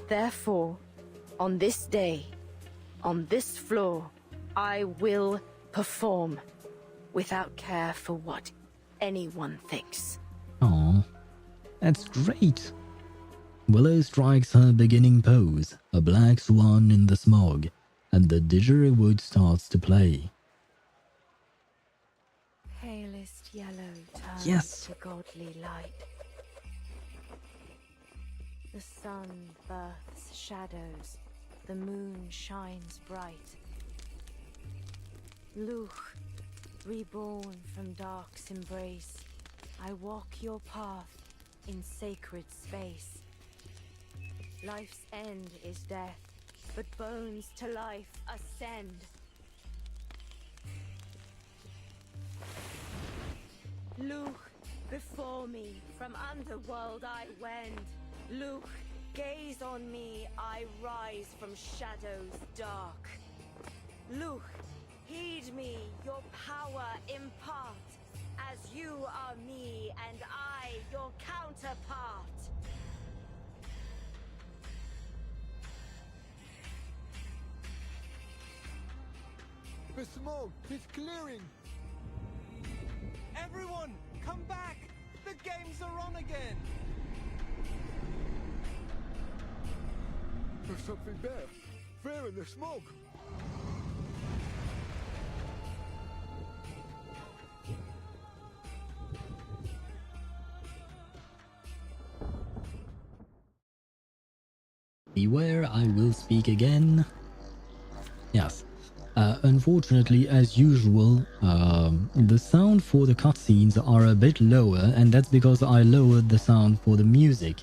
Therefore, on this day, on this floor, I will perform without care for what anyone thinks. Aww, that's great. Willow strikes her beginning pose, a black swan in the smog, and the didgeridoo starts to play. Palest yellow turns Yes. to godly light. The sun births shadows, the moon shines bright. Luch, reborn from dark's embrace, I walk your path in sacred space. Life's end is death, but bones to life ascend. Luch, before me, from underworld I wend. Luch, gaze on me, I rise from shadows dark. Luch, heed me, your power impart, as you are me and I your counterpart. The smoke is clearing. Everyone, come back! The games are on again! There's something there. There in the smoke. Beware, I will speak again. Yes. Unfortunately, as usual, the sound for the cutscenes are a bit lower, and that's because I lowered the sound for the music.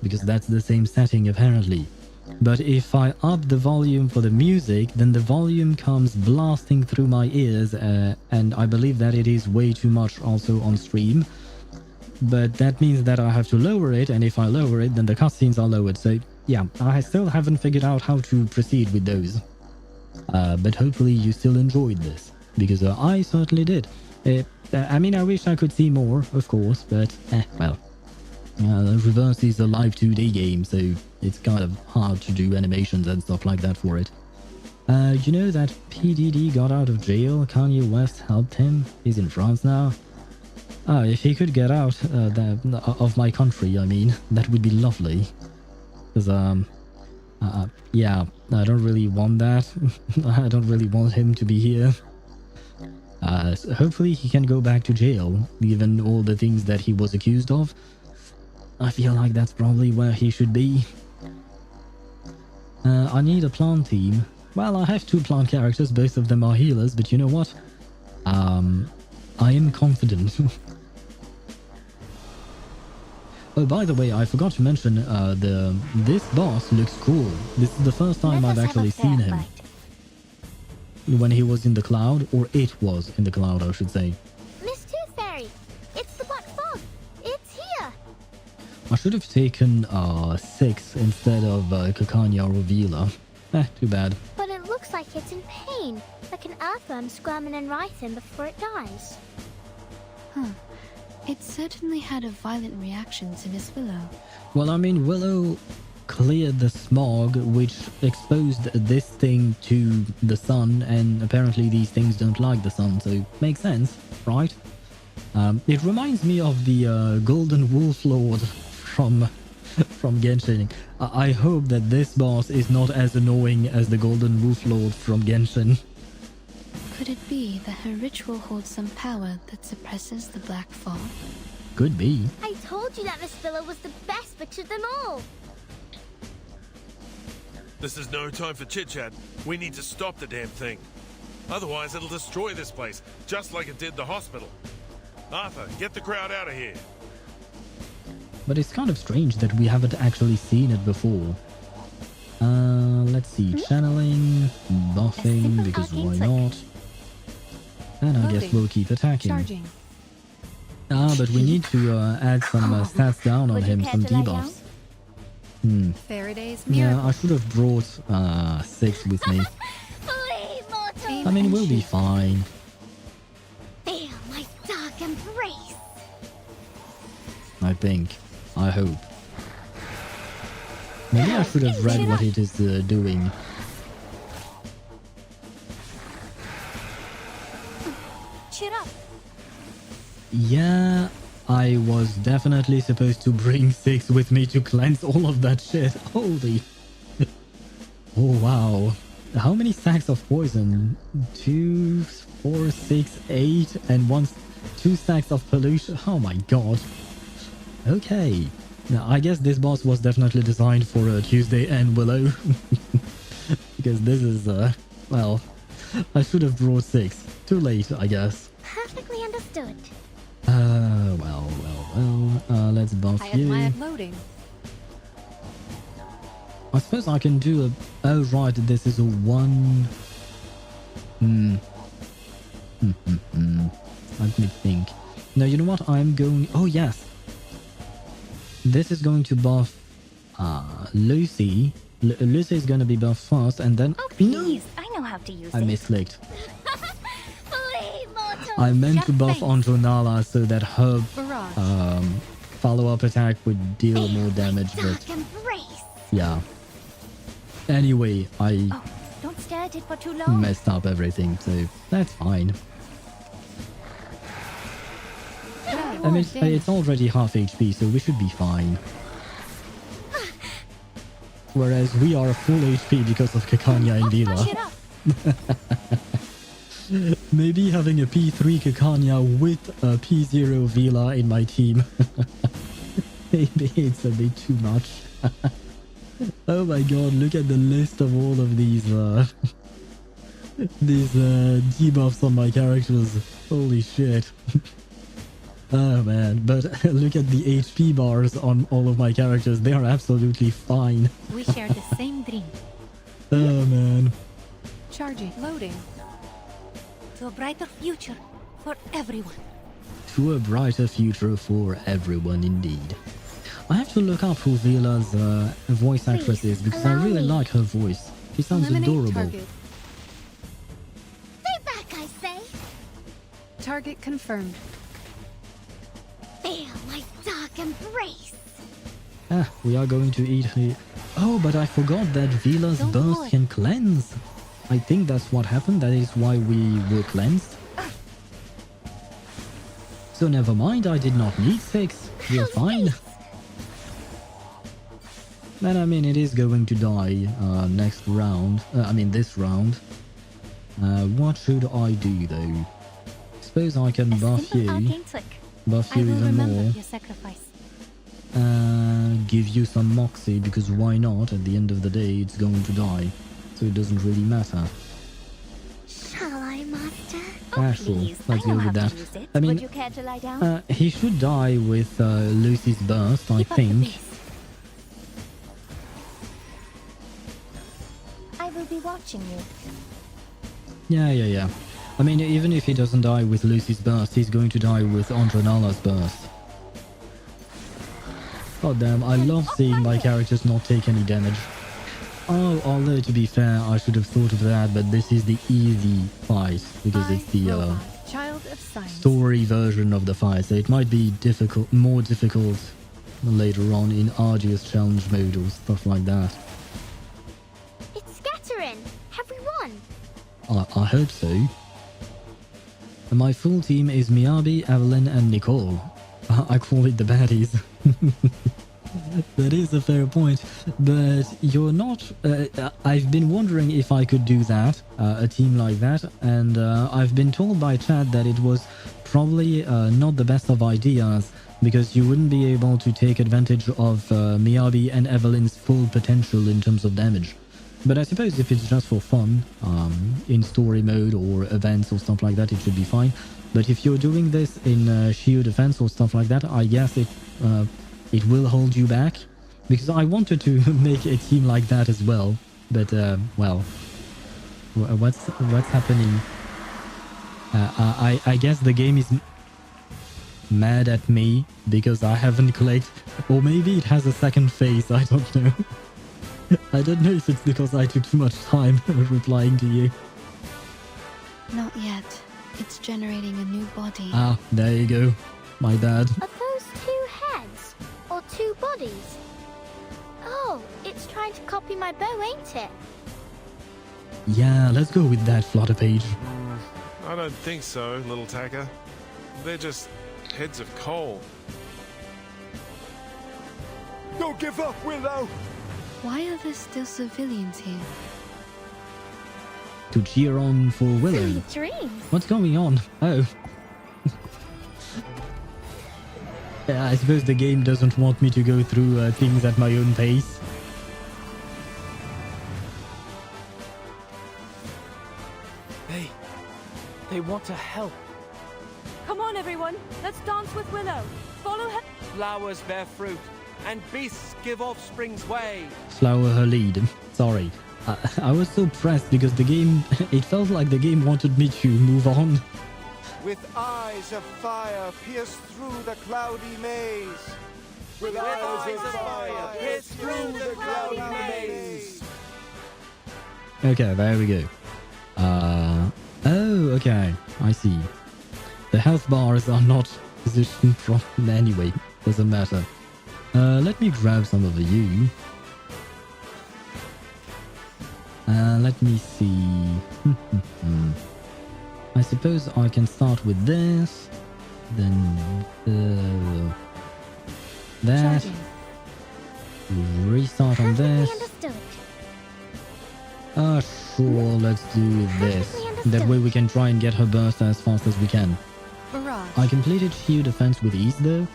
because that's the same setting apparently. But if I up the volume for the music, then the volume comes blasting through my ears, and I believe that it is way too much also on stream. But that means that I have to lower it, and if I lower it, then the cutscenes are lowered. So yeah, I still haven't figured out how to proceed with those. But hopefully you still enjoyed this, because I certainly did. I mean, I wish I could see more, of course, but well. Reverse is a live 2D game, so it's kind of hard to do animations and stuff like that for it. You know that PDD got out of jail? Kanye West helped him? He's in France now. Oh, if he could get out of my country, I mean, that would be lovely. Because, yeah, I don't really want that. I don't really want him to be here. So hopefully he can go back to jail, given all the things that he was accused of. I feel like that's probably where he should be. I need a plant team. Well, I have 2 plant characters, both of them are healers, but you know what? I am confident. Oh, by the way, I forgot to mention, this boss looks cool. This is the first time I've actually seen him. When he was in the cloud, or it was in the cloud, I should say. Miss Tooth Fairy, it's the Black Fog. It's here. I should have taken 6 instead of Kakanya or Vila. Too bad. But it looks like it's in pain, like an earthworm squirming and writhing before it dies. Huh. It certainly had a violent reaction to Miss Willow. Well, I mean, Willow cleared the smog, which exposed this thing to the sun, and apparently these things don't like the sun, so makes sense, right? It reminds me of the Golden Wolf Lord from Genshin. I hope that this boss is not as annoying as the Golden Wolf Lord from Genshin. Could it be that her ritual holds some power that suppresses the Black Fog? Could be. I told you that Miss Willow was the best bitch of them all. This is no time for chit-chat. We need to stop the damn thing. Otherwise, it'll destroy this place, just like it did the hospital. Arthur, get the crowd out of here. But it's kind of strange that we haven't actually seen it before. Let's see. Channeling, buffing, because why not? And I guess we'll keep attacking. Charging. But we need to add some stats down on him, some debuffs. Faraday's yeah, I should have brought 6 with me. I mean, we'll be fine. Feel my dark embrace. I think. I hope. Maybe I should have read what it is doing. Cheer up. Yeah, I was definitely supposed to bring 6 with me to cleanse all of that shit. Holy. Oh, wow. How many stacks of poison? 2, 4, 6, 8, and 2 stacks of pollution. Oh my god. Okay. Now, I guess this boss was definitely designed for Tuesday and Willow. Because this is, well, I should have brought 6. Too late, I guess. Perfectly understood. Well, let's buff you. I admire loading. I suppose I can do a... Oh, right, this is a 1... Let me think. No, you know what? I'm going... Oh, yes. This is going to buff Lucy. Lucy is going to be buffed first, and then... Oh, please. No. I know how to use it. I misclicked. I meant to buff onto Nala so that her follow-up attack would deal more damage, but yeah. Anyway, I don't stare at it for too long. Messed up everything, so that's fine. I mean, it's already half HP, so we should be fine. Whereas we are full HP because of Kakanya and Vila. Maybe having a P3 Kakanya with a P0 Vila in my team. Maybe it's a bit too much. Oh my god, look at the list of all of these debuffs on my characters. Holy shit. Oh man, but look at the HP bars on all of my characters. They are absolutely fine. We share the same dream. Oh man. Charging. Loading. To a brighter future for everyone. To a brighter future for everyone, indeed. I have to look up who Vila's voice actress is because I really like her voice. She sounds adorable. Target. Stay back, I say. Target confirmed. Feel my dark embrace. Ah, we are going to eat here. Oh, but I forgot that Vila's burst can cleanse. I think that's what happened. That is why we were cleansed. So never mind, I did not need 6. We're fine. But I mean, it is going to die next round. I mean, this round. What should I do though? Suppose I can buff you. Buff you even more. Give you some moxie because why not? At the end of the day, it's going to die, so it doesn't really matter. Shall I, Master? Sure. Let's go with that. I mean, Would you care to lie down? He should die with Lucy's burst, I think. I will be watching you. Yeah. I mean, even if he doesn't die with Lucy's burst, he's going to die with Andronala's burst. God damn, I love seeing my characters not take any damage. Oh, although to be fair, I should have thought of that, but this is the easy fight because it's the story version of the fight, so it might be more difficult later on in arduous challenge mode or stuff like that. It's scattering. Have we won? I hope so. And my full team is Miyabi, Evelyn, and Nicole. I call it the baddies. That is a fair point, but you're not... I've been wondering if I could do that, a team like that, and I've been told by chat that it was probably not the best of ideas, because you wouldn't be able to take advantage of Miyabi and Evelyn's full potential in terms of damage. But I suppose if it's just for fun, in story mode or events or stuff like that, it should be fine. But if you're doing this in sheer defense or stuff like that, I guess it will hold you back. Because I wanted to make a team like that as well. But, well, what's happening? I guess the game is mad at me because I haven't collected... Or maybe it has a second phase, I don't know. I don't know if it's because I took too much time replying to you. Not yet. It's generating a new body. Ah, there you go. My bad. Are those 2 heads? Or 2 bodies? Oh, it's trying to copy my bow, ain't it? Yeah, let's go with that, Flutter Page. I don't think so, little tacker. They're just heads of coal. Don't give up, Willow! Why are there still civilians here? To cheer on for Willow. Sweet dreams. What's going on? Oh. Yeah, I suppose the game doesn't want me to go through things at my own pace. They want to help. Come on, everyone. Let's dance with Willow. Follow her. Flowers bear fruit, and beasts give offspring's way. Flower her lead. Sorry. I was so pressed because the game... It felt like the game wanted me to move on. With eyes of fire pierce through the cloudy maze. With eyes of fire pierce through the cloudy maze. Okay, there we go. Oh, okay. I see. The health bars are not positioned properly anyway. Doesn't matter. Let me grab some of you. Let me see. I suppose I can start with this. Then that. Restart on this. Sure, let's do this. That way we can try and get her burst as fast as we can. I completed sheer defense with ease though.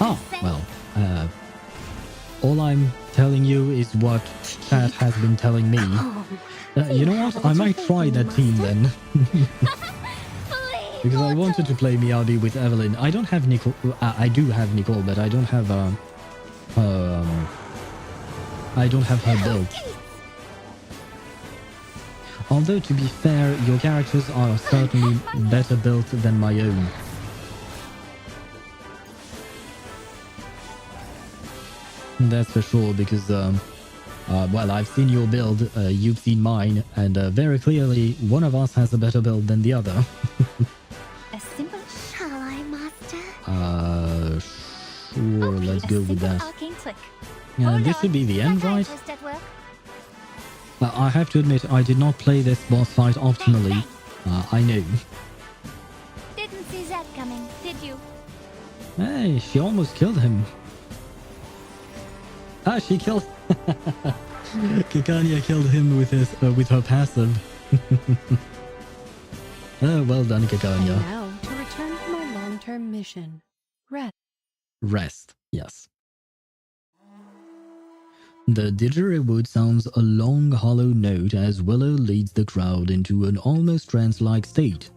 Oh, well. All I'm telling you is what chat has been telling me. You know what? I might try that team then. Because I wanted to play Miyabi with Evelyn. I don't have Nicole. I do have Nicole, but I don't have I don't have her build. Although, to be fair, your characters are certainly better built than my own. That's for sure, because, well, I've seen your build, you've seen mine, and very clearly, one of us has a better build than the other. A simple... Shall I, Master? Sure, let's go with that. Arcane flick. This should be the end, right? I have to admit, I did not play this boss fight optimally. I know. Didn't see that coming, did you? Hey, she almost killed him. Ah, she killed... Kikanya killed him with his with her passive. Oh, well done, Kikanya. And now, to return to my long-term mission. Rest. Rest, yes. The didgeridoo sounds a long, hollow note as Willow leads the crowd into an almost trance-like state.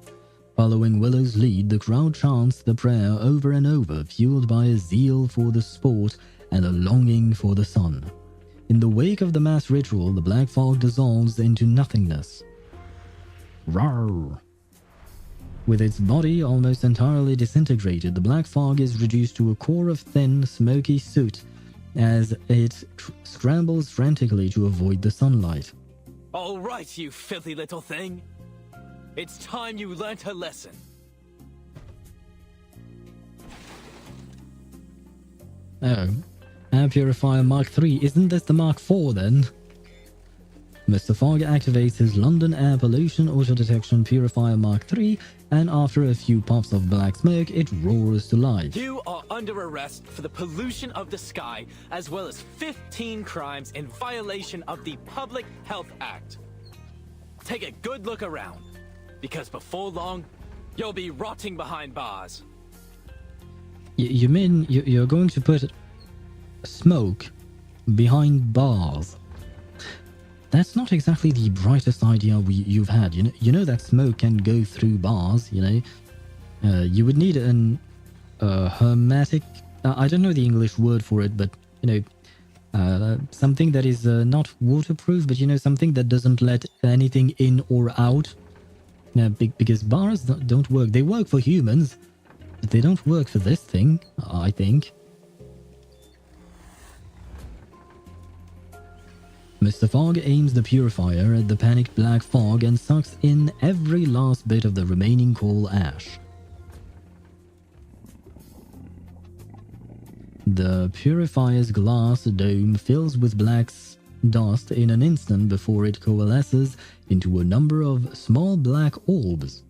Following Willow's lead, the crowd chants the prayer over and over, fueled by a zeal for the sport and a longing for the sun. In the wake of the mass ritual, the black fog dissolves into nothingness. Rawr! With its body almost entirely disintegrated, the black fog is reduced to a core of thin, smoky soot as it scrambles frantically to avoid the sunlight. All right, you filthy little thing. It's time you learnt a lesson. Oh, Air Purifier Mark III. Isn't this the Mark IV then? Mr. Fogg activates his London Air Pollution Auto-Detection Purifier Mark III, and after a few puffs of black smoke, it roars to life. You are under arrest for the pollution of the sky, as well as 15 crimes in violation of the Public Health Act. Take a good look around, because before long, you'll be rotting behind bars. You mean you're going to put smoke behind bars? That's not exactly the brightest idea you've had. You know that smoke can go through bars, you know. You would need an hermetic... I don't know the English word for it, but, you know, something that is not waterproof, but, you know, something that doesn't let anything in or out. Because bars don't work. They work for humans, but they don't work for this thing, I think. Mr. Fogg aims the purifier at the panicked black fog and sucks in every last bit of the remaining coal ash. The purifier's glass dome fills with black dust in an instant before it coalesces into a number of small black orbs.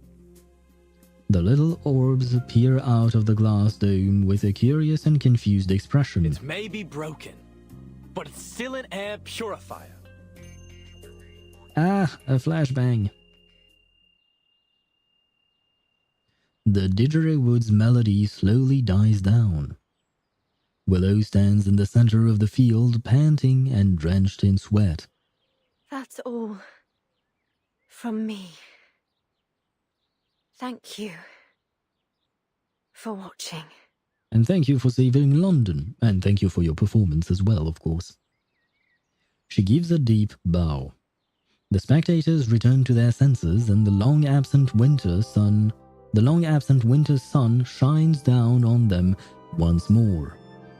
The little orbs peer out of the glass dome with a curious and confused expression. It may be broken, but it's still an air purifier. Ah, a flashbang. The didgeridoo's melody slowly dies down. Willow stands in the center of the field, panting and drenched in sweat. That's all from me. Thank you for watching. And thank you for saving London, and thank you for your performance as well, of course. She gives a deep bow. The spectators return to their senses, and the long-absent winter sun shines down on them once more.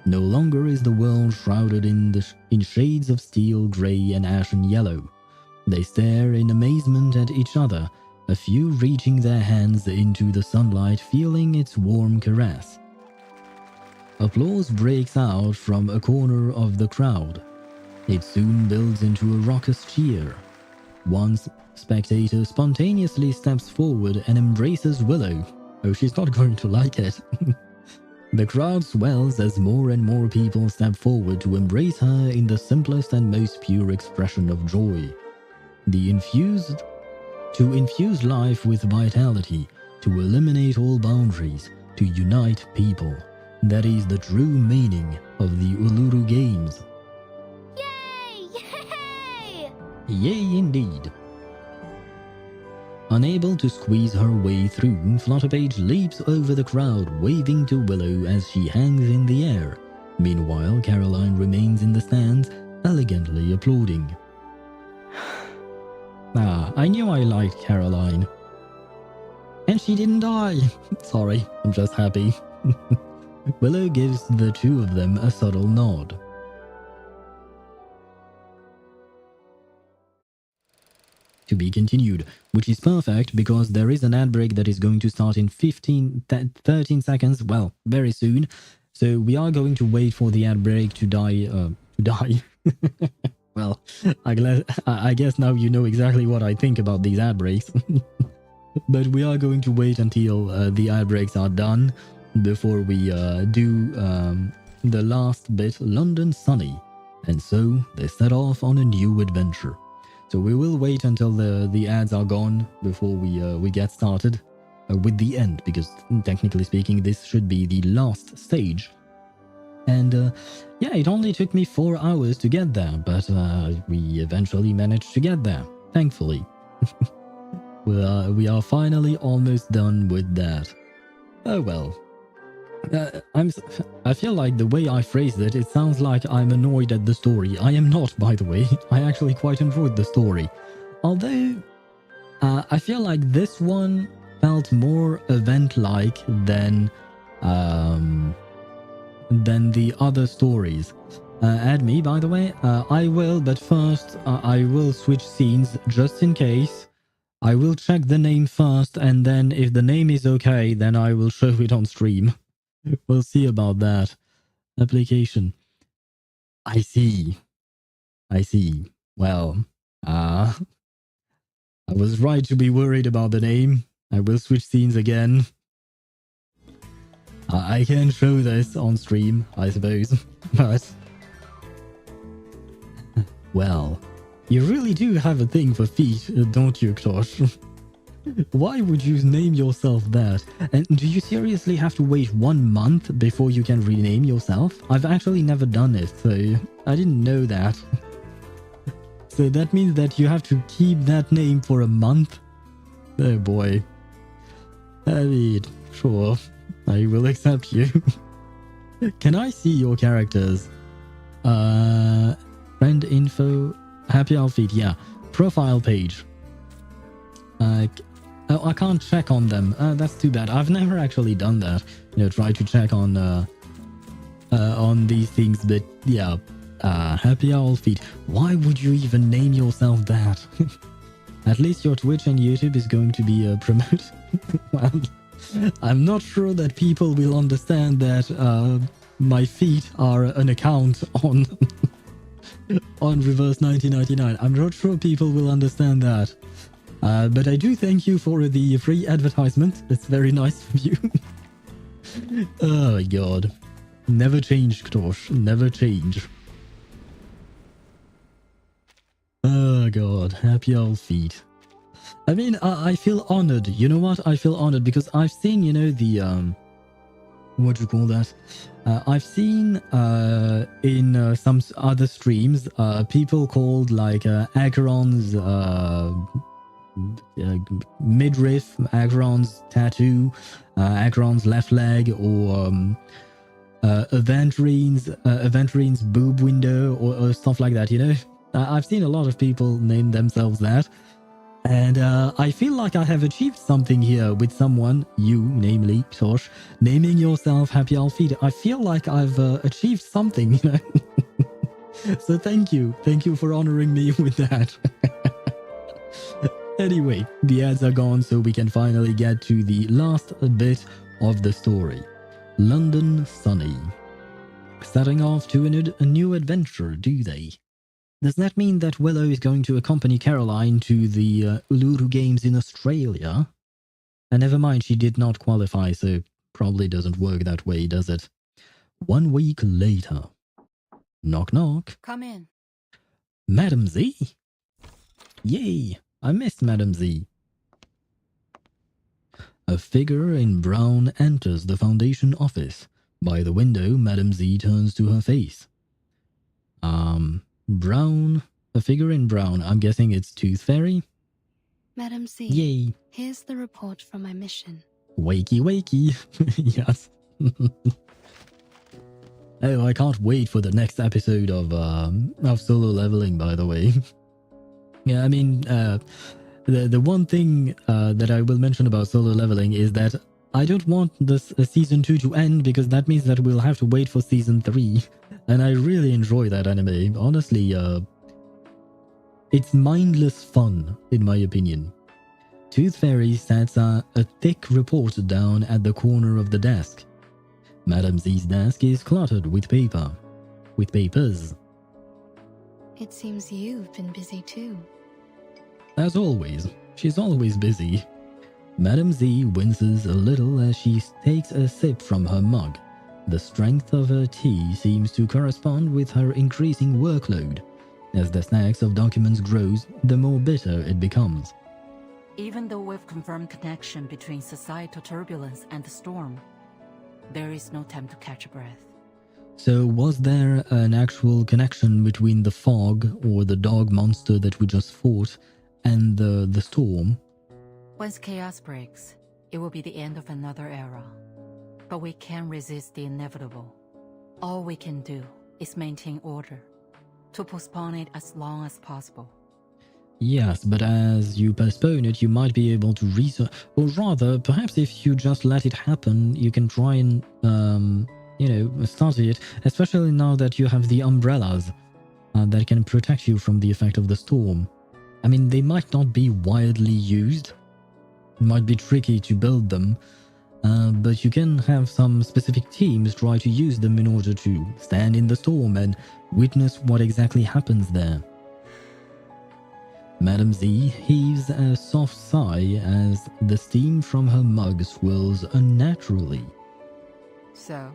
No longer is the world shrouded in shades of steel, grey, and ashen yellow. They stare in amazement at each other, a few reaching their hands into the sunlight, feeling its warm caress. Applause breaks out from a corner of the crowd. It soon builds into a raucous cheer. One spectator spontaneously steps forward and embraces Willow. Oh, she's not going to like it. The crowd swells as more and more people step forward to embrace her in the simplest and most pure expression of joy. To infuse life with vitality, to eliminate all boundaries, to unite people. That is the true meaning of the Uluru Games. Yay! Yay! Yay indeed. Unable to squeeze her way through, Flutterpage leaps over the crowd, waving to Willow as she hangs in the air. Meanwhile, Caroline remains in the stands, elegantly applauding. I knew I liked Caroline. And she didn't die. Sorry, I'm just happy. Willow gives the two of them a subtle nod. To be continued, which is perfect because there is an ad break that is going to start in 13 seconds, well, very soon. So we are going to wait for the ad break to die. Well, I guess now you know exactly what I think about these ad breaks. But we are going to wait until the ad breaks are done before we do the last bit, London Sunny. And so they set off on a new adventure. So we will wait until the ads are gone before we get started with the end, because technically speaking, this should be the last stage. And yeah, it only took me 4 hours to get there, but we eventually managed to get there, thankfully. We are finally almost done with that. Oh well. I feel like the way I phrased it, it sounds like I'm annoyed at the story. I am not, by the way. I actually quite enjoyed the story. Although, I feel like this one felt more event-like than the other stories. Add me, by the way. I will, but first, I will switch scenes just in case. I will check the name first, and then if the name is okay, then I will show it on stream. We'll see about that. Application. I see. Well, I was right to be worried about the name. I will switch scenes again. I can show this on stream, I suppose, but... Well, you really do have a thing for feet, don't you, Ktosh? Why would you name yourself that? And do you seriously have to wait 1 month before you can rename yourself? I've actually never done it, so I didn't know that. So that means that you have to keep that name for a month? Oh boy. I mean, sure, I will accept you. Can I see your characters? Friend info, happy outfit, yeah. Profile page. Oh, I can't check on them. That's too bad. I've never actually done that. Try to check on these things, but yeah. Happy Owl Feet. Why would you even name yourself that? At least your Twitch and YouTube is going to be promoted. Well, I'm not sure that people will understand that my feet are an account on on Reverse 1999. I'm not sure people will understand that. But I do thank you for the free advertisement. It's very nice of you. Oh my god. Never change, Ktosh. Never change. Oh god. Happy old feet. I mean, I feel honored. You know what? I feel honored because I've seen, the... what do you call that? I've seen in some other streams, people called like Acheron's... midriff, Acheron's tattoo, Acheron's left leg, or Aventarine's boob window, or stuff like that, I've seen a lot of people name themselves that, and I feel like I have achieved something here with someone, you, namely, Tosh, naming yourself Happy Alfida. I feel like I've achieved something, So thank you for honoring me with that. Anyway, the ads are gone, so we can finally get to the last bit of the story. London Sunny. Setting off to a new adventure, do they? Does that mean that Willow is going to accompany Caroline to the Uluru Games in Australia? And never mind, she did not qualify, so probably doesn't work that way, does it? 1 week later. Knock knock. Come in. Madam Z? Yay! I missed Madam Z. A figure in brown enters the Foundation office. By the window, Madam Z turns to her face. Brown? A figure in brown. I'm guessing it's Tooth Fairy? Madam Z, Yay. here's the report from my mission. Wakey, wakey. Yes. Oh, I can't wait for the next episode of Solo Leveling, by the way. Yeah, I mean, the one thing that I will mention about Solo Leveling is that I don't want this season 2 to end, because that means that we'll have to wait for season 3. And I really enjoy that anime. Honestly, it's mindless fun, in my opinion. Tooth Fairy sets a thick report down at the corner of the desk. Madam Z's desk is cluttered with paper. With papers. It seems you've been busy too. As always, she's always busy. Madam Z winces a little as she takes a sip from her mug. The strength of her tea seems to correspond with her increasing workload. As the stacks of documents grows, the more bitter it becomes. Even though we've confirmed connection between societal turbulence and the storm, there is no time to catch a breath. So was there an actual connection between the fog, or the dog monster that we just fought, and the storm? Once chaos breaks, it will be the end of another era. But we can't resist the inevitable. All we can do is maintain order, to postpone it as long as possible. Yes, but as you postpone it, you might be able to research, or rather, perhaps if you just let it happen, you can try and, study it, especially now that you have the umbrellas that can protect you from the effect of the storm. I mean, they might not be widely used. It might be tricky to build them, but you can have some specific teams try to use them in order to stand in the storm and witness what exactly happens there. Madam Z heaves a soft sigh as the steam from her mug swirls unnaturally. So,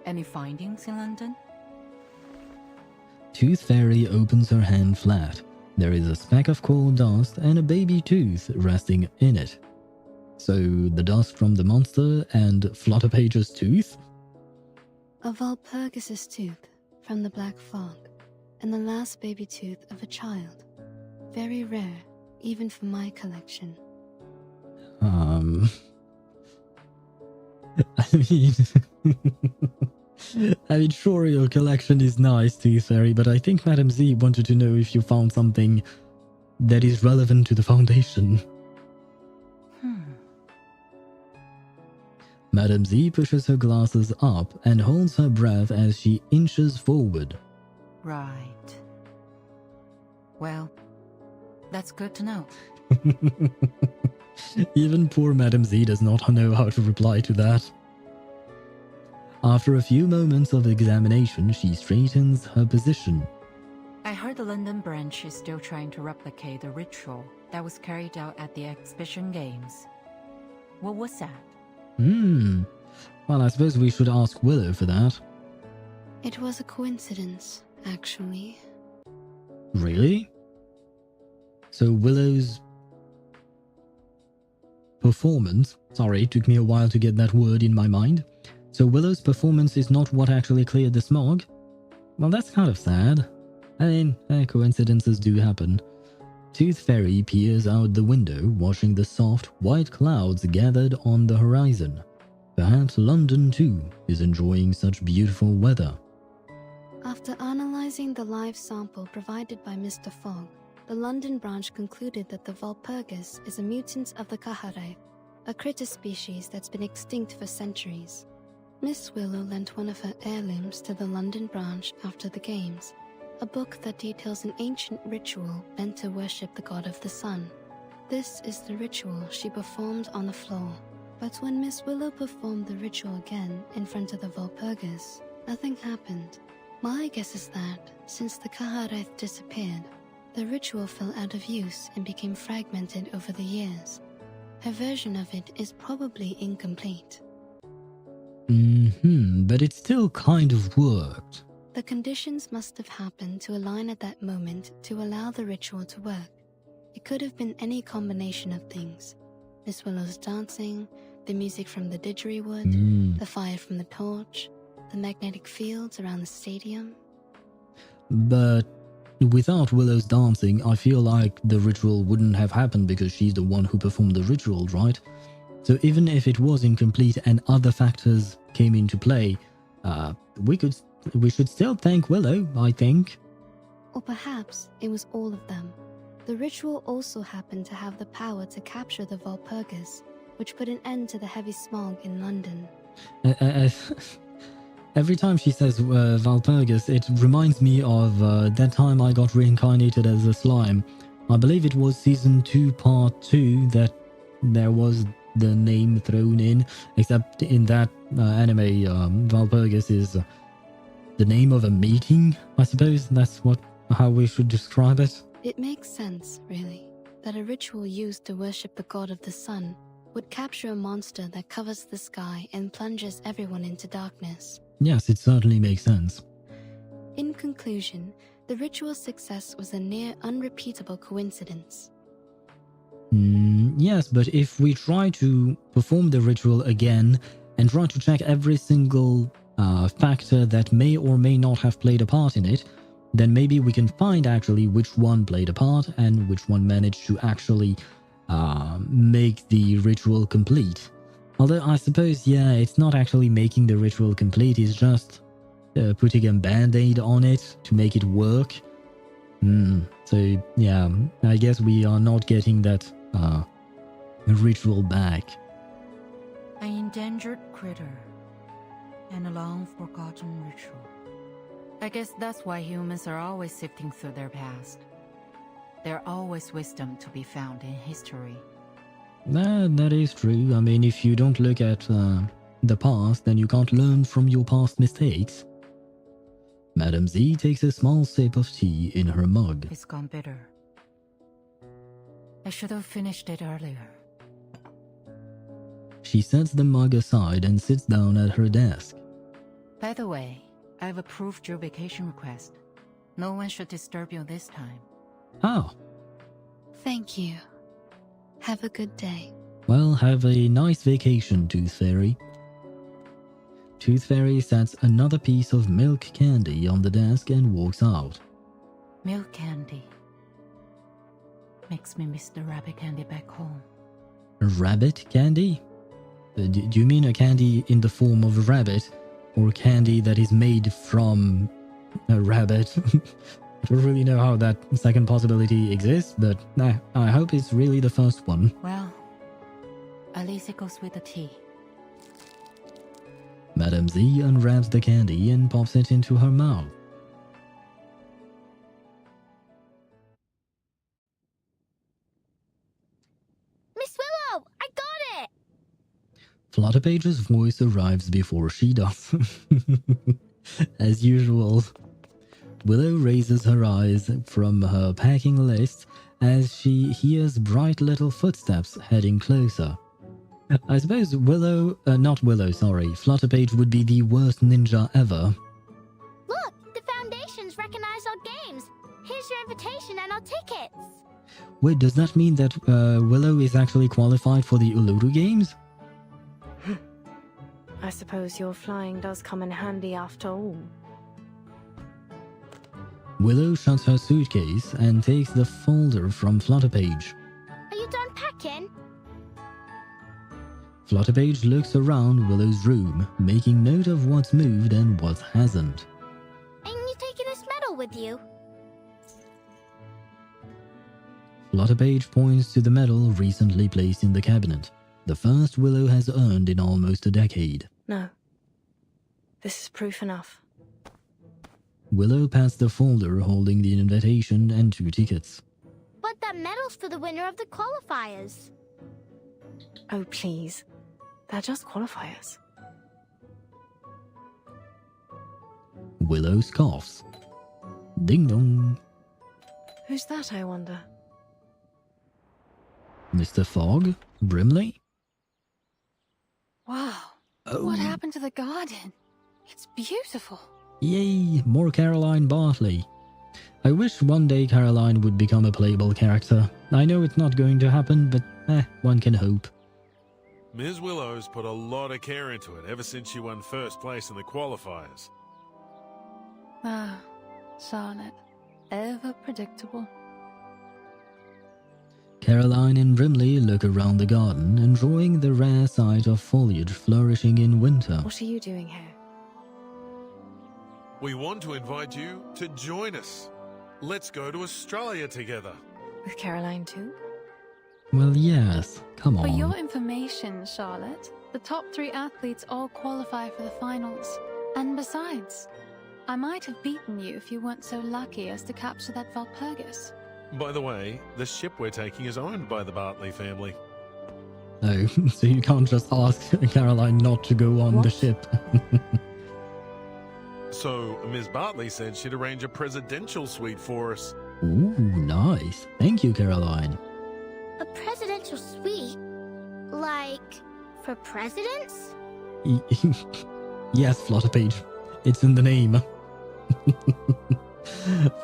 any findings in London? Tooth Fairy opens her hand flat. There is a speck of coal dust and a baby tooth resting in it. So, the dust from the monster and Flutterpage's tooth? A Walpurgis's tooth from the Black Fog, and the last baby tooth of a child. Very rare, even for my collection. I mean, sure, your collection is nice, Tooth Fairy, but I think Madam Z wanted to know if you found something that is relevant to the Foundation. Madam Z pushes her glasses up and holds her breath as she inches forward. Right. Well, that's good to know. Even poor Madam Z does not know how to reply to that. After a few moments of examination, she straightens her position. I heard the London branch is still trying to replicate the ritual that was carried out at the exhibition games. What was that? Well, I suppose we should ask Willow for that. It was a coincidence, actually. Really? So Willow's performance... Sorry, it took me a while to get that word in my mind. So Willow's performance is not what actually cleared the smog? Well, that's kind of sad. I mean, coincidences do happen. Tooth Fairy peers out the window, watching the soft, white clouds gathered on the horizon. Perhaps London, too, is enjoying such beautiful weather. After analyzing the live sample provided by Mr. Fogg, the London branch concluded that the Walpurgis is a mutant of the Kaharai, a critter species that's been extinct for centuries. Miss Willow lent one of her heirlooms to the London branch after the games, a book that details an ancient ritual meant to worship the god of the sun. This is the ritual she performed on the floor, but when Miss Willow performed the ritual again in front of the Walpurgis, nothing happened. My guess is that, since the Kaharaith disappeared, the ritual fell out of use and became fragmented over the years. Her version of it is probably incomplete. But it still kind of worked. The conditions must have happened to align at that moment to allow the ritual to work. It could have been any combination of things. Miss Willow's dancing, the music from the didgeridoo, the fire from the torch, the magnetic fields around the stadium. But without Willow's dancing, I feel like the ritual wouldn't have happened because she's the one who performed the ritual, right? So even if it was incomplete and other factors came into play, we should still thank Willow, I think. Or perhaps it was all of them. The ritual also happened to have the power to capture the Valpurgis, which put an end to the heavy smog in London. Every time she says Valpurgis, it reminds me of that time I got reincarnated as a slime. I believe it was season 2, part 2 that there was the name thrown in, except in that anime, Valpurgis is the name of a meeting, I suppose. That's how we should describe it. It makes sense, really, that a ritual used to worship the god of the sun would capture a monster that covers the sky and plunges everyone into darkness. Yes, it certainly makes sense. In conclusion, the ritual's success was a near unrepeatable coincidence. Yes, but if we try to perform the ritual again and try to check every single factor that may or may not have played a part in it, then maybe we can find actually which one played a part and which one managed to actually make the ritual complete. Although I suppose, yeah, it's not actually making the ritual complete, it's just putting a band-aid on it to make it work. So, yeah, I guess we are not getting that ritual back. An endangered critter and a long-forgotten ritual. I guess that's why humans are always sifting through their past. There's always wisdom to be found in history. That is true. I mean, if you don't look at the past, then you can't learn from your past mistakes. Madam Z takes a small sip of tea in her mug. It's gone bitter. I should have finished it earlier. She sets the mug aside and sits down at her desk. By the way, I've approved your vacation request. No one should disturb you this time. Oh. Thank you. Have a good day. Well, have a nice vacation, Tooth Fairy. Tooth Fairy sets another piece of milk candy on the desk and walks out. Milk candy. Makes me miss the rabbit candy back home. Rabbit candy? Do you mean a candy in the form of a rabbit? Or candy that is made from a rabbit? I don't really know how that second possibility exists, but I hope it's really the first one. Well, at least it goes with the tea. Madam Z unwraps the candy and pops it into her mouth. Miss Willow, I got it! Flutterpage's voice arrives before she does. As usual. Willow raises her eyes from her packing list as she hears bright little footsteps heading closer. I suppose Flutterpage would be the worst ninja ever. Look, the Foundations recognize our games. Here's your invitation and our tickets. Wait, does that mean that Willow is actually qualified for the Uluru Games? I suppose your flying does come in handy after all. Willow shuts her suitcase and takes the folder from Flutterpage. Are you done packing? Flutterpage looks around Willow's room, making note of what's moved and what hasn't. And you taking this medal with you? Flutterpage points to the medal recently placed in the cabinet, the first Willow has earned in almost a decade. No. This is proof enough. Willow pats the folder holding the invitation and 2 tickets. But that medal's for the winner of the qualifiers. Oh, please. They're just qualifiers. Willow scoffs. Ding dong. Who's that, I wonder? Mr. Fogg? Brimley? Wow. Oh. What happened to the garden? It's beautiful. Yay, more Caroline Bartley. I wish one day Caroline would become a playable character. I know it's not going to happen, but one can hope. Ms. Willow's put a lot of care into it ever since she won first place in the qualifiers. Ah, Sonnet. ever predictable. Caroline and Brimley look around the garden, enjoying the rare sight of foliage flourishing in winter. What are you doing here? We want to invite you to join us. Let's go to Australia together. With Caroline too? Well, yes. Come For on. your information, Charlotte, the top 3 athletes all qualify for the finals. And besides, I might have beaten you if you weren't so lucky as to capture that Valpurgis. By the way, the ship we're taking is owned by the Bartley family. Oh, so you can't just ask Caroline not to go on the ship. So, Ms. Bartley said she'd arrange a presidential suite for us. Ooh, nice. Thank you, Caroline. A presidential suite? Like, for presidents? Yes, Flutterpage. It's in the name.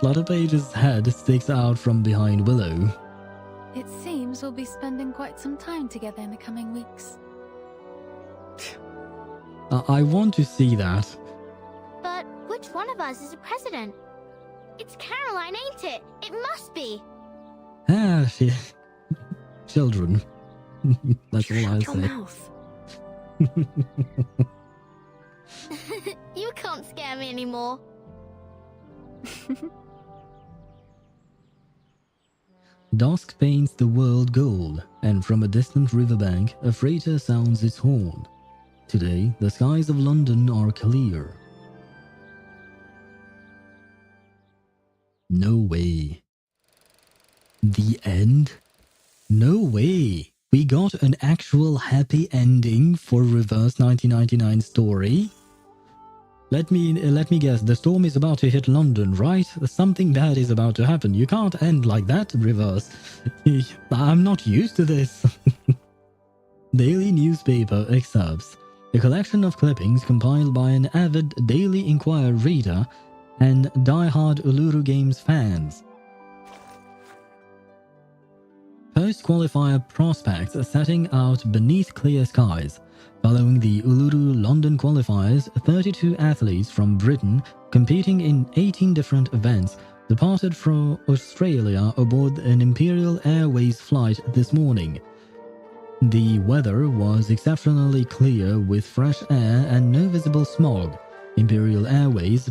Flutterpage's head sticks out from behind Willow. It seems we'll be spending quite some time together in the coming weeks. I want to see that. But which one of us is a president? It's Caroline, ain't it? It must be. She... Children. That's all I'll Shut say. your mouth. You can't scare me anymore. Dusk paints the world gold, and from a distant riverbank, a freighter sounds its horn. Today, the skies of London are clear. No way. The end? No way. We got an actual happy ending for Reverse 1999 story. Let me guess, the storm is about to hit London, right? Something bad is about to happen. You can't end like that, Reverse. I'm not used to this. Daily newspaper excerpts. A collection of clippings compiled by an avid Daily Inquirer reader and die-hard Uluru Games fans. Post-qualifier prospects are setting out beneath clear skies. Following the Uluru London qualifiers, 32 athletes from Britain, competing in 18 different events, departed from Australia aboard an Imperial Airways flight this morning. The weather was exceptionally clear with fresh air and no visible smog. Imperial Airways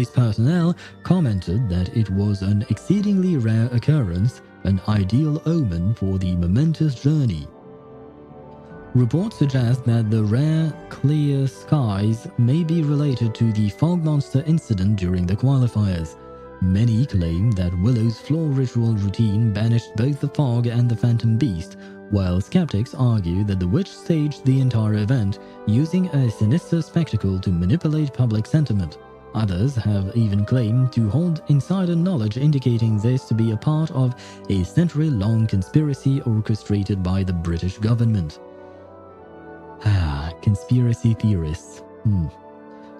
personnel commented that it was an exceedingly rare occurrence, an ideal omen for the momentous journey. Reports suggest that the rare, clear skies may be related to the fog monster incident during the qualifiers. Many claim that Willow's floor ritual routine banished both the fog and the phantom beast, while skeptics argue that the witch staged the entire event, using a sinister spectacle to manipulate public sentiment. Others have even claimed to hold insider knowledge indicating this to be a part of a century-long conspiracy orchestrated by the British government. Conspiracy theorists.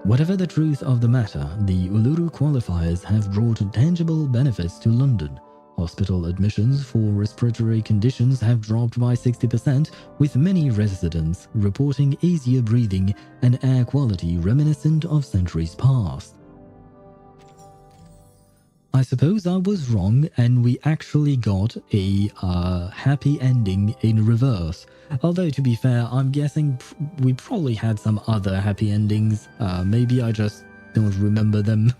Whatever the truth of the matter, the Uluru qualifiers have brought tangible benefits to London. Hospital admissions for respiratory conditions have dropped by 60%, with many residents reporting easier breathing and air quality reminiscent of centuries past. I suppose I was wrong and we actually got a happy ending in reverse. Although, to be fair, I'm guessing we probably had some other happy endings. Maybe I just don't remember them.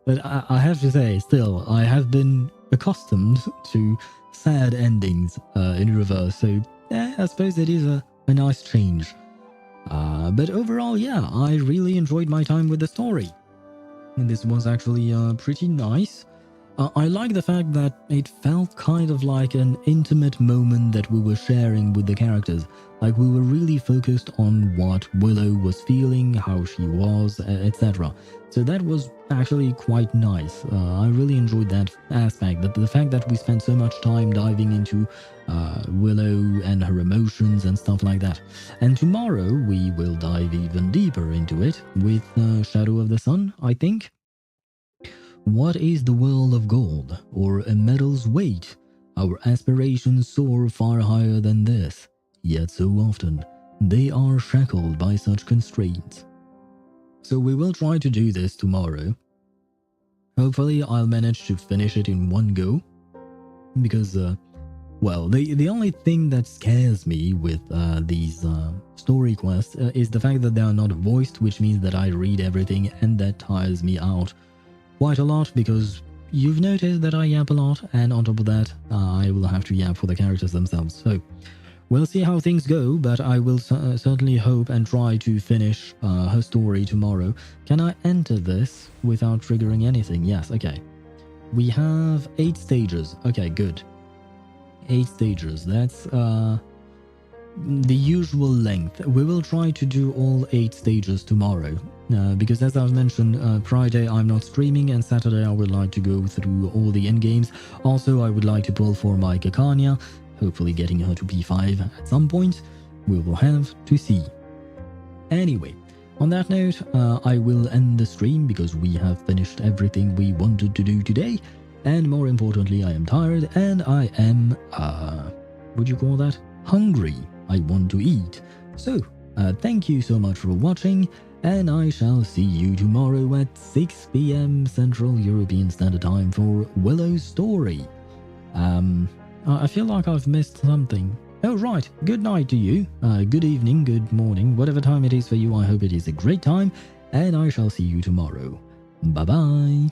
But I have to say, still, I have been accustomed to sad endings in reverse. So, yeah, I suppose it is a nice change. But overall, yeah, I really enjoyed my time with the story. And this was actually pretty nice. I like the fact that it felt kind of like an intimate moment that we were sharing with the characters. Like we were really focused on what Willow was feeling, how she was, etc. So that was actually quite nice. I really enjoyed that aspect, that the fact that we spent so much time diving into Willow and her emotions and stuff like that. And tomorrow we will dive even deeper into it with Shadow of the Sun, I think. What is the world of gold, or a metal's weight? Our aspirations soar far higher than this, yet so often they are shackled by such constraints. So we will try to do this tomorrow. Hopefully I'll manage to finish it in one go, because well, the only thing that scares me with these story quests is the fact that they are not voiced, which means that I read everything, and that tires me out quite a lot, because you've noticed that I yap a lot, and on top of that, I will have to yap for the characters themselves. So we'll see how things go, but I will certainly hope and try to finish her story tomorrow. Can I enter this without triggering anything? Yes, okay. We have 8 stages. Okay, good. 8 stages. That's the usual length. We will try to do all 8 stages tomorrow. Because as I've mentioned, Friday I'm not streaming, and Saturday I would like to go through all the endgames. Also, I would like to pull for my Kakanya, hopefully getting her to P5 at some point. We will have to see. Anyway, on that note, I will end the stream because we have finished everything we wanted to do today. And more importantly, I am tired and I am, would you call that? Hungry. I want to eat. So, thank you so much for watching, and I shall see you tomorrow at 6 PM Central European Standard Time for Willow's story. I feel like I've missed something. Oh, right. Good night to you. Good evening, good morning, whatever time it is for you. I hope it is a great time, and I shall see you tomorrow. Bye-bye.